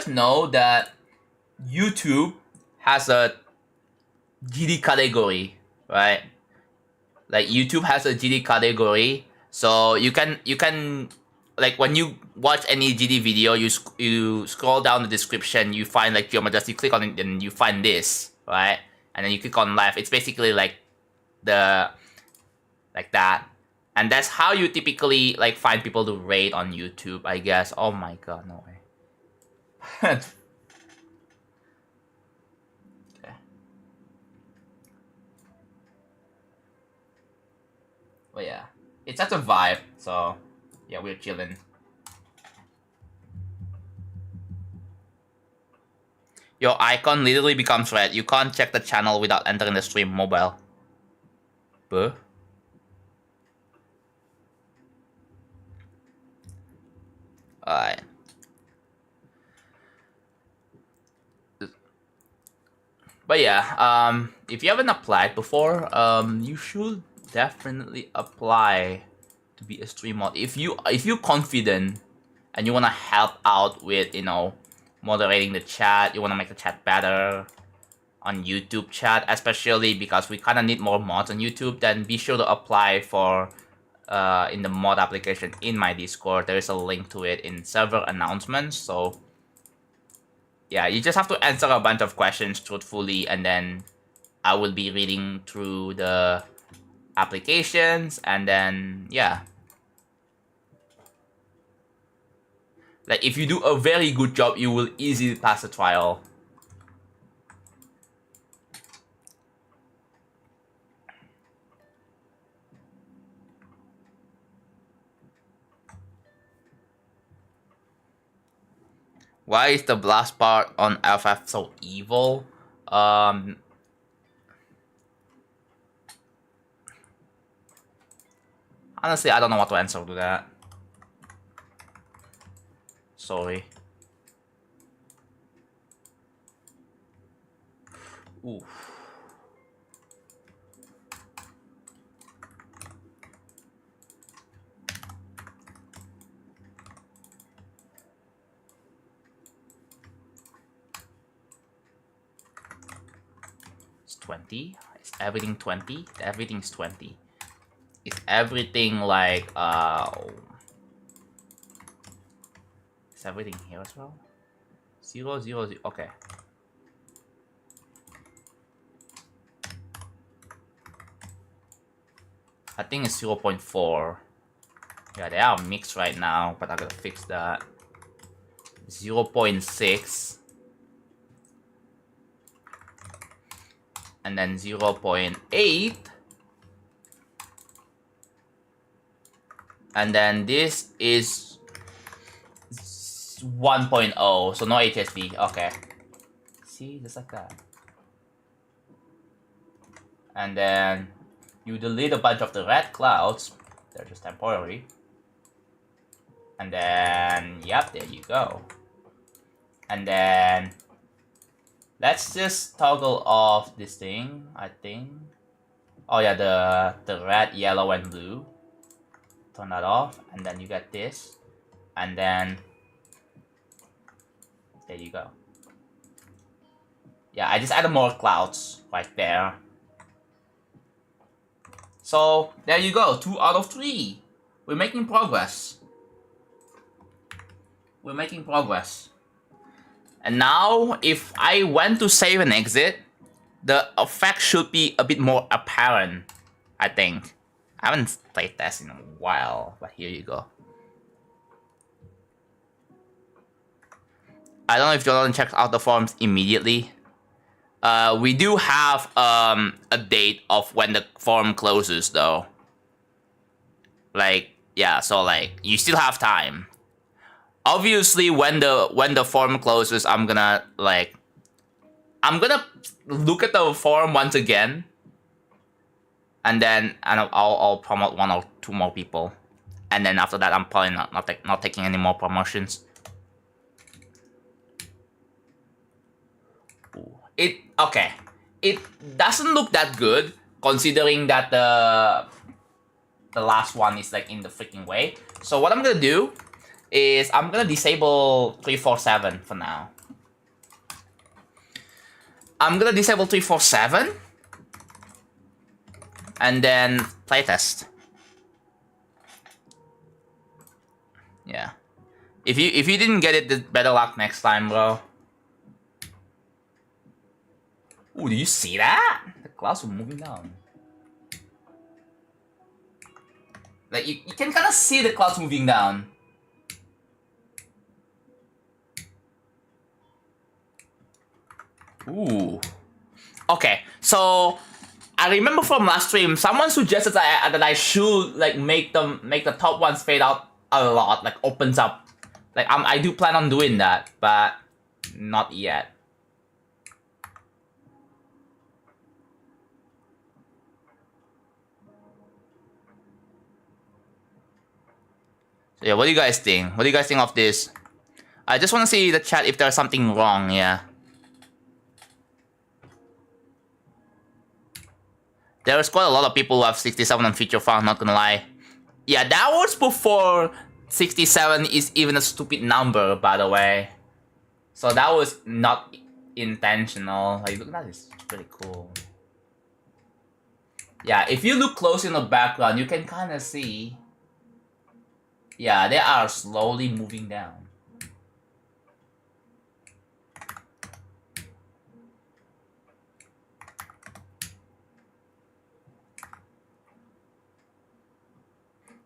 know that YouTube has a GD category, right? Like YouTube has a GD category, so you can like when you watch any GD video, you scroll down the description, you find like Geomagus, you click on it, and you find this, right? And then you click on live. It's basically like that, and that's how you typically like find people to rate on YouTube, I guess. Oh my god, no way. Okay. But yeah, it's such a vibe. So yeah, we're chilling. Your icon literally becomes red. You can't check the channel without entering the stream mobile. Buh. Alright. But yeah, if you haven't applied before, you should definitely apply to be a stream mod. If you're confident and you wanna help out with, moderating the chat, you wanna make the chat better on YouTube chat, especially because we kinda need more mods on YouTube, then be sure to apply for in the mod application in my Discord. There is a link to it in server announcements, so yeah, you just have to answer a bunch of questions truthfully, and then I will be reading through the applications, and then yeah. Like if you do a very good job, you will easily pass the trial. Why is the blast part on FF so evil? Honestly, I don't know what to answer to that. Sorry. Ooh. It's 20? Is everything 20? Everything's 20. Is everything like is everything here as well? 0, 0, 0. Okay. I think it's 0.4. Yeah, they are mixed right now, but I gotta fix that. 0.6. And then 0.8. And then this is 1.0, so no HSV. Okay. See, just like that. And then you delete a bunch of the red clouds. They're just temporary. And then, yep, there you go. And then let's just toggle off this thing, I think. Oh yeah, the red, yellow, and blue. Turn that off, and then you get this. And then there you go. Yeah, I just added more clouds right there. So there you go, 2 out of 3. We're making progress. We're making progress. And now, if I went to save and exit, the effect should be a bit more apparent, I think. I haven't played this in a while, but here you go. I don't know if Jonathan checks out the forums immediately. We do have a date of when the forum closes, though. Like, yeah, so like you still have time. Obviously, when the forum closes, I'm gonna look at the forum once again, and then I'll promote 1 or 2 more people, and then after that, I'm probably not taking any more promotions. It doesn't look that good considering that the last one is like in the freaking way. So what I'm gonna do is I'm gonna disable 347 for now. I'm gonna disable 347 and then playtest. Yeah. If you didn't get it, better luck next time, bro. Ooh, do you see that? The clouds are moving down. Like, you can kind of see the clouds moving down. Ooh. Okay, so I remember from last stream, someone suggested that I should like make the top ones fade out a lot, like opens up. Like I do plan on doing that, but not yet. So yeah, what do you guys think? What do you guys think of this? I just want to see the chat if there's something wrong. Yeah. There's quite a lot of people who have 67 on feature found, not gonna lie. Yeah, that was before 67 is even a stupid number, by the way. So that was not intentional. Like, look at that, it's pretty cool. Yeah, if you look close in the background, you can kind of see. Yeah, they are slowly moving down.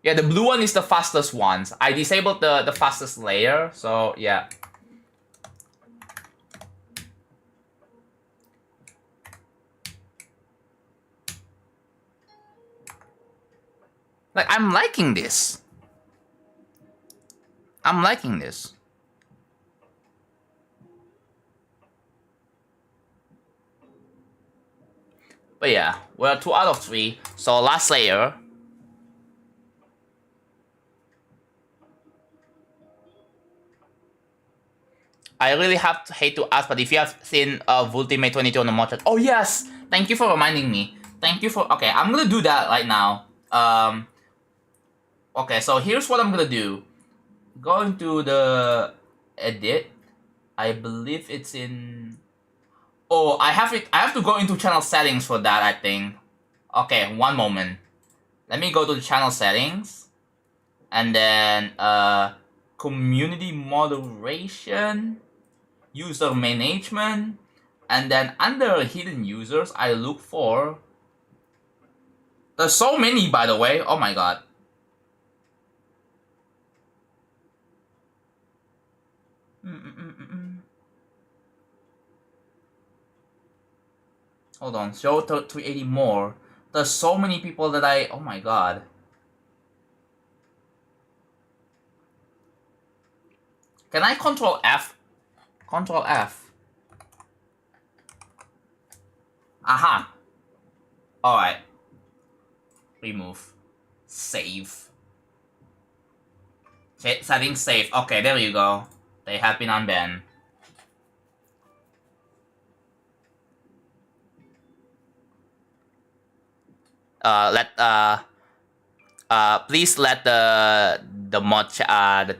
Yeah, the blue one is the fastest ones. I disabled the fastest layer, so yeah. Like, I'm liking this. I'm liking this. But yeah, we're 2 out of 3. So last layer. I really hate to ask, but if you have seen Ultimate 22 on the mod chat. Oh yes! Thank you for reminding me. Thank you for... Okay, I'm gonna do that right now. Okay, so here's what I'm gonna do. Go into the edit. I believe it's in... Oh, I have to go into channel settings for that, I think. Okay, one moment. Let me go to the channel settings. And then, community moderation, user management, and then under hidden users, I look for... There's so many, by the way. Oh my god. Hold on, show 380 more. There's so many people that I... Oh my god. Can I Control F? Control F. Aha. Alright. Remove. Save. Settings save. Okay, there you go. They have been unbanned. Please let the mod the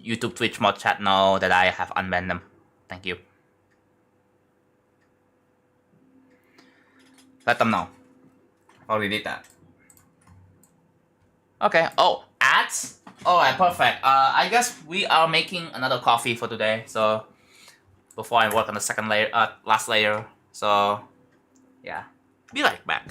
YouTube Twitch mod chat know that I have unbanned them. Thank you. Let them know. Already did that. Okay. Oh, ads. All right, perfect. I guess we are making another coffee for today. So before I work on the second layer, last layer. So yeah, be right back.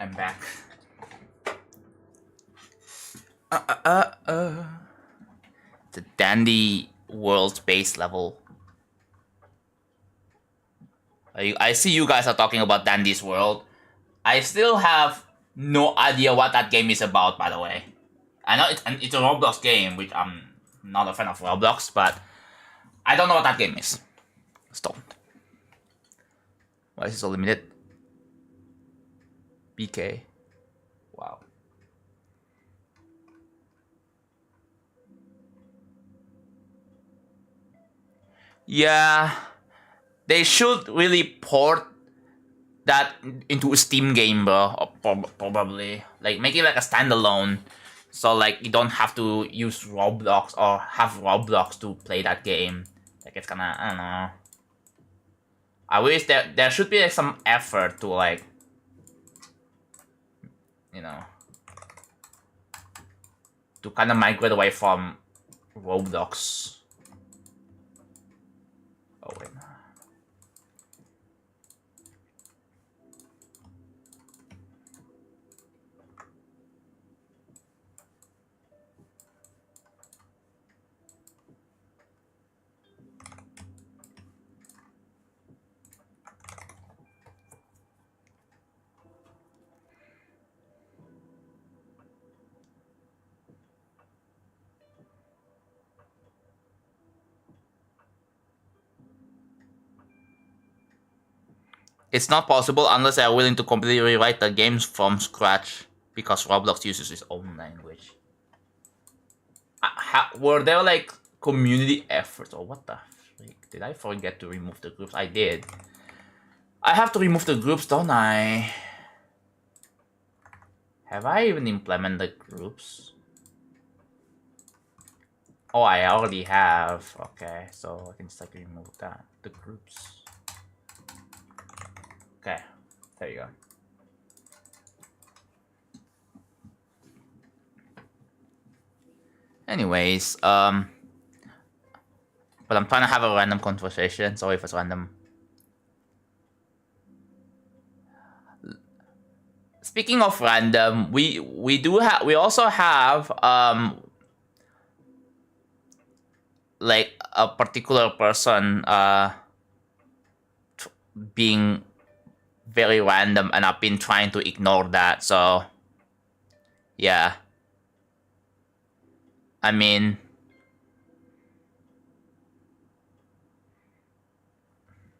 I'm back. The Dandy World Space level. I see you guys are talking about Dandy's World. I still have no idea what that game is about, by the way. I know it's a Roblox game, which I'm not a fan of Roblox, but I don't know what that game is. Stop. Why is it so limited? BK. Wow. Yeah, they should really port that into a Steam game, bro. Or probably like make it like a standalone, so like you don't have to use Roblox or have Roblox to play that game. Like it's gonna, I don't know. I wish there should be like some effort to like, you know, to kind of migrate away from Roblox. Oh wait. It's not possible unless they are willing to completely rewrite the games from scratch, because Roblox uses its own language. Were there like community efforts or what the freak? Did I forget to remove the groups? I did. I have to remove the groups, don't I? Have I even implemented groups? Oh, I already have. Okay, so I can just like remove that. The groups. Okay, there you go. Anyways, but I'm trying to have a random conversation. Sorry if it's random. Speaking of random, we also have like a particular person being very random, and I've been trying to ignore that. So yeah, I mean,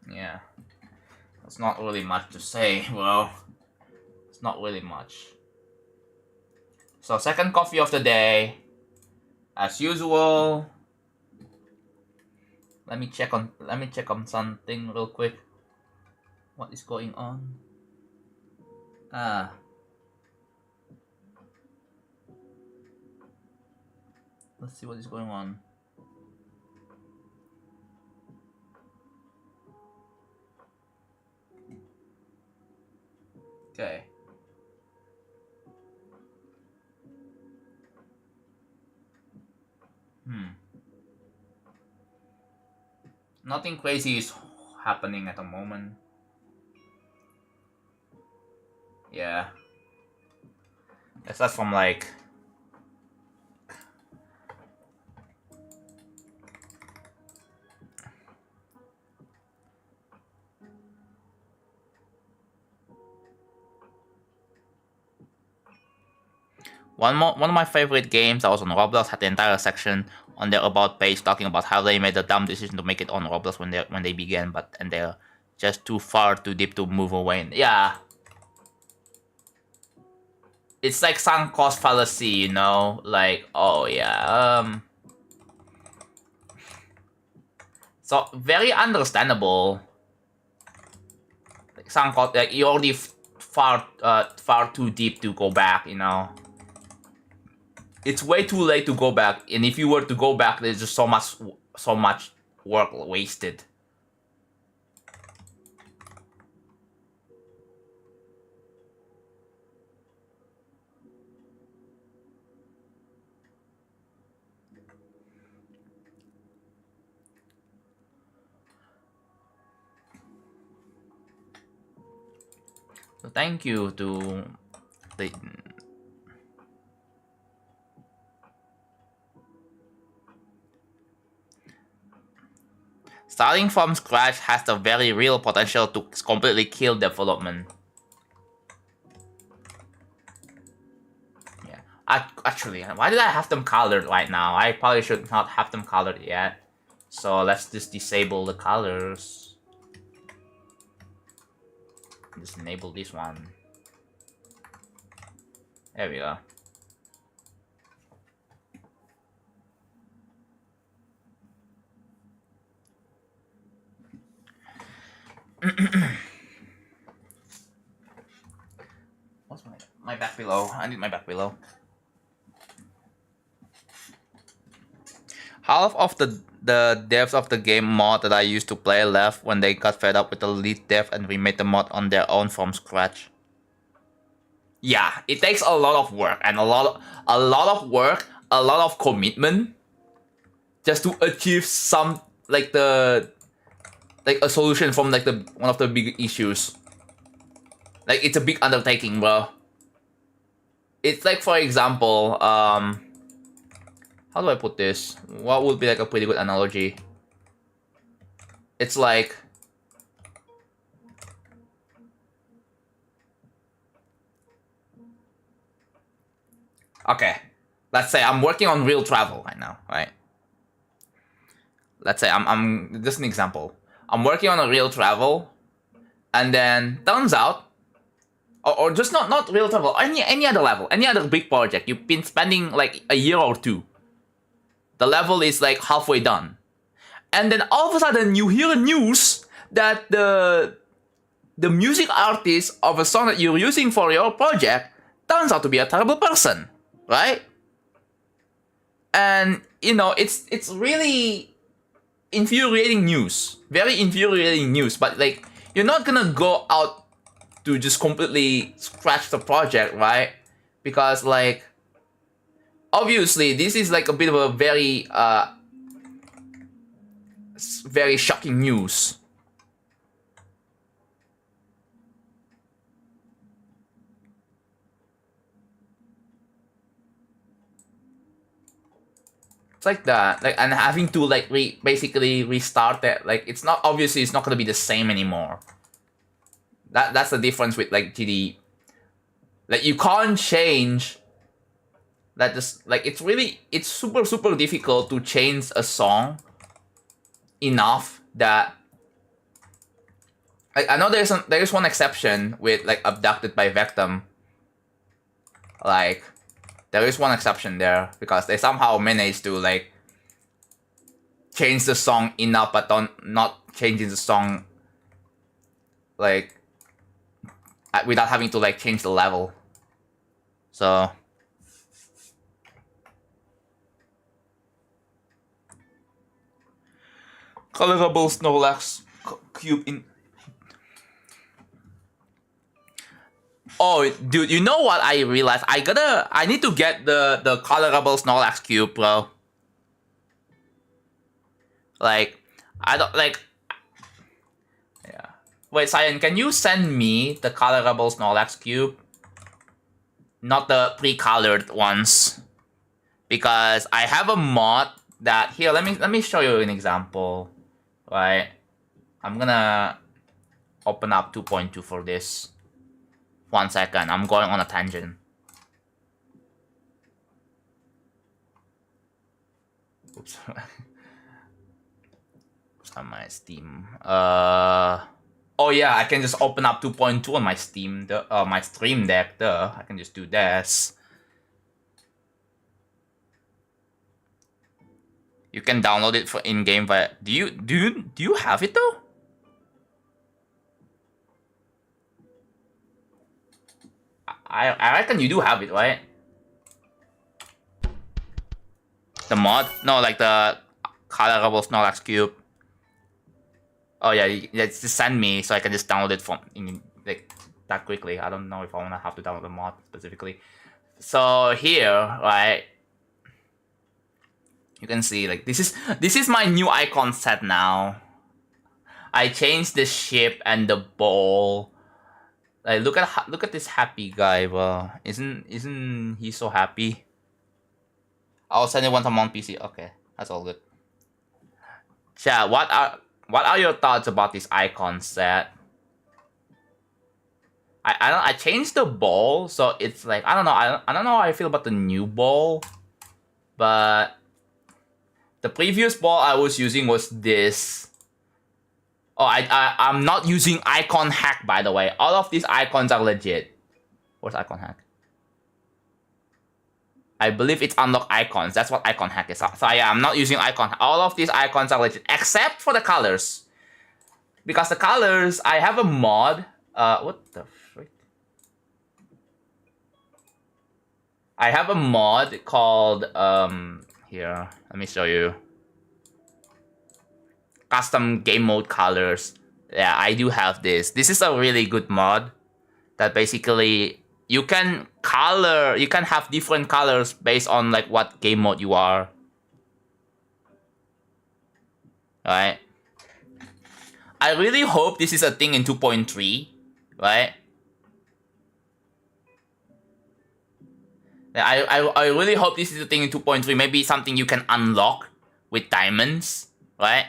yeah, there's not really much to say. Well, it's not really much. So second coffee of the day, as usual. Let me check on something real quick. What is going on? Let's see what is going on. Okay. Nothing crazy is happening at the moment. Yeah. Except from like one of my favorite games that was on Roblox had the entire section on their about page talking about how they made the dumb decision to make it on Roblox when they began, and they're just too deep to move away. Yeah. It's like sunk cost fallacy, you know? Like, oh yeah, so very understandable. Like sunk cost, like you're already far too deep to go back, you know? It's way too late to go back, and if you were to go back, there's just so much work wasted. So thank you to the... Starting from scratch has the very real potential to completely kill development. Yeah, actually, why did I have them colored right now? I probably should not have them colored yet. So let's just disable the colors. Just enable this one. There we go. What's my back below? I need my back below. Half of the devs of the game mod that I used to play left when they got fed up with the lead dev and remade the mod on their own from scratch. Yeah, it takes a lot of work and a lot of commitment just to achieve some a solution from one of the big issues. Like, it's a big undertaking, bro. It's like, for example, how do I put this? What would be like a pretty good analogy? It's like, okay, let's say I'm working on real travel right now, right? Let's say I'm just an example. I'm working on a real travel, and then turns out, or just not real travel, any other level, any other big project, you've been spending like a year or two. The level is like halfway done, and then all of a sudden you hear news that the music artist of a song that you're using for your project turns out to be a terrible person, right? And you know, it's really infuriating news, very infuriating news. But like, you're not gonna go out to just completely scratch the project, right? Because like, obviously this is like a bit of a very very shocking news. It's like that, like, and having to like basically restart it. Like, it's not, obviously it's not gonna be the same anymore. That's the difference with like GD. Like, you can't change that. Just like, it's super difficult to change a song enough that, like, I know there's one exception with like Abducted by Vectum. Like, there is one exception there because they somehow managed to like change the song enough, but not changing the song like without having to like change the level. So colorable Snorlax cube in. Oh, dude, you know what I realized? I need to get the colorable Snorlax cube, bro. Like, I don't like. Yeah. Wait, Cyan, can you send me the colorable Snorlax cube? Not the pre-colored ones, because I have a mod that here. Let me show you an example. Right, I'm gonna open up 2.2 for this. 1 second, I'm going on a tangent. Oops. It's on my Steam. Oh yeah, I can just open up 2.2 on my Steam, my Stream Deck. I can just do this. You can download it for in-game via. Do you have it though? I reckon you do have it, right? The mod? No, like the colorable Snorlax cube. Oh yeah, just send me so I can just download it from like that quickly. I don't know if I wanna have to download the mod specifically. So here, right? You can see like this is my new icon set now. I changed the ship and the ball. Like look at this happy guy, bro. Isn't he so happy? I'll send it once I'm on PC. Okay, that's all good. Chat, what are your thoughts about this icon set? I changed the ball, so it's like I don't know I don't know how I feel about the new ball, but the previous ball I was using was this. Oh, I'm not using icon hack, by the way. All of these icons are legit. Where's icon hack? I believe it's unlock icons. That's what icon hack is. So yeah, I'm not using icon. All of these icons are legit, except for the colors. Because the colors, I have a mod. What the frick? I have a mod called, here, let me show you. Custom game mode colors. Yeah, I do have this. This is a really good mod that basically you can have different colors based on like what game mode you are. Right? I really hope this is a thing in 2.3, right? I really hope this is a thing in 2.3. Maybe something you can unlock with diamonds, right?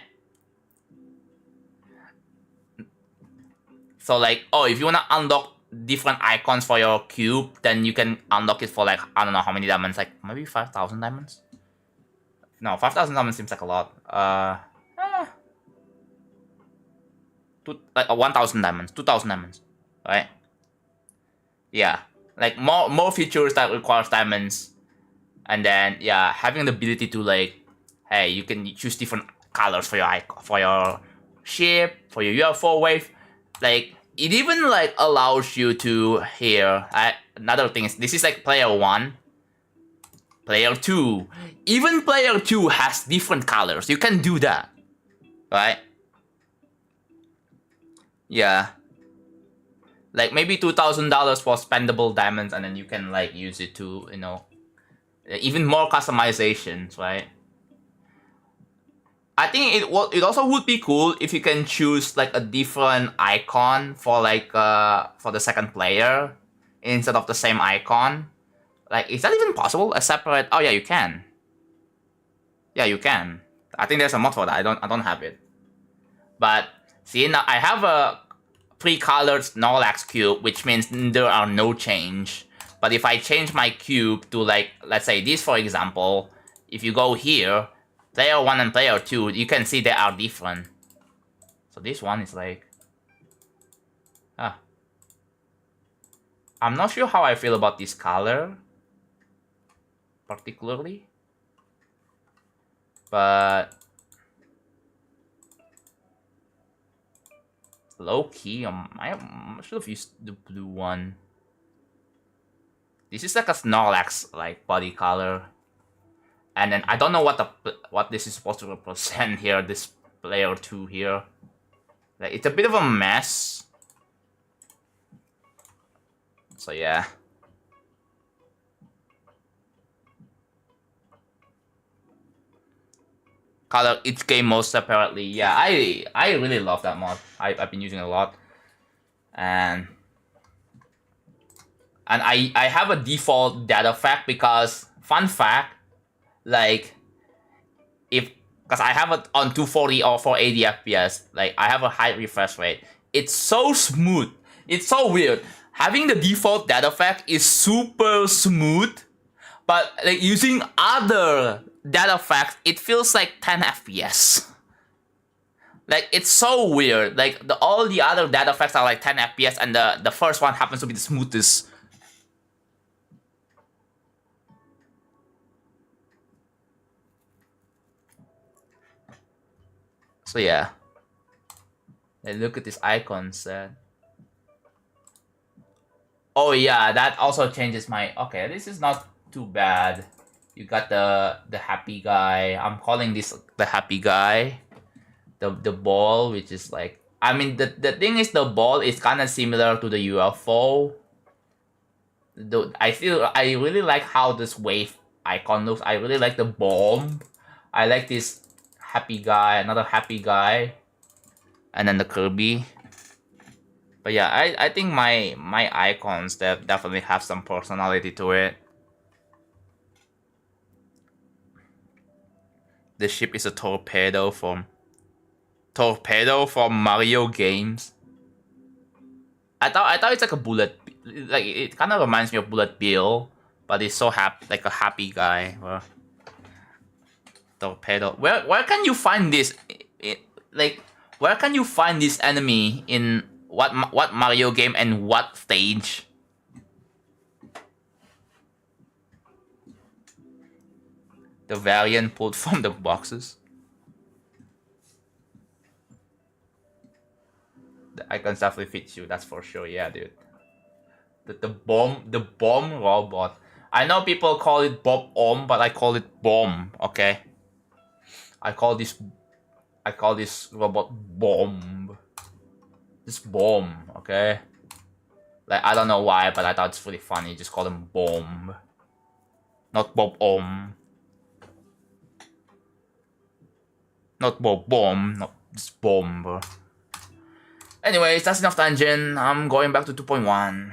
So like, oh, if you wanna unlock different icons for your cube, then you can unlock it for like, I don't know how many diamonds, like maybe 5,000 diamonds? No, 5,000 diamonds seems like a lot. Like 1,000 diamonds, 2,000 diamonds, right? Yeah, like more features that requires diamonds, and then yeah, having the ability to like, hey, you can choose different colors for your icon, for your ship, for your UFO wave. Like it even like allows you to here. Another thing is this is like player 1, player 2. Even player 2 has different colors. You can do that, right? Yeah. Like maybe $2,000 for spendable diamonds, and then you can like use it to, you know, even more customizations, right? I think it also would be cool if you can choose like a different icon for like for the second player instead of the same icon. Like, is that even possible? A separate? Oh yeah, you can. Yeah, you can. I think there's a mod for that. I don't have it. But see, now I have a pre-colored Snorlax cube, which means there are no change. But if I change my cube to like, let's say this for example, if you go here, player 1 and player 2, you can see they are different. So this one is like, I'm not sure how I feel about this color, particularly. But low key, I should have used the blue one. This is like a Snorlax like body color, and then I don't know what this is supposed to represent here. This player 2 here, like it's a bit of a mess. So yeah. Color each game mode separately. Yeah, I really love that mod. I've been using it a lot, and I have a default data fact because fun fact, like because I have it on 240 or 480 FPS, like I have a high refresh rate. It's so smooth. It's so weird. Having the default data fact is super smooth, but like using other data facts, it feels like 10 FPS. Like it's so weird. Like all the other data facts are like 10 FPS, and the first one happens to be the smoothest. So yeah. And look at this icon set. Oh yeah, that also changes my. Okay, this is not too bad. You got the happy guy. I'm calling this the happy guy. The ball, which is like, I mean the thing is the ball is kind of similar to the UFO. I really like how this wave icon looks. I really like the bomb. I like this happy guy, another happy guy, and then the Kirby. But yeah, I think my icons definitely have some personality to it. The ship is a torpedo from Mario games. I thought it's like a bullet, like it kind of reminds me of Bullet Bill, but it's so happy, like a happy guy. Well, torpedo. Where can you find this? Like where can you find this enemy in what Mario game and what stage? The variant pulled from the boxes. The icons definitely fit you, that's for sure. Yeah, dude. The bomb robot. I know people call it Bob Om, but I call it Bomb. Okay. I call this robot Bomb. This Bomb. Okay. Like I don't know why, but I thought it's really funny. Just call him Bomb. Not Bob Om. Not Bob Bomb. Not this Bomb. Anyways, that's enough tangent. I'm going back to 2.1.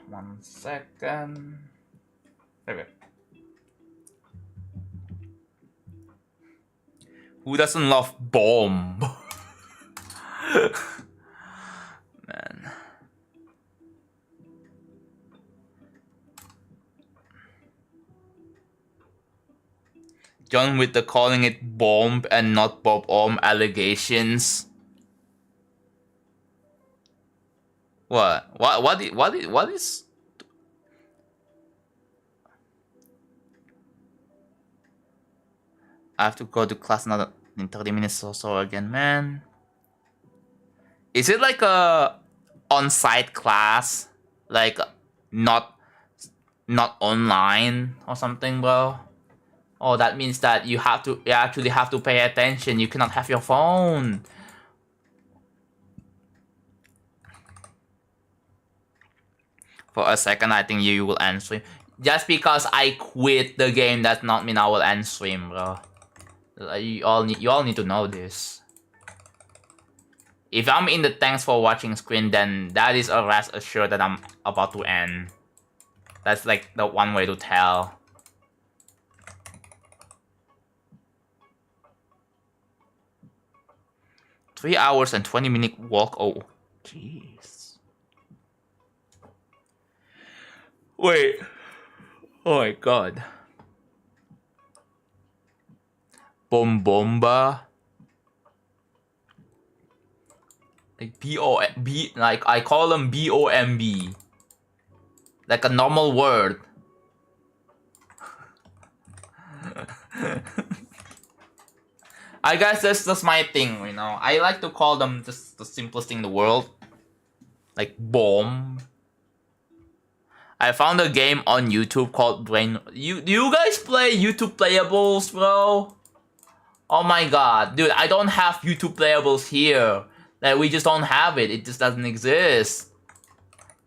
1 second. Okay. Who doesn't love Bomb? Man. John with the calling it Bomb and not Bob Om allegations. What is I have to go to class another in 30 minutes or so again, man. Is it like a on-site class? Like not online or something, bro? Oh, that means that you actually have to pay attention. You cannot have your phone. For a second, I think you will end stream. Just because I quit the game does not mean I will end stream, bro. You all need to know this. If I'm in the thanks for watching screen, then that is a rest assured that I'm about to end. That's like the one way to tell. Three hours and 20-minute walk. Oh, jeez. Wait. Oh my god. Bomba. Like B-O-B, like I call them B-O-M-B. Like a normal word. I guess that's my thing, you know. I like to call them just the simplest thing in the world. Like bomb. I found a game on YouTube called Brain. Do you guys play YouTube playables, bro? Oh my god, dude, I don't have YouTube playables here. Like we just don't have it. It just doesn't exist.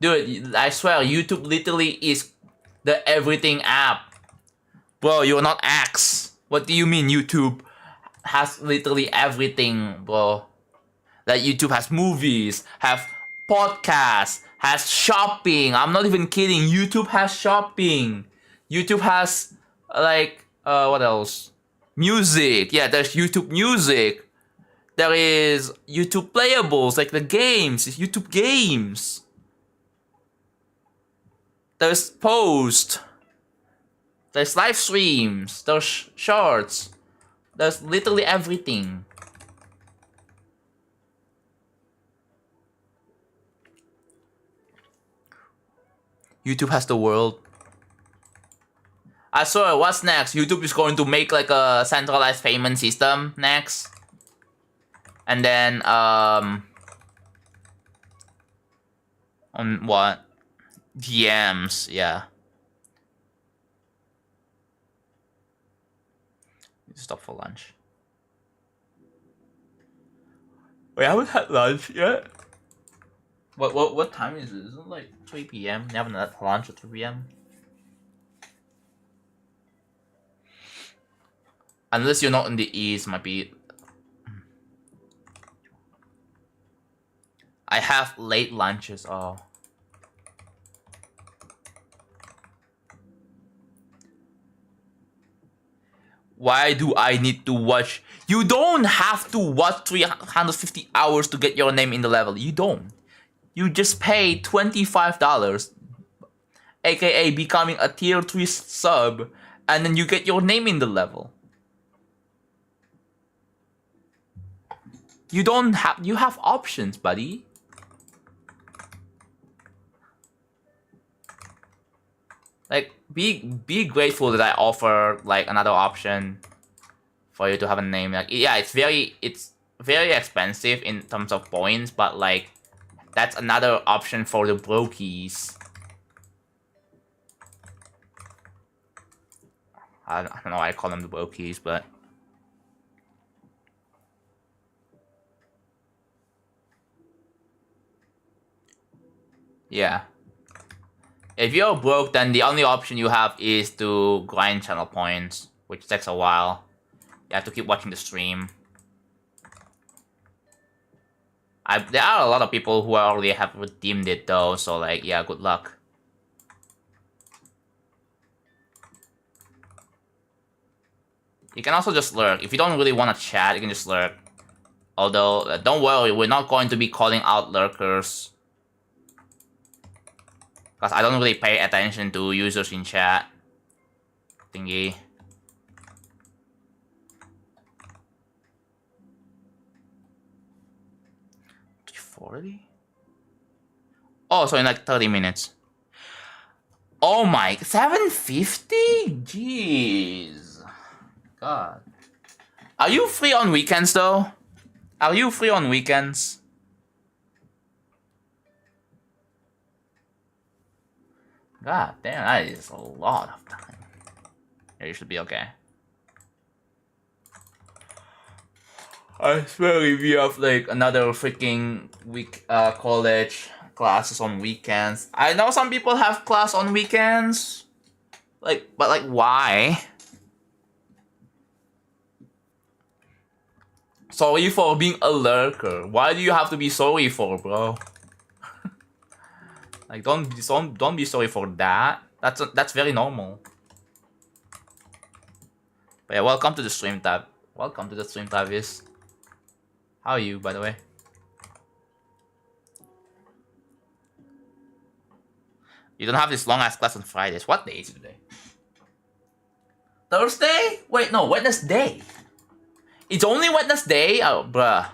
Dude, I swear, YouTube literally is the everything app. Bro, you're not X. What do you mean YouTube has literally everything, bro? Like YouTube has movies, have podcasts, has shopping. I'm not even kidding. YouTube has shopping. YouTube has like what else? Music. Yeah, there's YouTube Music. There is YouTube playables, like the games. It's YouTube games. There's post. There's live streams. There's shorts. There's literally everything. YouTube has the world. I swear, what's next? YouTube is going to make like a centralized payment system next. And then, on what? DMs, yeah. Stop for lunch. We haven't had lunch yet. What time is it? Isn't it like 3 p.m.? You haven't had lunch at 3 p.m.? Unless you're not in the East, might be. I have late lunches. Oh. Why do I need to watch? You don't have to watch 350 hours to get your name in the level. You don't. You just pay $25, aka becoming a tier 3 sub, and then you get your name in the level. You don't have. You have options, buddy. Like, be grateful that I offer like another option for you to have a name. Like, yeah, it's very expensive in terms of points, but like that's another option for the brokies. I don't know why I call them the brokies, but yeah. If you're broke, then the only option you have is to grind channel points, which takes a while. You have to keep watching the stream. There are a lot of people who already have redeemed it though, so like, yeah, good luck. You can also just lurk. If you don't really want to chat, you can just lurk. Although, don't worry, we're not going to be calling out lurkers. Because I don't really pay attention to users in chat. Thingy. 40? Oh, so in like 30 minutes. Oh my, 750? Jeez. God. Are you free on weekends though? Are you free on weekends? God damn, that is a lot of time. Yeah, you should be okay. I swear if you have like another freaking week college classes on weekends. I know some people have class on weekends. Like, but like why? Sorry for being a lurker. Why do you have to be sorry for, bro? Like, don't be sorry for that. That's very normal. But yeah, welcome to the stream tab. Welcome to the stream tab, is. How are you, by the way? You don't have this long ass class on Fridays. What day is it today? Thursday? Wait, no, Wednesday. It's only Wednesday? Oh, bruh.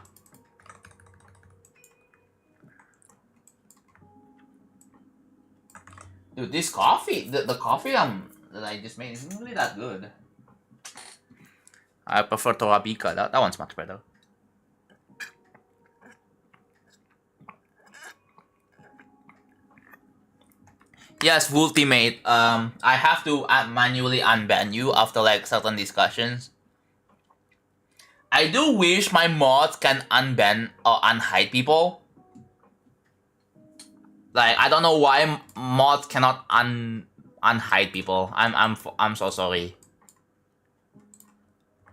Dude, this coffee, the coffee that I just made isn't really that good. I prefer Torabika. That one's much better. Yes, Ultimate. I have to manually unban you after like certain discussions. I do wish my mods can unban or unhide people. Like, I don't know why mods cannot unhide people. I'm so sorry.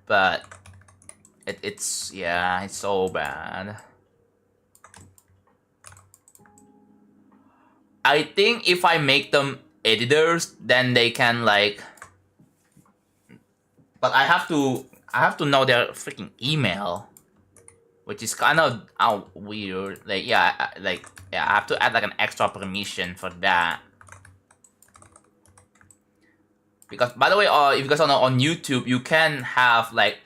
But it's yeah, it's so bad. I think if I make them editors, then they can like. But I have to know their freaking email, which is kind of weird. Like yeah, I have to add like an extra permission for that. Because by the way, if you guys don't know, on YouTube you can have like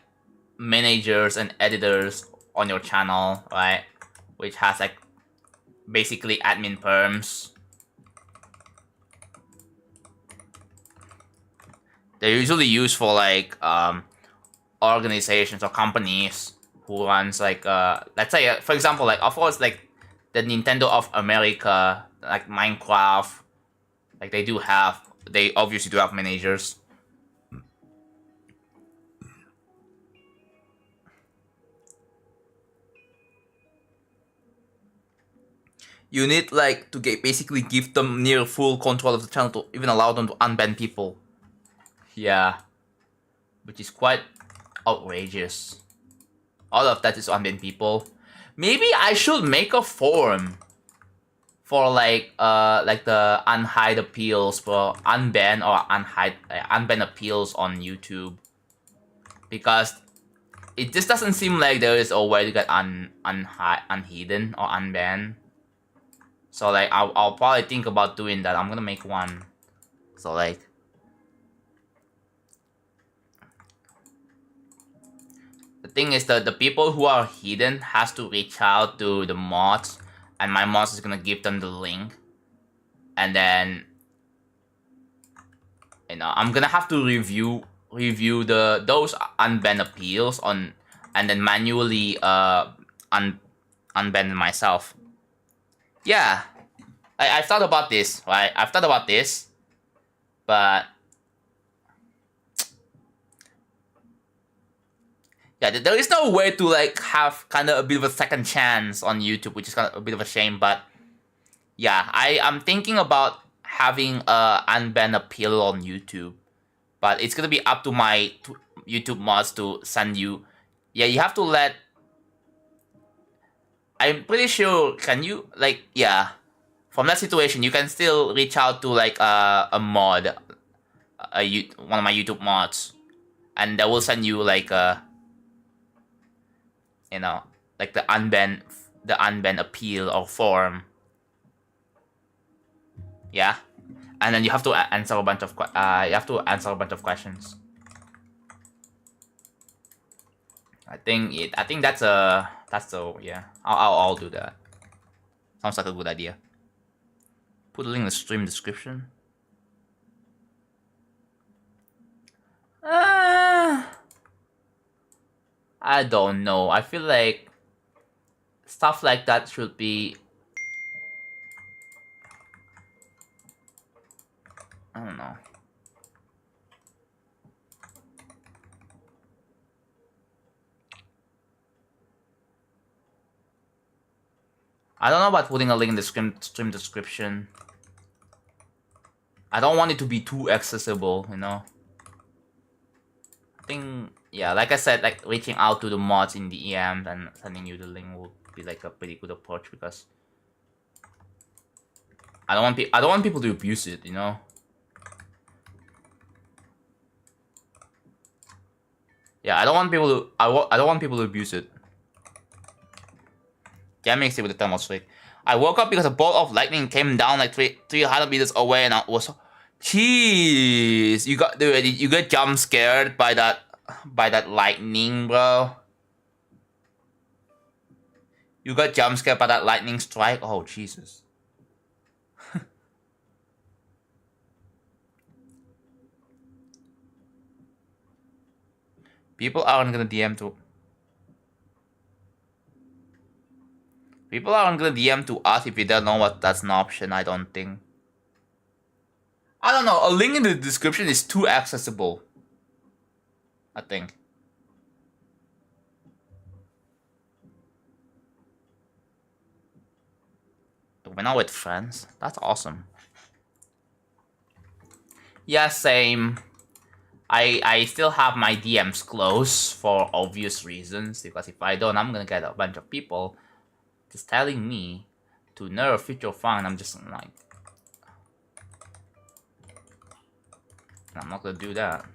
managers and editors on your channel, right? Which has like basically admin perms. They're usually used for like organizations or companies who runs like let's say for example, like of course like the Nintendo of America, like Minecraft, like they obviously do have managers. You need like to basically give them near full control of the channel to even allow them to unban people. Yeah, which is quite outrageous. All of that is unban people. Maybe I should make a forum for like the unhide appeals for unban or unban appeals on YouTube, because it just doesn't seem like there is a way to get unhidden or unbanned. So like I'll probably think about doing that. I'm gonna make one. So like the thing is that the people who are hidden has to reach out to the mods, and my mods is gonna give them the link, and then I'm gonna have to review those unbanned appeals on, and then manually unban myself. Yeah, I've thought about this, right? I've thought about this, but yeah, there is no way to like have kind of a bit of a second chance on YouTube, which is kind of a bit of a shame. But yeah, I'm thinking about having a unban appeal on YouTube, but it's gonna be up to my YouTube mods to send you. Yeah, you have to let. I'm pretty sure. Can you like from that situation you can still reach out to like a mod, one of my YouTube mods, and they will send you like like the unban appeal or form. Yeah, and then you have to answer a bunch of questions. I think that's yeah. I'll do that. Sounds like a good idea. Put a link in the stream description. I don't know. I feel like stuff like that should be. I don't know. I don't know about putting a link in the stream description. I don't want it to be too accessible, I think, yeah, like I said, like reaching out to the mods in the EM and sending you the link will be like a pretty good approach, because I don't want people to abuse it, Yeah, I don't want people to abuse it. That makes it with the thermal streak. I woke up because a bolt of lightning came down like 300 meters away, and I was, jeez, you got jump scared by that lightning, bro. You got jump scared by that lightning strike. Oh Jesus. People aren't gonna DM to. People aren't gonna DM to us if we don't know what that's an option. I don't think. I don't know. A link in the description is too accessible, I think. We're not with friends. That's awesome. Yeah, same. I still have my DMs closed for obvious reasons, because if I don't, I'm gonna get a bunch of people just telling me to nerf future fun. I'm just like, I'm not gonna do that.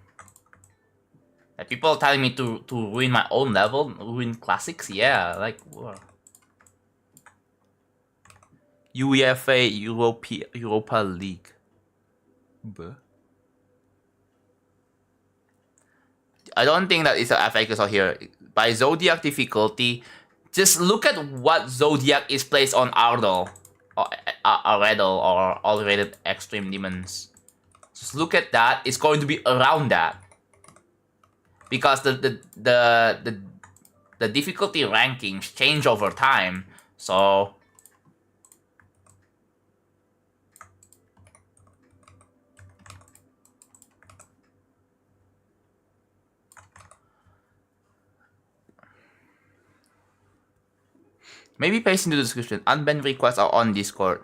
Like, people telling me to ruin my own level, ruin classics. Yeah, like what? UEFA Europa League. Buh. I don't think that it's an FAQ here. By Zodiac difficulty, just look at what Zodiac is placed on Ardell, or Aredel, or all rated extreme demons. Just look at that. It's going to be around that, because the difficulty rankings change over time. So maybe paste into the description. Unban requests are on Discord.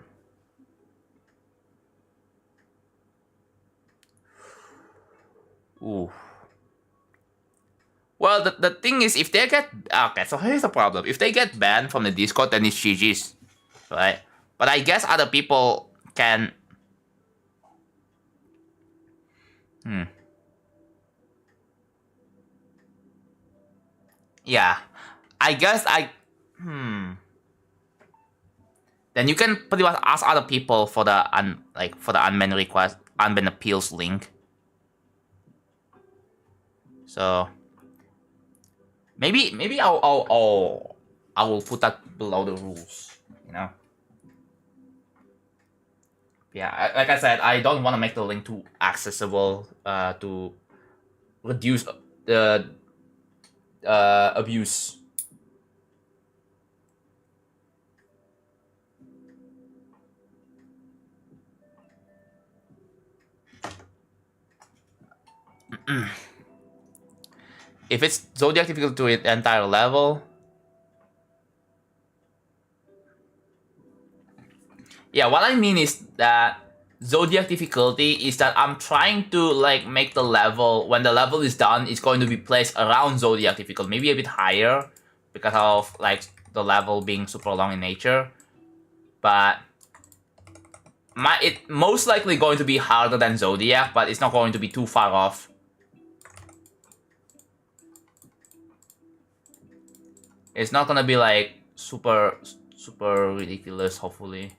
Ooh. Well, Well, the thing is, if they get... Okay, so here's the problem. If they get banned from the Discord, then it's GG's. Right? But I guess other people can... Yeah. I guess Then you can pretty much ask other people for the unbanned request, unbanned appeals link. So maybe I will put that below the rules. You know. Yeah, like I said, I don't want to make the link too accessible to reduce the abuse. If it's Zodiac difficult to the entire level, yeah, what I mean is that Zodiac difficulty is that I'm trying to like make the level, when the level is done, it's going to be placed around Zodiac difficulty, maybe a bit higher because of like the level being super long in nature. But it most likely going to be harder than Zodiac, but it's not going to be too far off. It's not gonna be like super ridiculous, hopefully.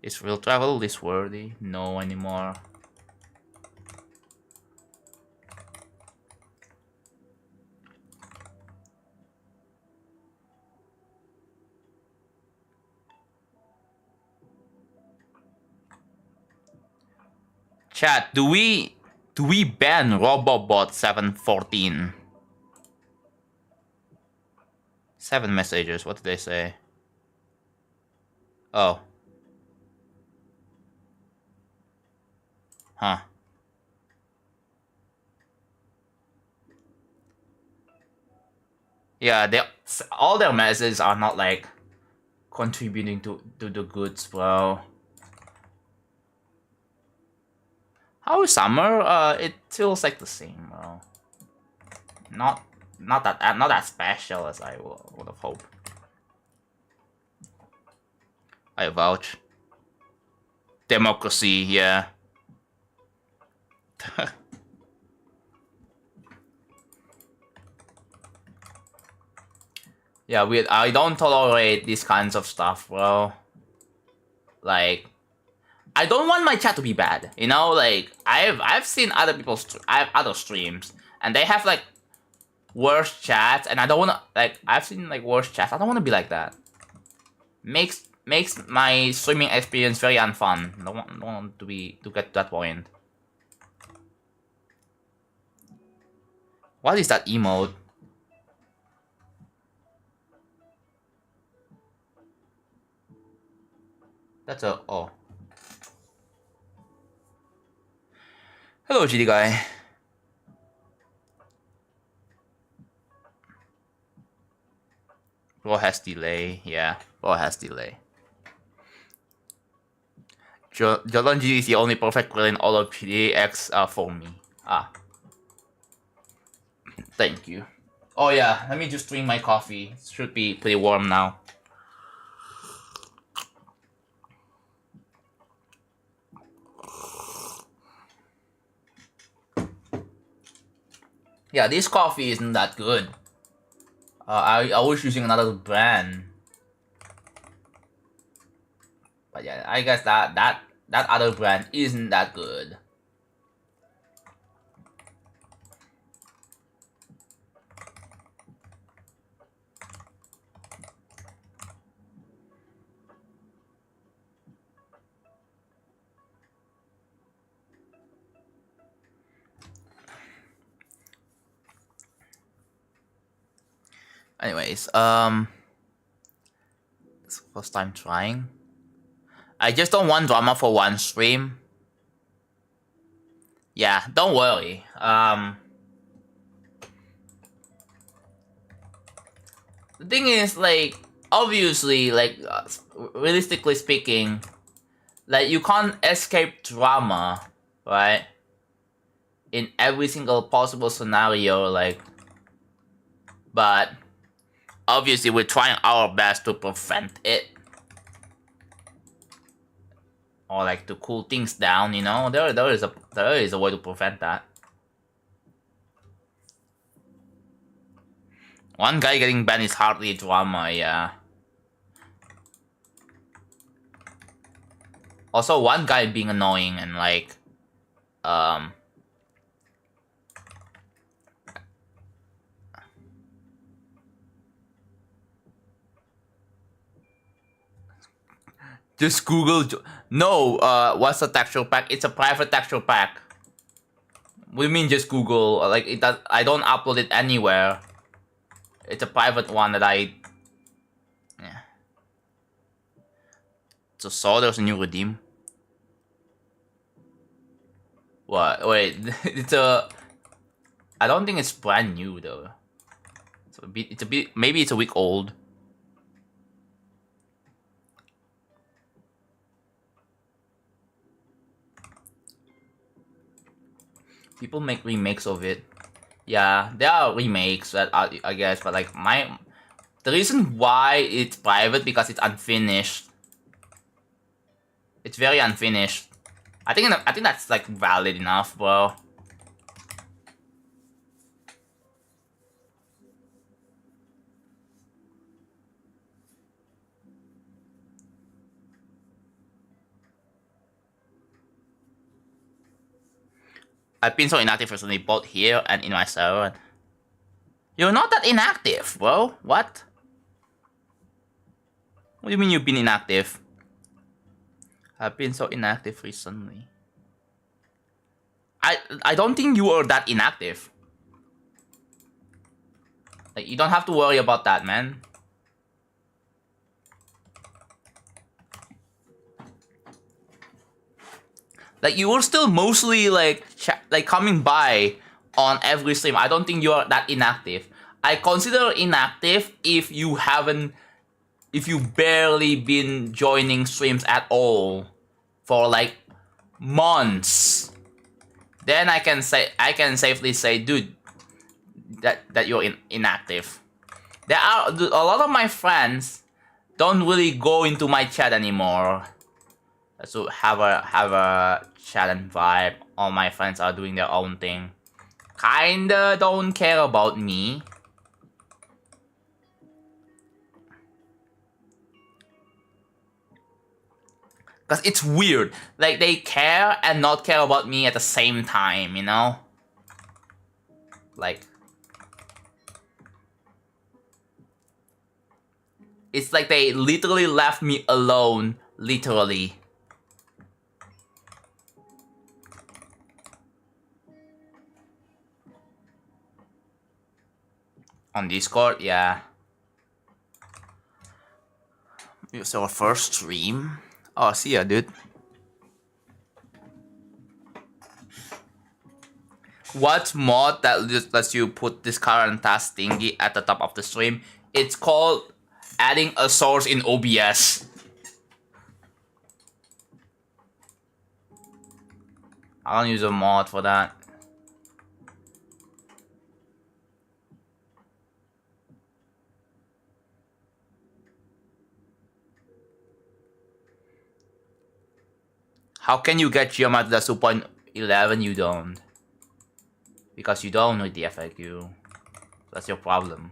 Is real travel this worthy? No anymore. Chat, do we ban Robobot 714? 7 messages, what did they say? Oh. Huh. Yeah, all their messages are not like contributing to the goods, bro. How is summer? It feels like the same, bro. Not that special as I would have hoped. I vouch. Democracy, yeah. Yeah, I don't tolerate these kinds of stuff, bro. Like, I don't want my chat to be bad, you know. Like, I've seen other people's other streams, and they have like worse chats, and I don't wanna like. I've seen like worse chats. I don't wanna be like that. Makes my streaming experience very unfun. Don't want to get to that point. What is that emote? That's a oh. Hello, GD guy. Bro has delay. Yeah, bro has delay. JonathanGD is the only perfect girl in all of GDX for me. Ah. Thank you. Oh yeah, let me just drink my coffee. It should be pretty warm now. Yeah, this coffee isn't that good. I was using another brand. But yeah, I guess that other brand isn't that good. Anyways, it's the first time trying. I just don't want drama for one stream. Yeah, don't worry. the thing is, like, obviously, like, realistically speaking, like, you can't escape drama, right? In every single possible scenario, like, but obviously we're trying our best to prevent it. Or like to cool things down, you know? There is a way to prevent that. One guy getting banned is hardly drama, yeah. Also, one guy being annoying and like, just Google. No, what's a texture pack? It's a private texture pack. What do you mean just Google? Like it does. I don't upload it anywhere. It's a private one that I. Yeah. So there's a new redeem. What? Wait, it's a. I don't think it's brand new though. It's a bit. Maybe it's a week old. People make remakes of it. Yeah, there are remakes that I guess, but like the reason why it's private because it's unfinished. It's very unfinished. I think that's like valid enough, bro. I've been so inactive recently, both here and in my server. You're not that inactive, bro. What? What do you mean you've been inactive? I've been so inactive recently. I don't think you are that inactive. Like, you don't have to worry about that, man. Like, you were still mostly, like coming by on every stream. I don't think you are that inactive. I consider inactive if you barely been joining streams at all for, like, months. Then I can safely say, dude, that you're inactive. There are a lot of my friends don't really go into my chat anymore. So have a chat and vibe. All my friends are doing their own thing. Kinda don't care about me. Cause it's weird. Like, they care and not care about me at the same time, you know? Like, it's like they literally left me alone. Literally. On Discord, yeah. It was our first stream. Oh, see ya, dude. What mod that just lets you put this current task thingy at the top of the stream? It's called adding a source in OBS. I don't use a mod for that. How can you get Geomat to the 2.11? You don't. Because you don't with the FAQ. That's your problem.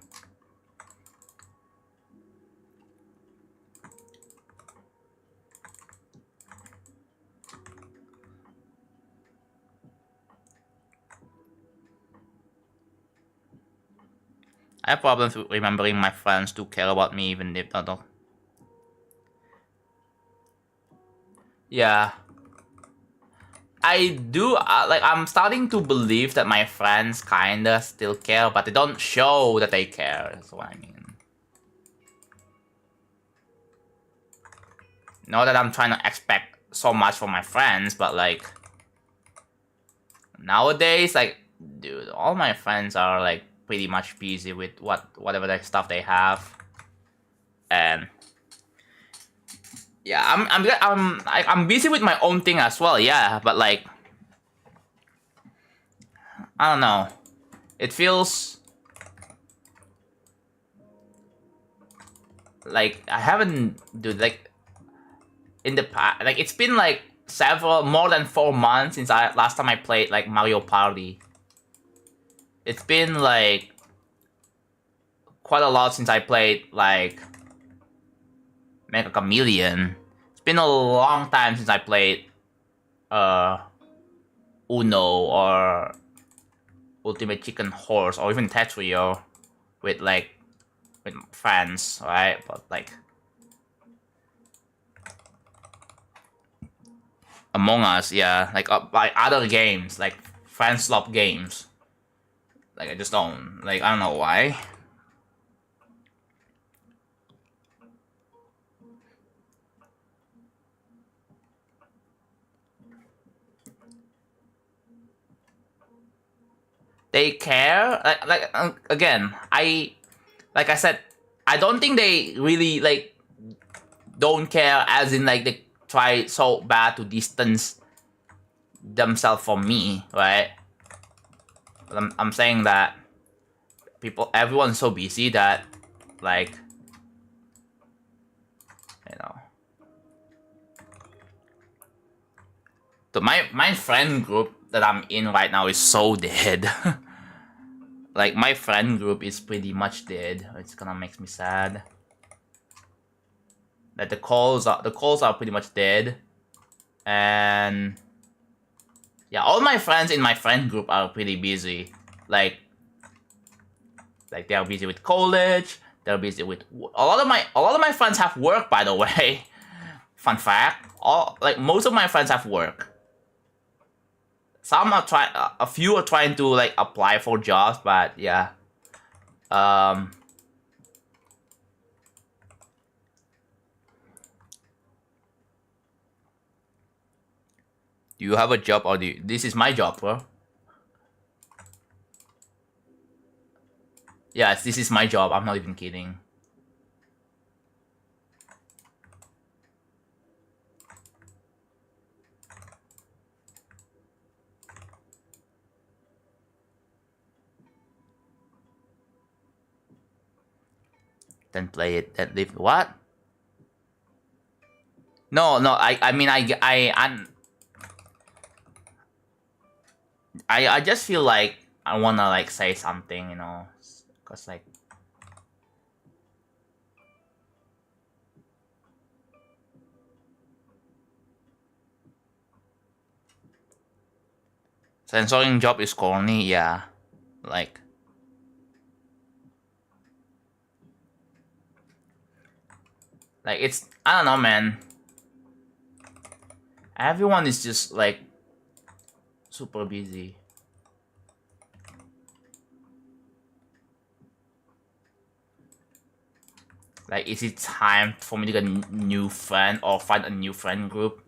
I have problems with remembering my friends to care about me even if they don't. Yeah. I do, like, I'm starting to believe that my friends kinda still care, but they don't show that they care, that's what I mean. Not that I'm trying to expect so much from my friends, but like, nowadays, like, dude, all my friends are like pretty much busy with whatever the stuff they have. and yeah, I'm busy with my own thing as well. Yeah, but like I don't know. It feels like I haven't like in the past. Like it's been like more than 4 months since last time I played like Mario Party. It's been like quite a lot since I played like Mega Chameleon. It's been a long time since I played Uno or Ultimate Chicken Horse or even Tetrio with friends, right? But like Among Us, yeah, like other games, like fan swap games. Like I just don't I don't know why. They care. Again, like I said, I don't think they really don't care. As in they try so bad to distance themselves from me, right? But I'm saying that everyone's so busy that my friend group that I'm in right now is so dead. Like my friend group is pretty much dead. It's gonna make me sad. That the calls are pretty much dead, and yeah, all my friends in my friend group are pretty busy. Like they are busy with college. They're busy with a lot of my friends have work. By the way, fun fact: most of my friends have work. Some are a few are trying to apply for jobs, but yeah. Do you have a job or this is my job, bro? Yes, this is my job. I'm not even kidding. Then play it. Then leave. What? No. I mean, I just feel like I wanna say something, cause censoring job is corny. Yeah, it's I don't know, man. Everyone is just super busy. Is it time for me to get a new friend or find a new friend group?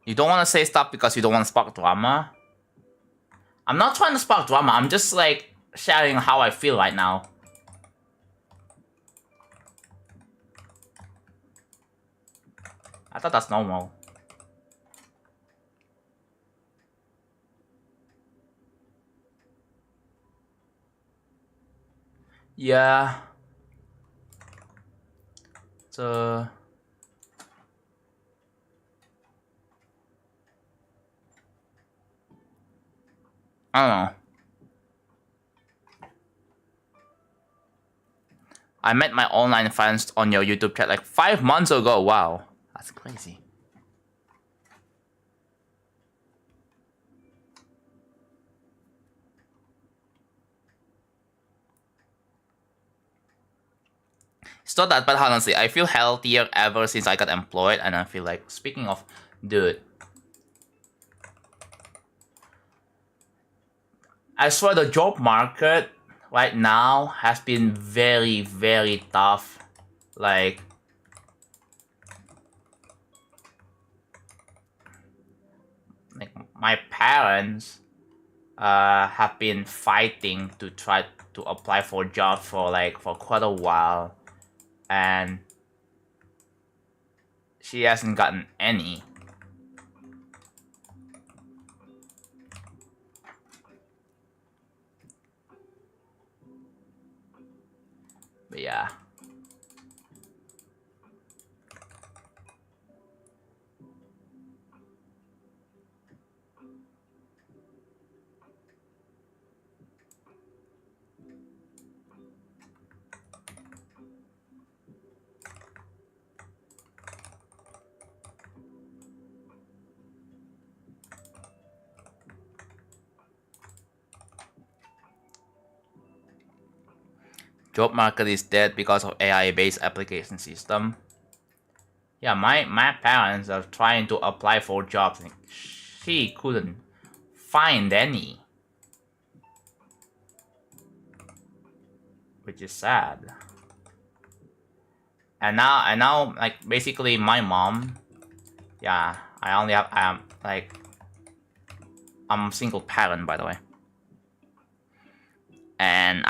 You don't want to say stuff because you don't want to spark drama? I'm not trying to spark drama. I'm just sharing how I feel right now. I thought that's normal. Yeah. So I don't know. I met my online friends on your YouTube chat 5 months ago. Wow. That's crazy. It's not that bad, honestly. I feel healthier ever since I got employed, and I feel speaking of, dude, I swear the job market right now has been very, very tough. Like my parents have been fighting to try to apply for jobs for quite a while, and she hasn't gotten any. But yeah. Job market is dead because of AI-based application system. Yeah, my parents are trying to apply for jobs. She couldn't find any, which is sad. And now, like basically, my mom. Yeah, I only have I'm a single parent, by the way. And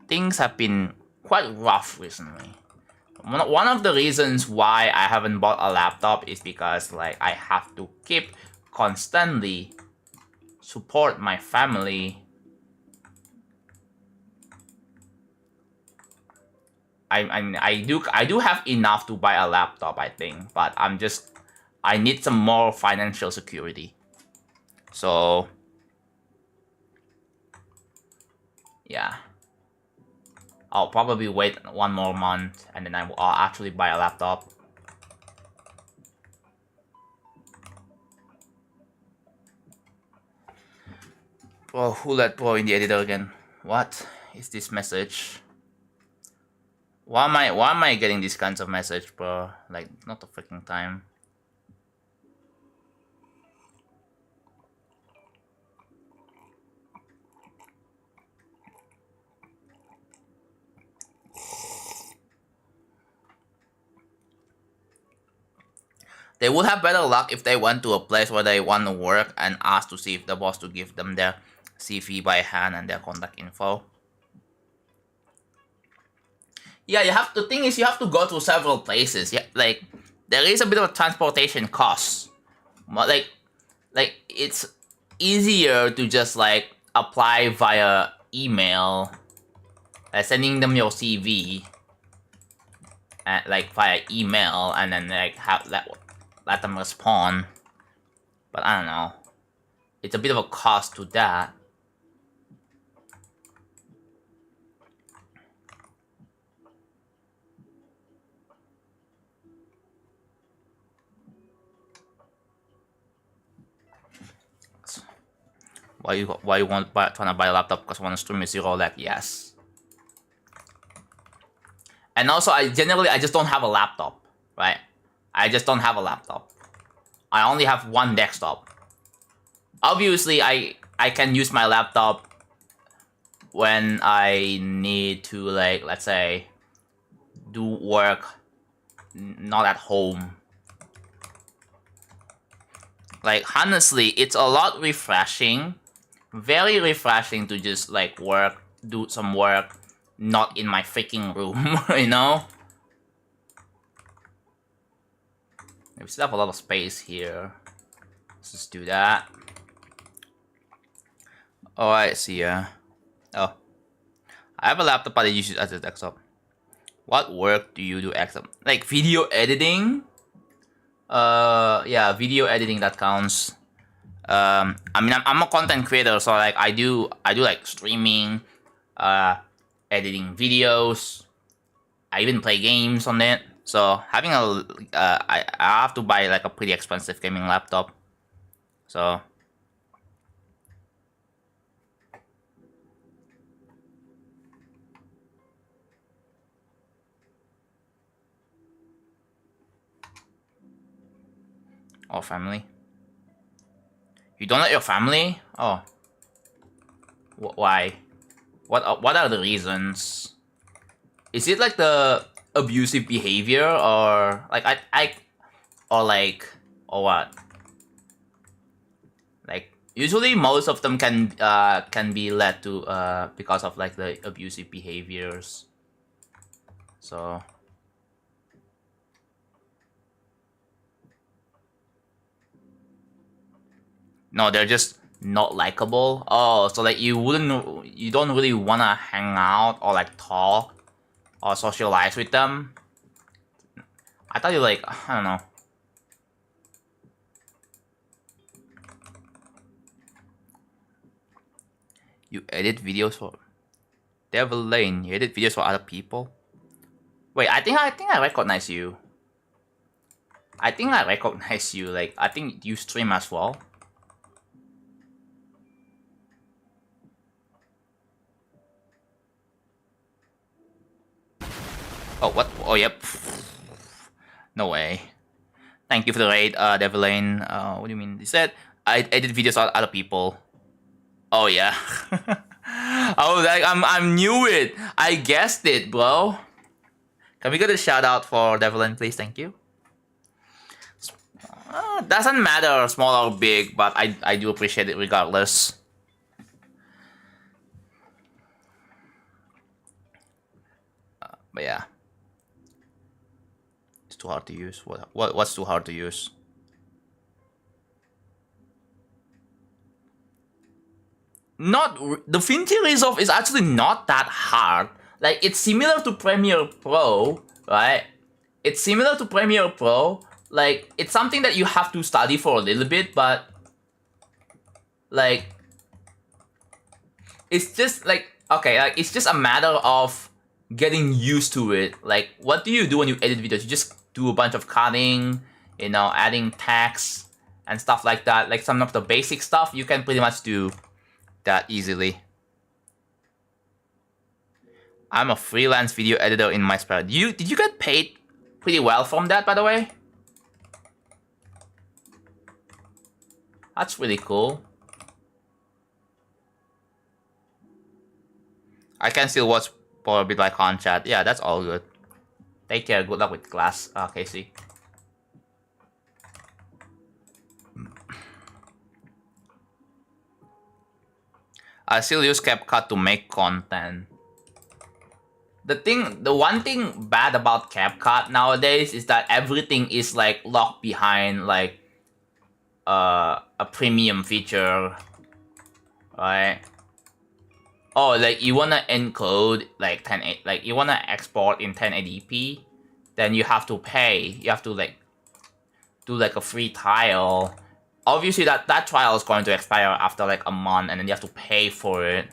things have been quite rough recently. One of the reasons why I haven't bought a laptop is because like I have to keep constantly support my family. I do have enough to buy a laptop, I think, but I need some more financial security. So yeah, I'll probably wait one more month and then I'll actually buy a laptop. Oh, who let Bro in the editor again? What is this message? Why am I getting these kinds of message, bro? Like, not the freaking time. They would have better luck if they went to a place where they want to work and ask to see if the boss to give them their CV by hand and their contact info. Yeah, the thing is you have to go to several places. Yeah, like there is a bit of a transportation cost. But like it's easier to just like apply via email, sending them your CV, like via email, and then like let them respond. But I don't know. It's a bit of a cost to that. Why you trying to buy a laptop because you want to stream with zero lag? Yes. And also, I just don't have a laptop, right? I just don't have a laptop. I only have one desktop. Obviously, I can use my laptop when I need to, like, let's say, do work not at home. Like, honestly, it's a lot refreshing. Very refreshing to just, like, do some work not in my freaking room, you know? We still have a lot of space here. Let's just do that. Alright, see ya. Oh. I have a laptop, but I use it as a desktop. What work do you do except like video editing? Yeah, video editing, that counts. I mean, I'm a content creator, so like I do like streaming, editing videos. I even play games on it. So having I have to buy like a pretty expensive gaming laptop. So or family. You don't like your family? Oh. Why? What are the reasons? Is it like the abusive behavior, or like or what? Like usually most of them can be led to because of like the abusive behaviors. So no, they're just not likable. Oh, so like you don't really wanna hang out or like talk or socialize with them. I thought you like, I don't know. You edit videos for Devil Lane. You edit videos for other people. Wait, I think I recognize you. I think I recognize you. Like I think you stream as well. Oh what? Oh yep. No way. Thank you for the raid, Devil Lane. What do you mean? You said I edit videos for other people. Oh yeah. I was like, I'm new it. I guessed it, bro. Can we get a shout out for Devlin, please? Thank you. Doesn't matter, small or big, but I do appreciate it regardless. But yeah, it's too hard to use. What's too hard to use? Not the Finty Resolve is actually not that hard. Like it's similar to Premiere Pro, right? It's similar to Premiere Pro. Like it's something that you have to study for a little bit, but like it's just like okay, like it's just a matter of getting used to it. Like what do you do when you edit videos? You just do a bunch of cutting, you know, adding text and stuff like that. Like some of the basic stuff you can pretty much do that easily. I'm a freelance video editor in my spare. Did you get paid pretty well from that, by the way? That's really cool. I can still watch for a bit like on chat. Yeah, that's all good. Take care. Good luck with class, Casey. I still use CapCut to make content. The one thing bad about CapCut nowadays is that everything is like locked behind like a premium feature, right? Oh, like you wanna encode like like you wanna export in 1080p, then you have to pay. You have to like do like a free trial. Obviously, that trial is going to expire after like a month, and then you have to pay for it.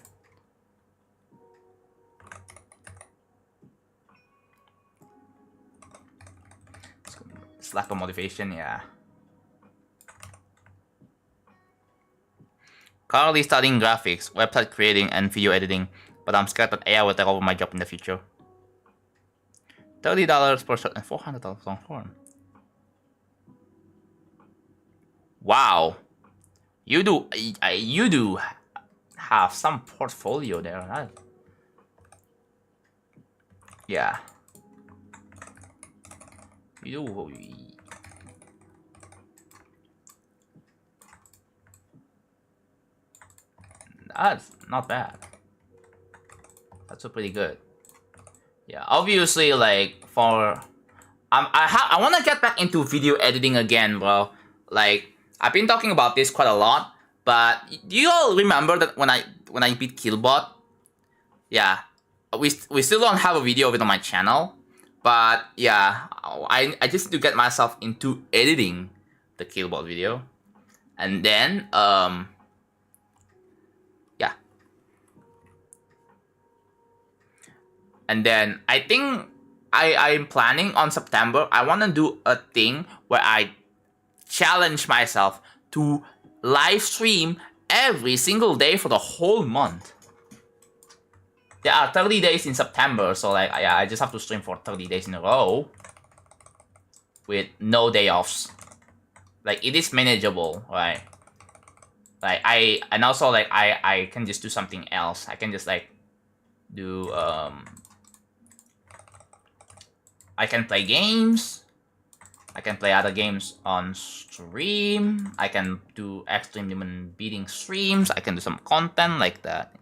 It's lack of motivation, yeah. Currently studying graphics, website creating, and video editing, but I'm scared that AI will take over my job in the future. $30 per shot and $400 long form. Wow, you do have some portfolio there, right? Yeah, you do. That's not bad. That's pretty good. Yeah, obviously, like for I want to get back into video editing again, bro. Like I've been talking about this quite a lot, but do you all remember that when I beat Killbot? Yeah, we still don't have a video of it on my channel, but yeah, I just need to get myself into editing the Killbot video, and then yeah, and then I think I'm planning on September. I want to do a thing where I challenge myself to live stream every single day for the whole month. There are 30 days in September, so like yeah, I just have to stream for 30 days in a row with no day offs. Like it is manageable, right? like and also like I can just do something else. I can just like do I can play games. I can play other games on stream. I can do extreme human beating streams. I can do some content like that.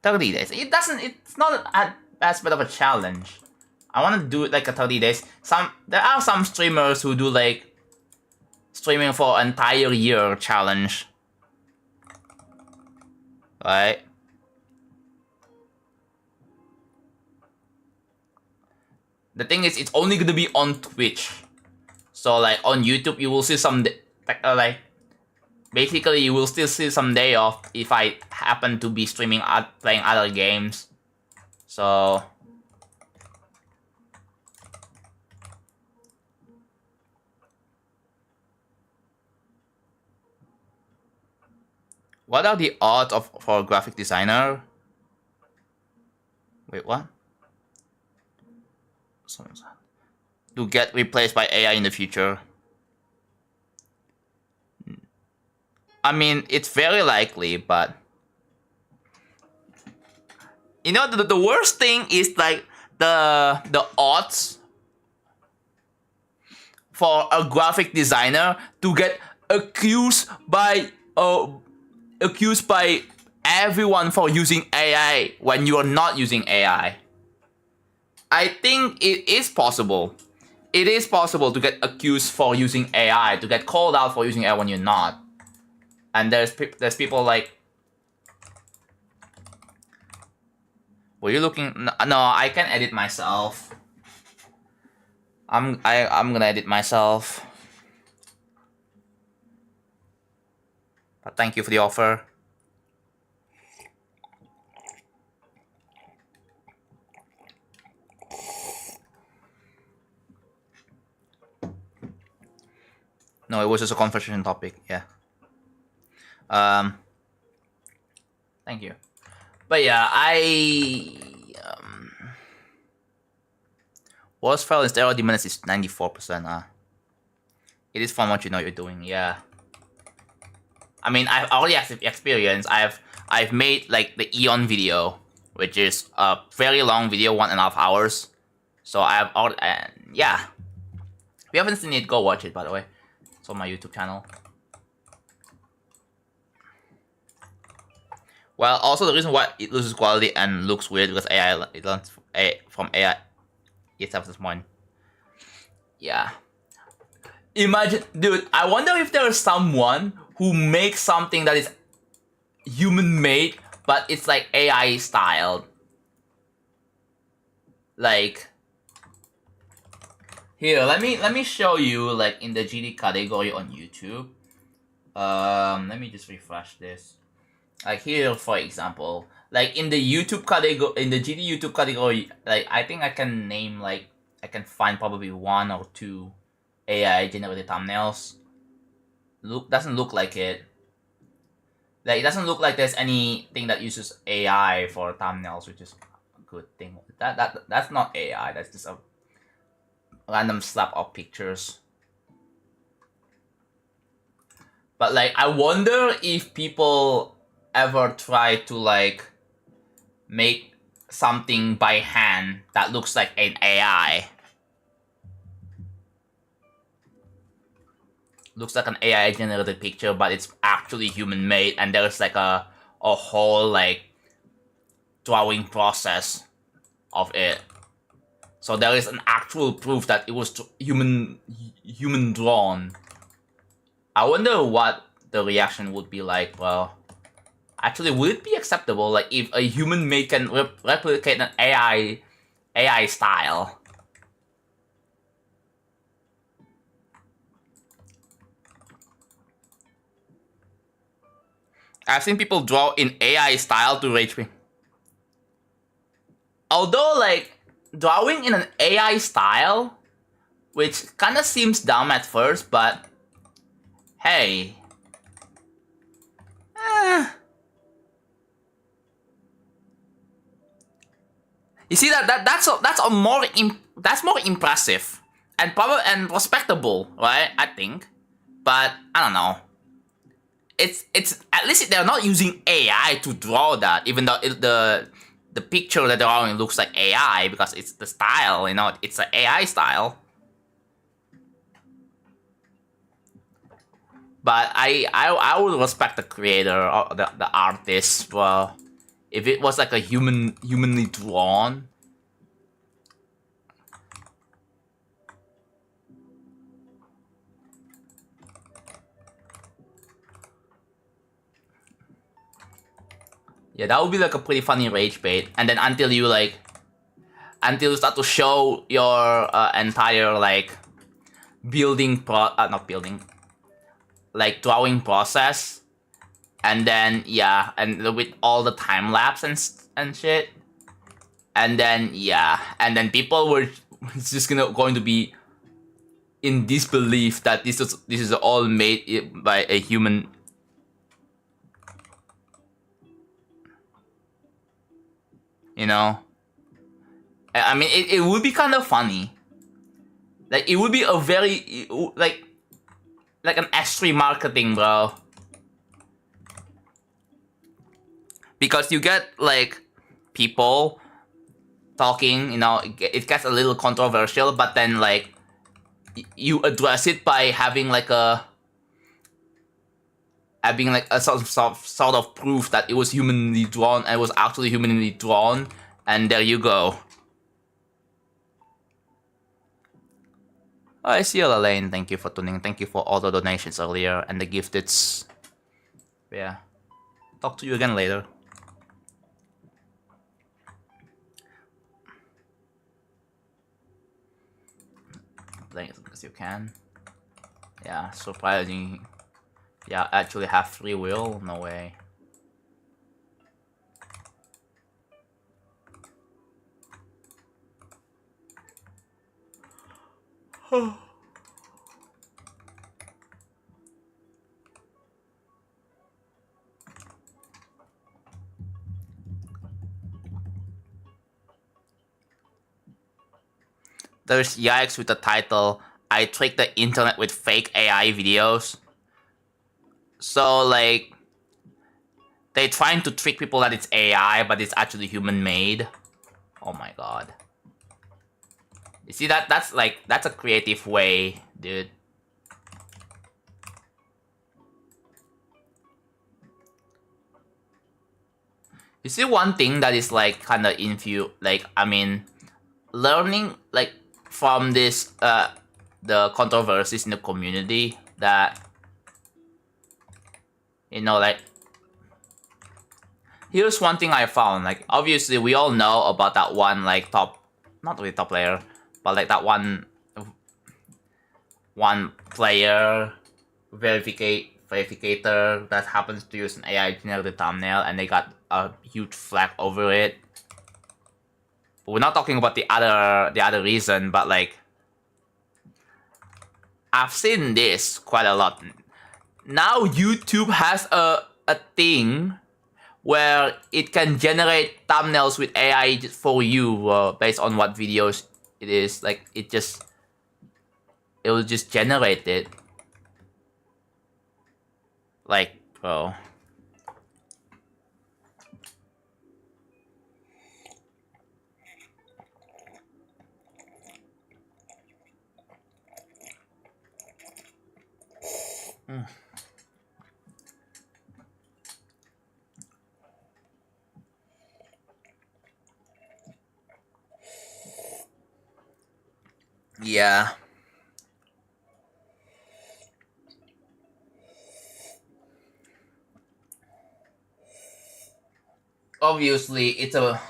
30 days. It's not as bit of a challenge. I want to do it like a 30 days. There are some streamers who do like streaming for an entire year challenge. Right? The thing is, it's only gonna be on Twitch. So like on YouTube, you will see some like basically you will still see some day off if I happen to be streaming playing other games. So what are the odds for a graphic designer? Wait, what? To get replaced by AI in the future? I mean, it's very likely, but you know, the worst thing is like the odds for a graphic designer to get accused by everyone for using AI when you are not using AI. I think it is possible. It is possible to get accused for using AI, to get called out for using AI when you're not. And there's people like, were you looking? No, I can edit myself. I'm gonna edit myself. But thank you for the offer. No, it was just a conversation topic. Yeah. Thank you. But yeah, worst file in steroid demands is 94%. It is fun once you know what you're doing. Yeah. I mean, I've already have experience. I've made like the Eon video, which is a very long video, 1.5 hours. So I've already, yeah. If you haven't seen it, go watch it. By the way, it's on my YouTube channel. Well, also the reason why it loses quality and looks weird because AI it learns from AI itself this point. Yeah. Imagine, dude. I wonder if there is someone who makes something that is human made, but it's like AI styled. Like, here, let me show you like in the GD category on YouTube. Let me just refresh this. Like here, for example, like in the YouTube category, in the GD YouTube category, like I think I can name like I can find probably 1 or 2 AI generated thumbnails. Doesn't look like it. Like it doesn't look like there's anything that uses AI for thumbnails, which is a good thing. That's not AI. That's just a random slap of pictures. But like I wonder if people ever try to like make something by hand that looks like an AI. Looks like an AI generated picture, but it's actually human made, and there's like a whole like drawing process of it. So there is an actual proof that it was human drawn. I wonder what the reaction would be like. Well, actually, would it be acceptable? Like if a human made can replicate an AI style? I've seen people draw in AI style to rage me. Although, like, drawing in an AI style, which kind of seems dumb at first, but hey. You see that's more impressive and probably and respectable, right? I think, but I don't know. it's at least they're not using AI to draw that, even though the picture that they're drawing looks like AI because it's the style, it's an AI style. But I would respect the creator or the artist, well, if it was like a humanly drawn. Yeah, that would be like a pretty funny rage bait. And then until you start to show your entire like drawing process, and then and with all the time lapse and shit, and then people were just going to be in disbelief that this is all made by a human. I mean, it would be kind of funny. Like, it would be a very, like an S3 marketing, bro. Because you get, like, people talking, it gets a little controversial, but then, like, you address it by having a sort of proof that it was humanly drawn and it was actually humanly drawn, and there you go. Oh, I see you, Elaine. Thank you for tuning. Thank you for all the donations earlier and the gifteds. Yeah. Talk to you again later. Playing as much as you can. Yeah, surprising. Yeah, actually have free will? No way. There's yikes with the title, I tricked the internet with fake AI videos. So, like, they're trying to trick people that it's AI, but it's actually human-made. Oh my god. You see, that's a creative way, dude. You see, one thing that is, like, kind of learning, like, from this, the controversies in the community, that, like, here's one thing I found. Like, obviously, we all know about that one, like, not really top player, but, like, that one player verificator that happens to use an AI generated thumbnail, and they got a huge flag over it. But we're not talking about the other reason, but, like, I've seen this quite a lot. Now YouTube has a thing where it can generate thumbnails with AI for you, based on what videos it is. Like, it will just generate it. Like, bro. Yeah. Obviously, it's a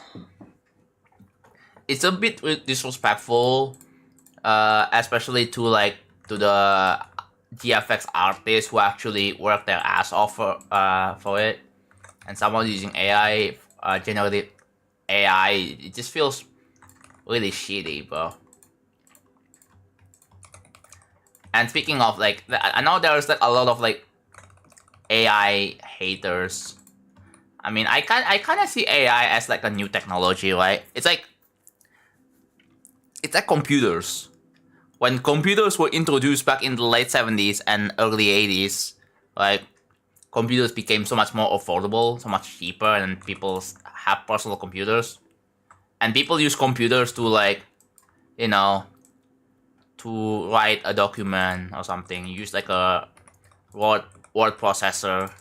bit disrespectful, especially to the GFX artists who actually work their ass off for it, and someone using AI, generated AI. It just feels really shitty, bro. And speaking of, like, I know there's, like, a lot of, like, AI haters. I mean, I kind of see AI as, like, a new technology, right? It's like computers. When computers were introduced back in the late 70s and early 80s, like, computers became so much more affordable, so much cheaper, and people have personal computers. And people use computers to like, you know, to write a document or something. You use like a word processor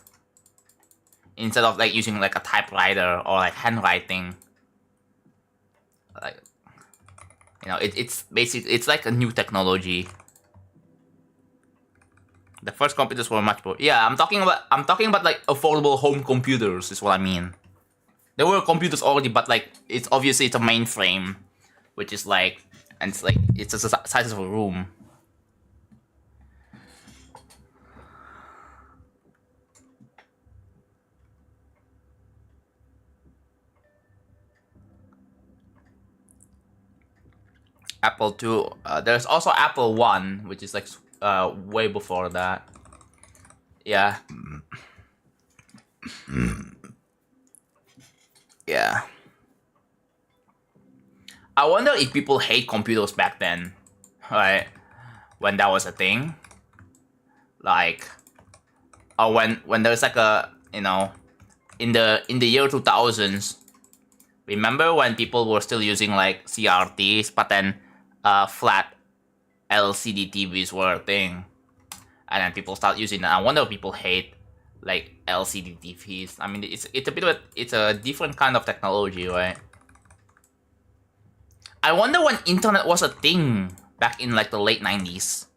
instead of like using like a typewriter or like handwriting. Like, you know, it's basically, it's like a new technology. The first computers were much more. Yeah, I'm talking about like affordable home computers is what I mean. There were computers already, but like it's obviously it's a mainframe, which is like, and it's like it's the size of a room. Apple II. There's also Apple I, which is like way before that. Yeah. Yeah. I wonder if people hate computers back then, right? When that was a thing. Like, or when there's like a, you know, in the year 2000s, remember when people were still using like CRTs, but then flat LCD TVs were a thing, and then people start using that. I wonder if people hate like LCD TVs. I mean, it's a bit of it's a different kind of technology, right? I wonder when internet was a thing back in like the late 90s,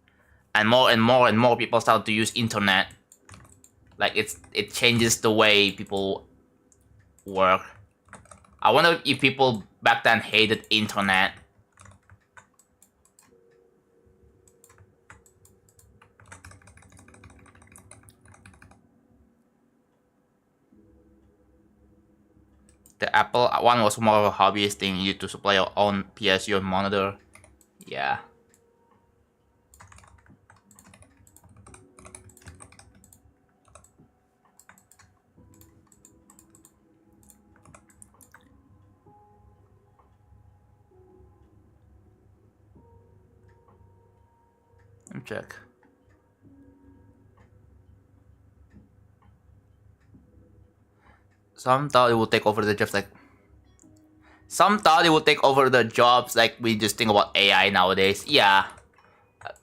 and more people started to use internet. Like it changes the way people work. I wonder if people back then hated internet. The Apple one was more of a hobbyist thing. You to supply your own PSU monitor. Yeah. Let me check. Some thought it would take over the jobs like. Some thought it would take over the jobs like we just think about AI nowadays. Yeah.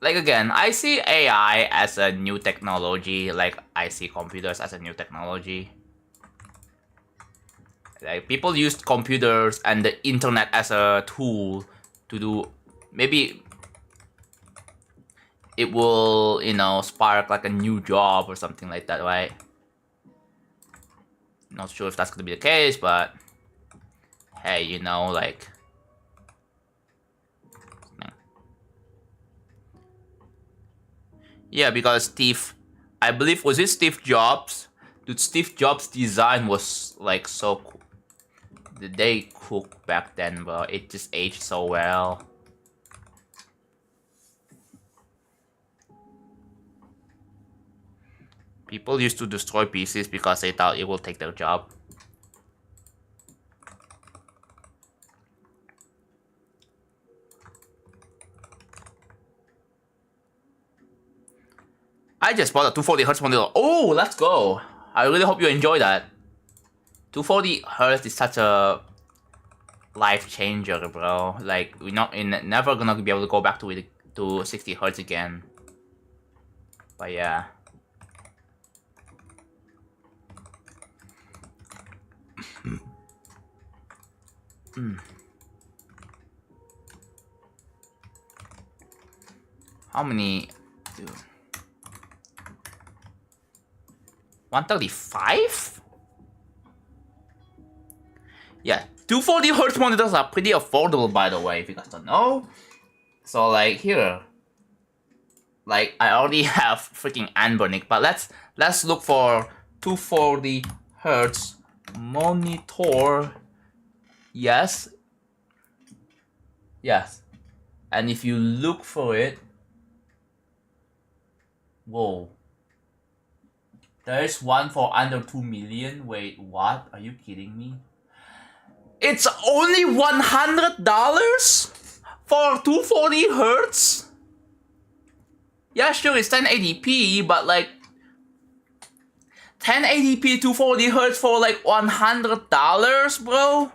Like again, I see AI as a new technology. Like I see computers as a new technology. Like people used computers and the internet as a tool to do maybe it will, you know, spark like a new job or something like that, right? Not sure if that's gonna be the case, but hey, you know, like yeah, because I believe was it Steve Jobs? Dude, Steve Jobs' design was like so cool. They cook back then, but it just aged so well. People used to destroy PCs because they thought it will take their job. I just bought a 240Hz monitor. Oh, let's go. I really hope you enjoy that. 240Hz is such a life changer, bro. Like we're never gonna be able to go back to 60Hz again. But yeah. How many? 135? Yeah, 240Hz monitors are pretty affordable, by the way, if you guys don't know. So like here, like I already have freaking Anbernic, but let's look for 240Hz monitor. Yes. And if you look for it, whoa. There's one for under 2 million. Wait, what? Are you kidding me? It's only $100 for 240Hz? Yeah, sure, it's 1080p, but like 1080p 240 hertz for like $100, bro.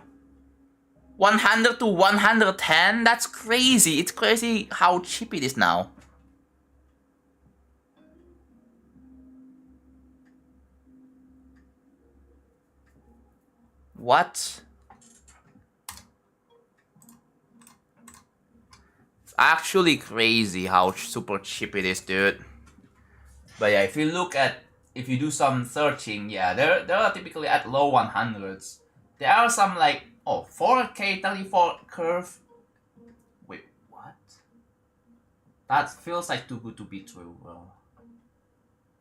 100 to 110? That's crazy. It's crazy how cheap it is now. What? It's actually crazy how super cheap it is, dude. But yeah, if you do some searching, yeah, they are typically at low 100s. There are some like 4K 34 curve. Wait, what? That feels like too good to be true, bro.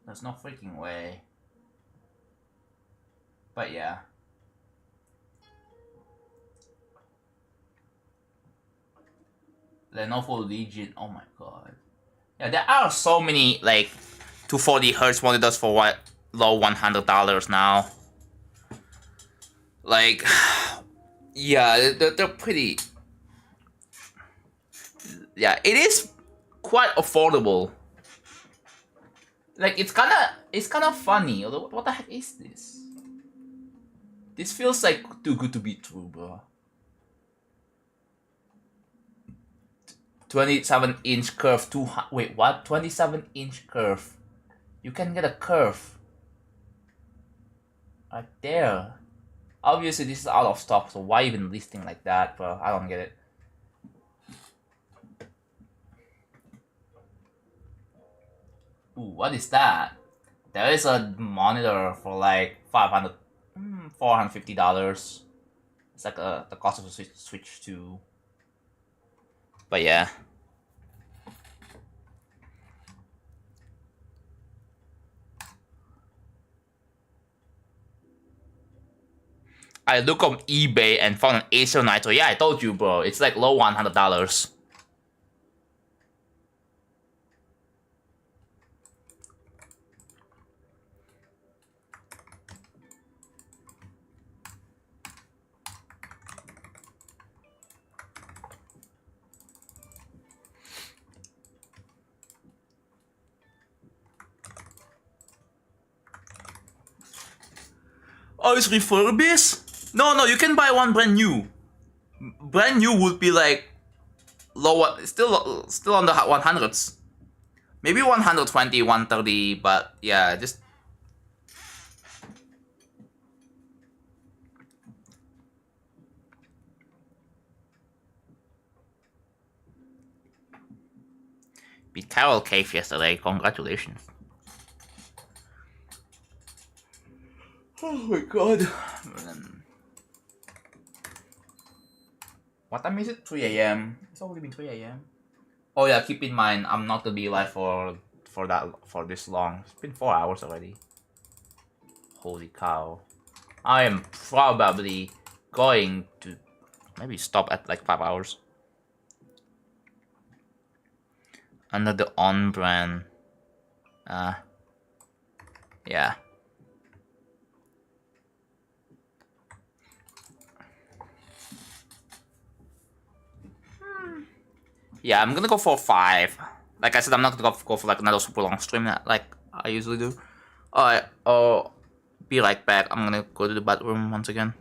There's no freaking way. But yeah. Lenovo Legion, oh my god. Yeah, there are so many like 240 hertz monitors for what low $100 now. Like, yeah, they're pretty. Yeah, it is quite affordable. Like, it's kind of funny. What the heck is this? This feels like too good to be true, bro. 27-inch curve. Wait, what? 27-inch curve. You can get a curve right there. Obviously, this is out of stock, so why even listing like that, bro? I don't get it. Ooh, what is that? There is a monitor for like $450. It's like the cost of a Switch 2. But yeah. I look on eBay and found an Acer Nitro. Yeah, I told you, bro. It's like low $100. Oh, it's refurbished? No, you can buy one brand new. Brand new would be like lower, still on the 100s. Maybe 120, 130, but yeah, just beat Carol Cave yesterday. Congratulations. Oh my god. What time is it? 3 a.m. It's already been 3 a.m. Oh yeah, keep in mind I'm not gonna be live for this long. It's been 4 hours already. Holy cow. I am probably going to maybe stop at like 5 hours. Under the on brand. Yeah. Yeah, I'm gonna go for 5. Like I said, I'm not gonna go for like another super long stream like I usually do. Alright, I'll be right back. I'm gonna go to the bathroom once again.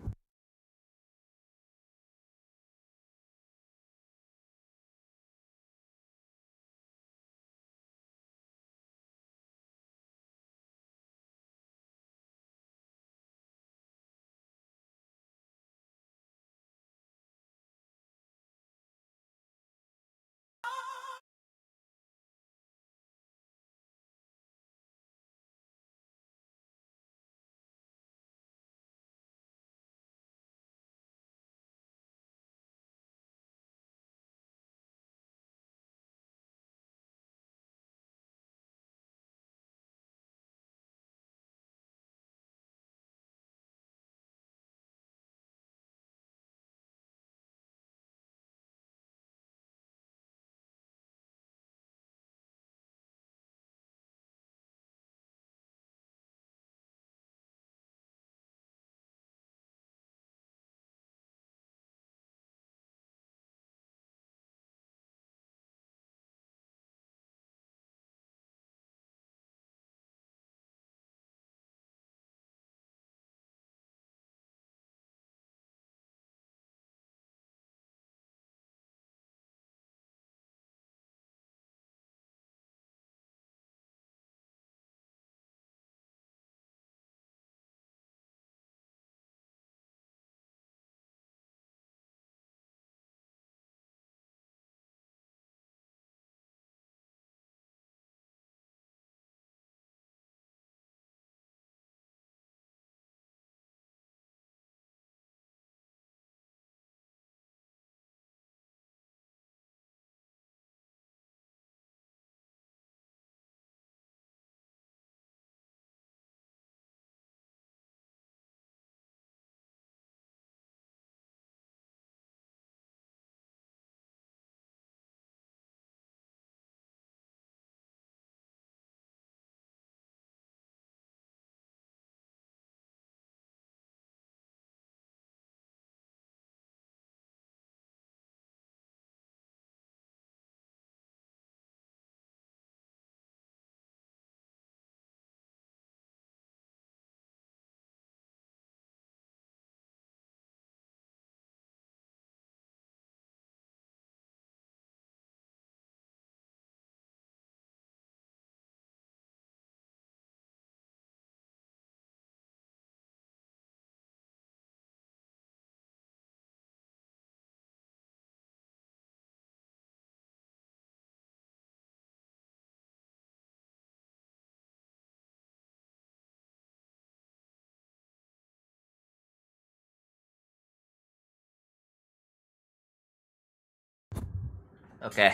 Okay,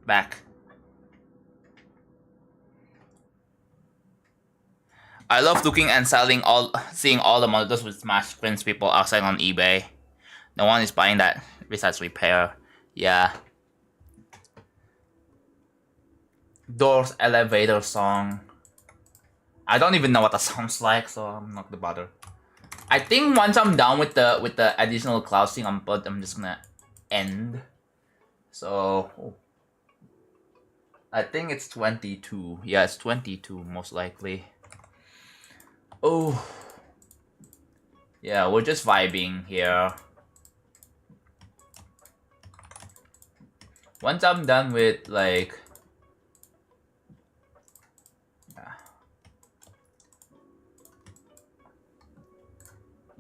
back. I love looking and seeing all the monitors with smash screens people are selling on eBay. No one is buying that besides repair. Yeah. Doors elevator song. I don't even know what that sounds like, so I'm not gonna bother. I think once I'm done with the additional cloud thing, I'm just gonna end. So I think it's 22. Yeah, it's 22 most likely. Oh. Yeah, we're just vibing here. Once I'm done with like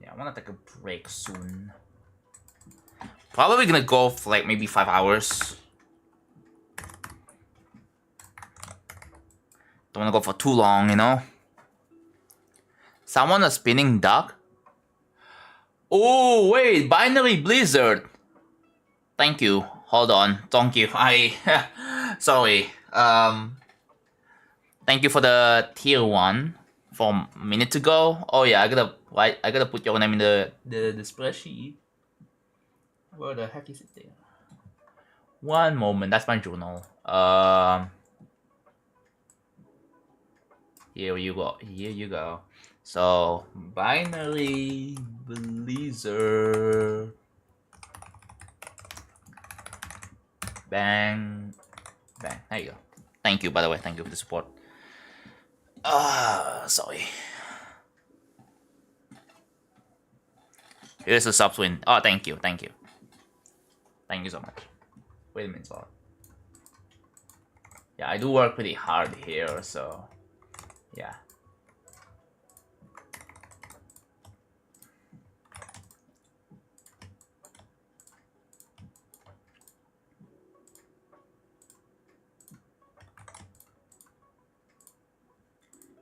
yeah, I wanna take a break soon. Probably gonna go for like maybe 5 hours. Don't wanna go for too long, you know? Someone a spinning duck? Oh wait, binary blizzard. Thank you. Hold on. Thank you. Sorry. Thank you for the tier 1 from a minute ago. Oh yeah, I gotta put your name in the spreadsheet. Where the heck is it there? One moment, that's my journal. Here you go. Here you go. So binary blizzard. Bang. Bang. There you go. Thank you, by the way. Thank you for the support. Sorry. Here's a sub twin. Oh, thank you. Thank you. Thank you so much. Wait a minute, sorry. Yeah, I do work pretty hard here, so yeah.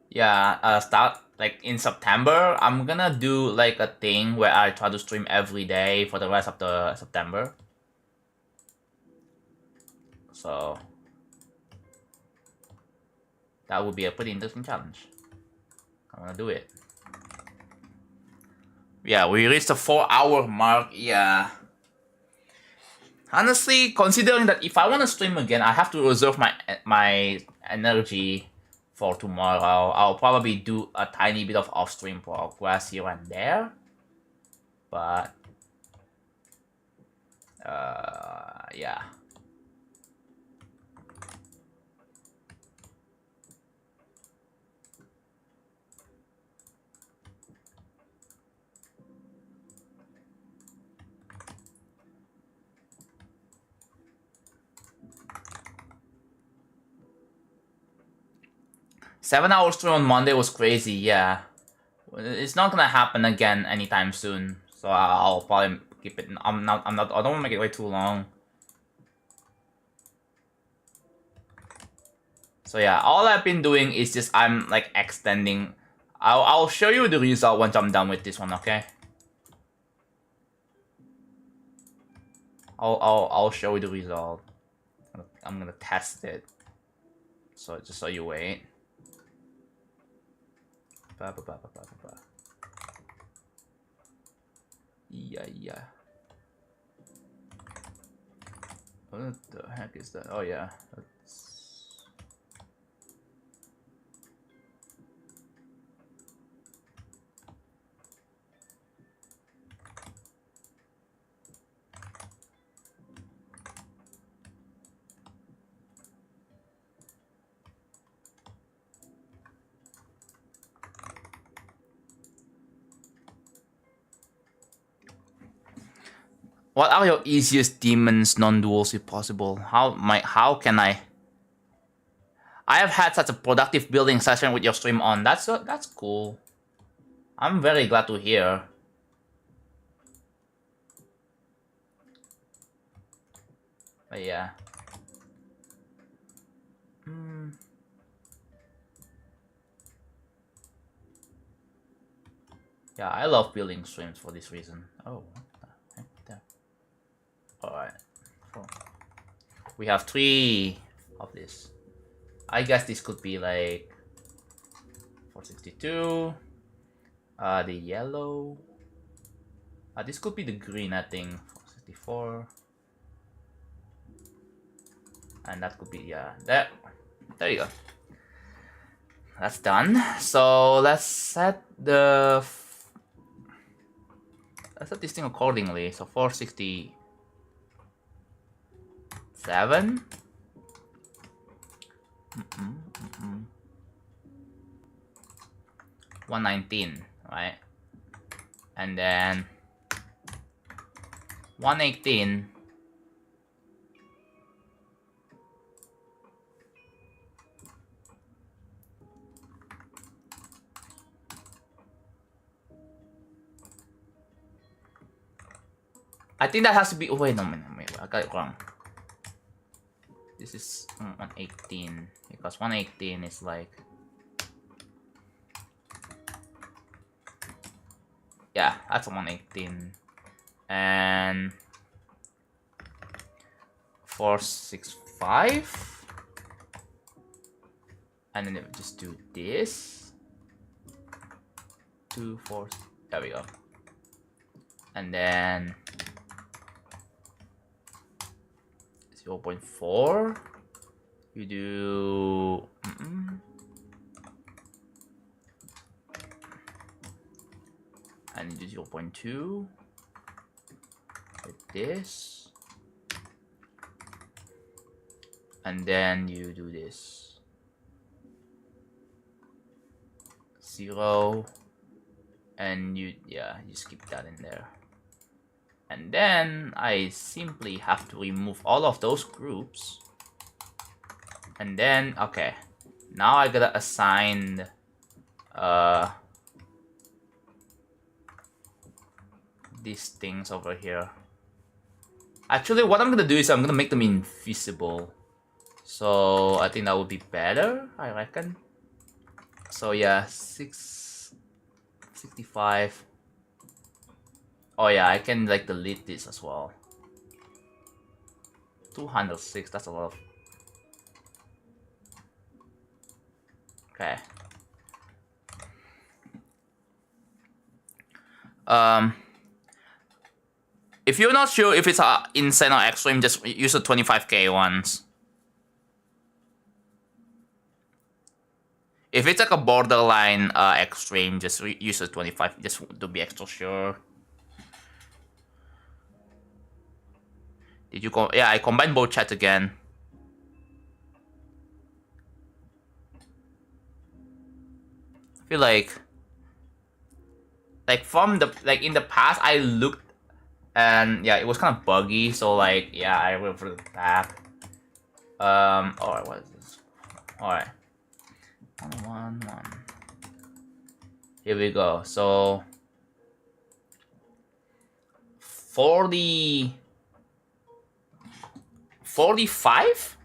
Yeah, start like in September, I'm gonna do like a thing where I try to stream every day for the rest of the September. So that would be a pretty interesting challenge. I'm gonna do it. Yeah, we reached the 4-hour mark. Yeah. Honestly, considering that if I want to stream again, I have to reserve my energy for tomorrow. I'll probably do a tiny bit of off-stream progress here and there. But, yeah. Seven-hour stream on Monday was crazy, yeah. It's not gonna happen again anytime soon. So I'll probably keep it. I don't wanna make it way too long. So yeah, all I've been doing is just I'm like extending. I'll show you the result once I'm done with this one, okay? I'll show you the result. I'm gonna test it. So just so you wait. Yeah. What the heck is that? Oh yeah. What are your easiest demons non-duels if possible? How can I? I have had such a productive building session with your stream on. That's cool. I'm very glad to hear. But yeah. Yeah, I love building streams for this reason. Oh, what the heck there? Alright. Cool. We have 3 of this. I guess this could be like 462. The yellow. This could be the green, I think. 464. And that could be, yeah. There you go. That's done. So let's set the let's set this thing accordingly. So 467. 119, right? And then 118. I think that has to be. Oh, wait, no, I got it wrong. This is 118 because 118 is like, yeah, that's 118, and 465, and then just do this. 2, 4. There we go, and then 0.4. You do and you do 0.2 with this, and then you do this 0, and you just keep that in there. And then I simply have to remove all of those groups. And then, okay, now I gotta assign these things over here. Actually, what I'm gonna do is I'm gonna make them invisible. So I think that would be better, I reckon. So yeah, 665. Oh yeah, I can like delete this as well. 206, that's a lot of... Okay. If you're not sure if it's insane or extreme, just use the 25k ones. If it's like a borderline extreme, just use the 25 just to be extra sure. Did you go? Yeah, I combined both chats again. I feel like from the in the past I looked and yeah, it was kind of buggy. So like yeah, I reverted back. Alright, what is this? Alright, 1, 1, 1. Here we go. So for the 45.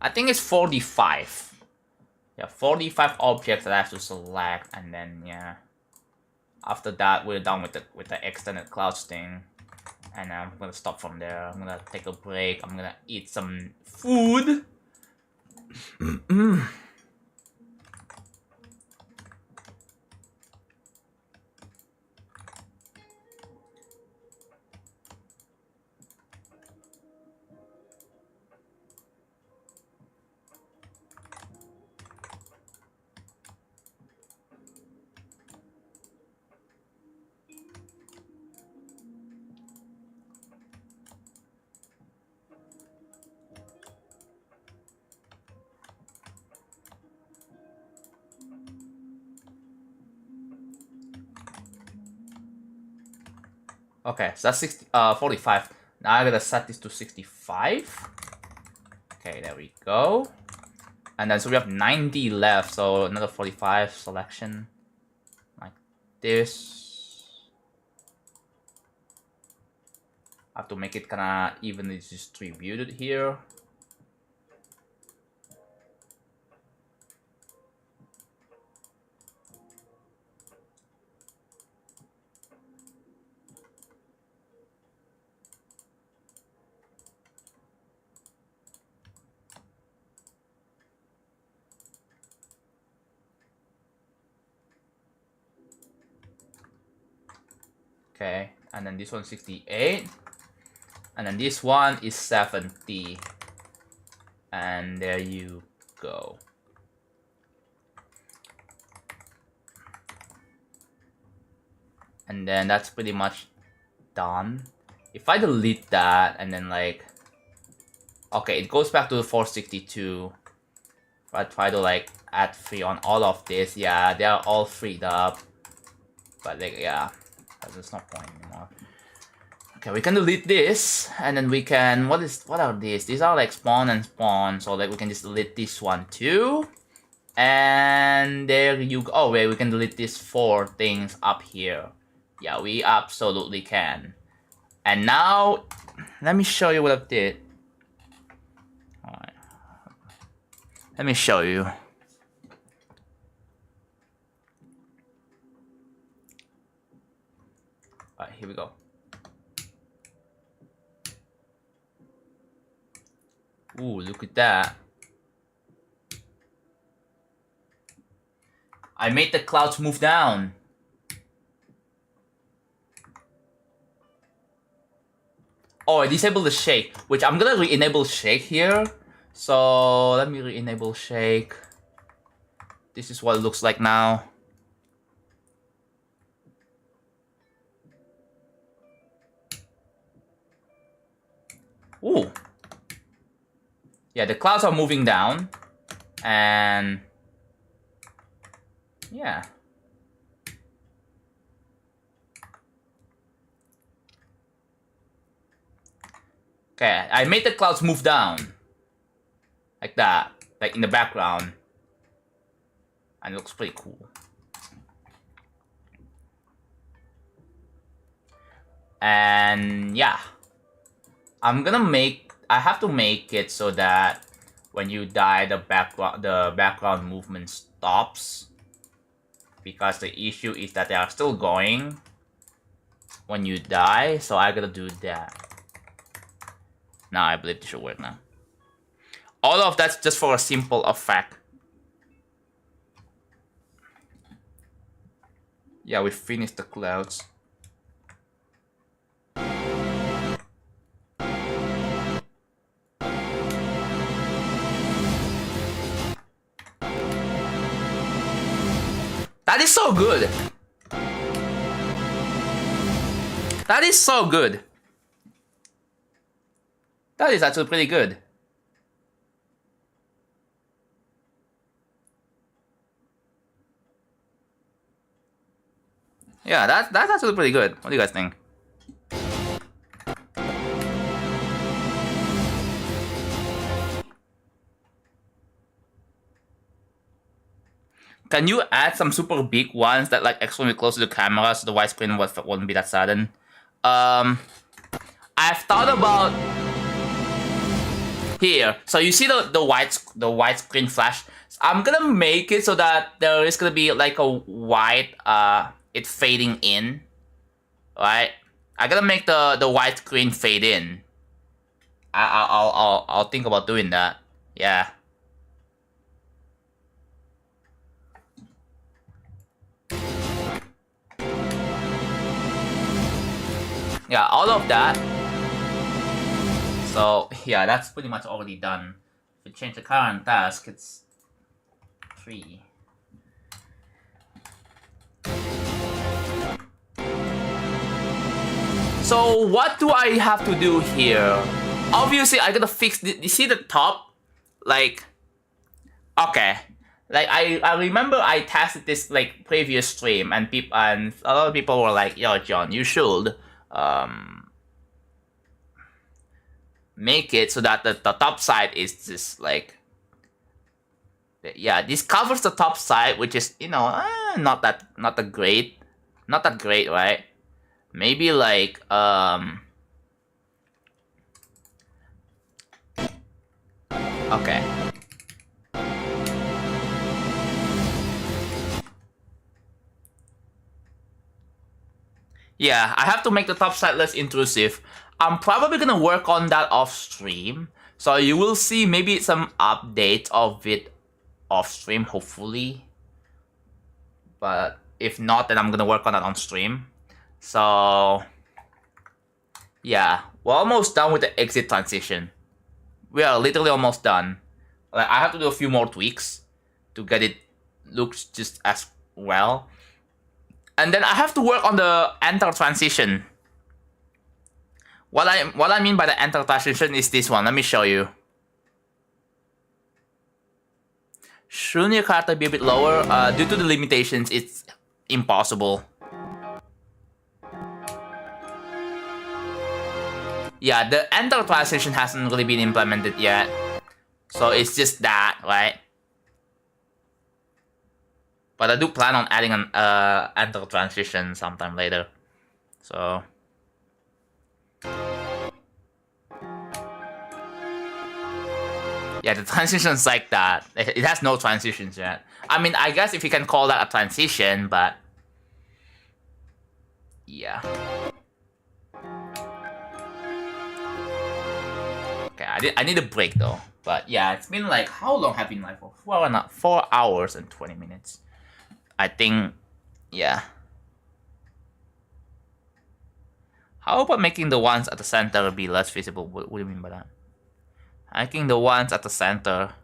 I think it's 45. Yeah, 45 objects that I have to select, and then yeah. After that, we're done with the extended clouds thing, and I'm gonna stop from there. I'm gonna take a break. I'm gonna eat some food. Okay, so that's 45. Now I gotta set this to 65. Okay, there we go. And then so we have 90 left, so another 45 selection. Like this. I have to make it kinda evenly distributed here. Okay, and then this one's 68. And then this one is 70. And there you go. And then that's pretty much done. If I delete that and then like, okay, it goes back to the 462. If I try to like add 3 on all of this, yeah, they are all freed up. But like, yeah, there's no point anymore. Okay, we can delete this, and then we can, what are these? These are like spawn and spawn, so like we can just delete this one too. And there you go. Oh wait, we can delete these 4 things up here. Yeah, we absolutely can. And now, let me show you what I did. Alright. Let me show you. Alright, here we go. Ooh, look at that. I made the clouds move down. Oh, I disabled the shake, which I'm gonna re-enable shake here. So let me re-enable shake. This is what it looks like now. Ooh. Yeah, the clouds are moving down. And yeah. Okay, I made the clouds move down. Like that. Like in the background. And it looks pretty cool. And yeah. I have to make it so that when you die, the background movement stops. Because the issue is that they are still going when you die, so I gotta do that. Now I believe this should work now. All of that's just for a simple effect. Yeah, we finished the clouds. That is so good. That is so good. That is actually pretty good. Yeah, that's actually pretty good. What do you guys think? Can you add some super big ones that like extremely close to the camera so the widescreen won't be that sudden? I've thought about here. So you see the widescreen flash. So I'm gonna make it so that there is gonna be like a white it fading in, right? I gotta make the widescreen fade in. I'll think about doing that. Yeah. Yeah, all of that. So yeah, that's pretty much already done. If we change the current task, it's 3. So what do I have to do here? Obviously, I gotta fix you see the top? Like, okay. Like I remember I tested this like previous stream and a lot of people were like, yo John, you should make it so that the top side is just like, yeah, this covers the top side, which is, you know, not that great, right? Maybe like okay. Yeah, I have to make the top side less intrusive. I'm probably gonna work on that off stream, so you will see maybe some updates of it off stream, hopefully. But if not, then I'm gonna work on that on stream. So yeah, we're almost done with the exit transition. We are literally almost done. Like, I have to do a few more tweaks to get it looks just as well. And then I have to work on the enter transition. What I mean by the enter transition is this one. Let me show you. Shouldn't your character be a bit lower? Due to the limitations, it's impossible. Yeah, the enter transition hasn't really been implemented yet. So it's just that, right? But I do plan on adding an enter transition sometime later. So yeah, the transition's like that. It has no transitions yet. I mean, I guess if you can call that a transition, but yeah. Okay, I need a break though. But yeah, it's been like, how long have I been live for? 4 hours and 20 minutes. I think, yeah. How about making the ones at the center be less visible? What do you mean by that? Making the ones at the center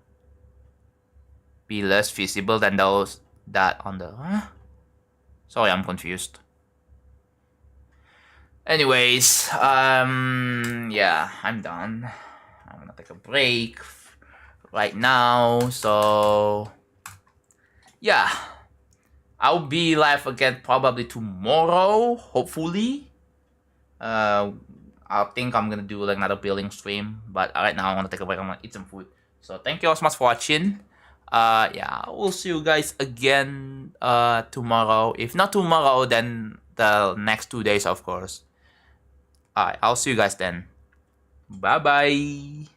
be less visible than those that on the... Huh? Sorry, I'm confused. Anyways, yeah, I'm done. I'm gonna take a break right now, so yeah. I'll be live again probably tomorrow, hopefully. I think I'm gonna do like another building stream, but right now I want to take a break. I'm gonna eat some food. So thank you all so much for watching. Yeah, we'll see you guys again tomorrow. If not tomorrow, then the next 2 days, of course. Alright, I'll see you guys then. Bye bye.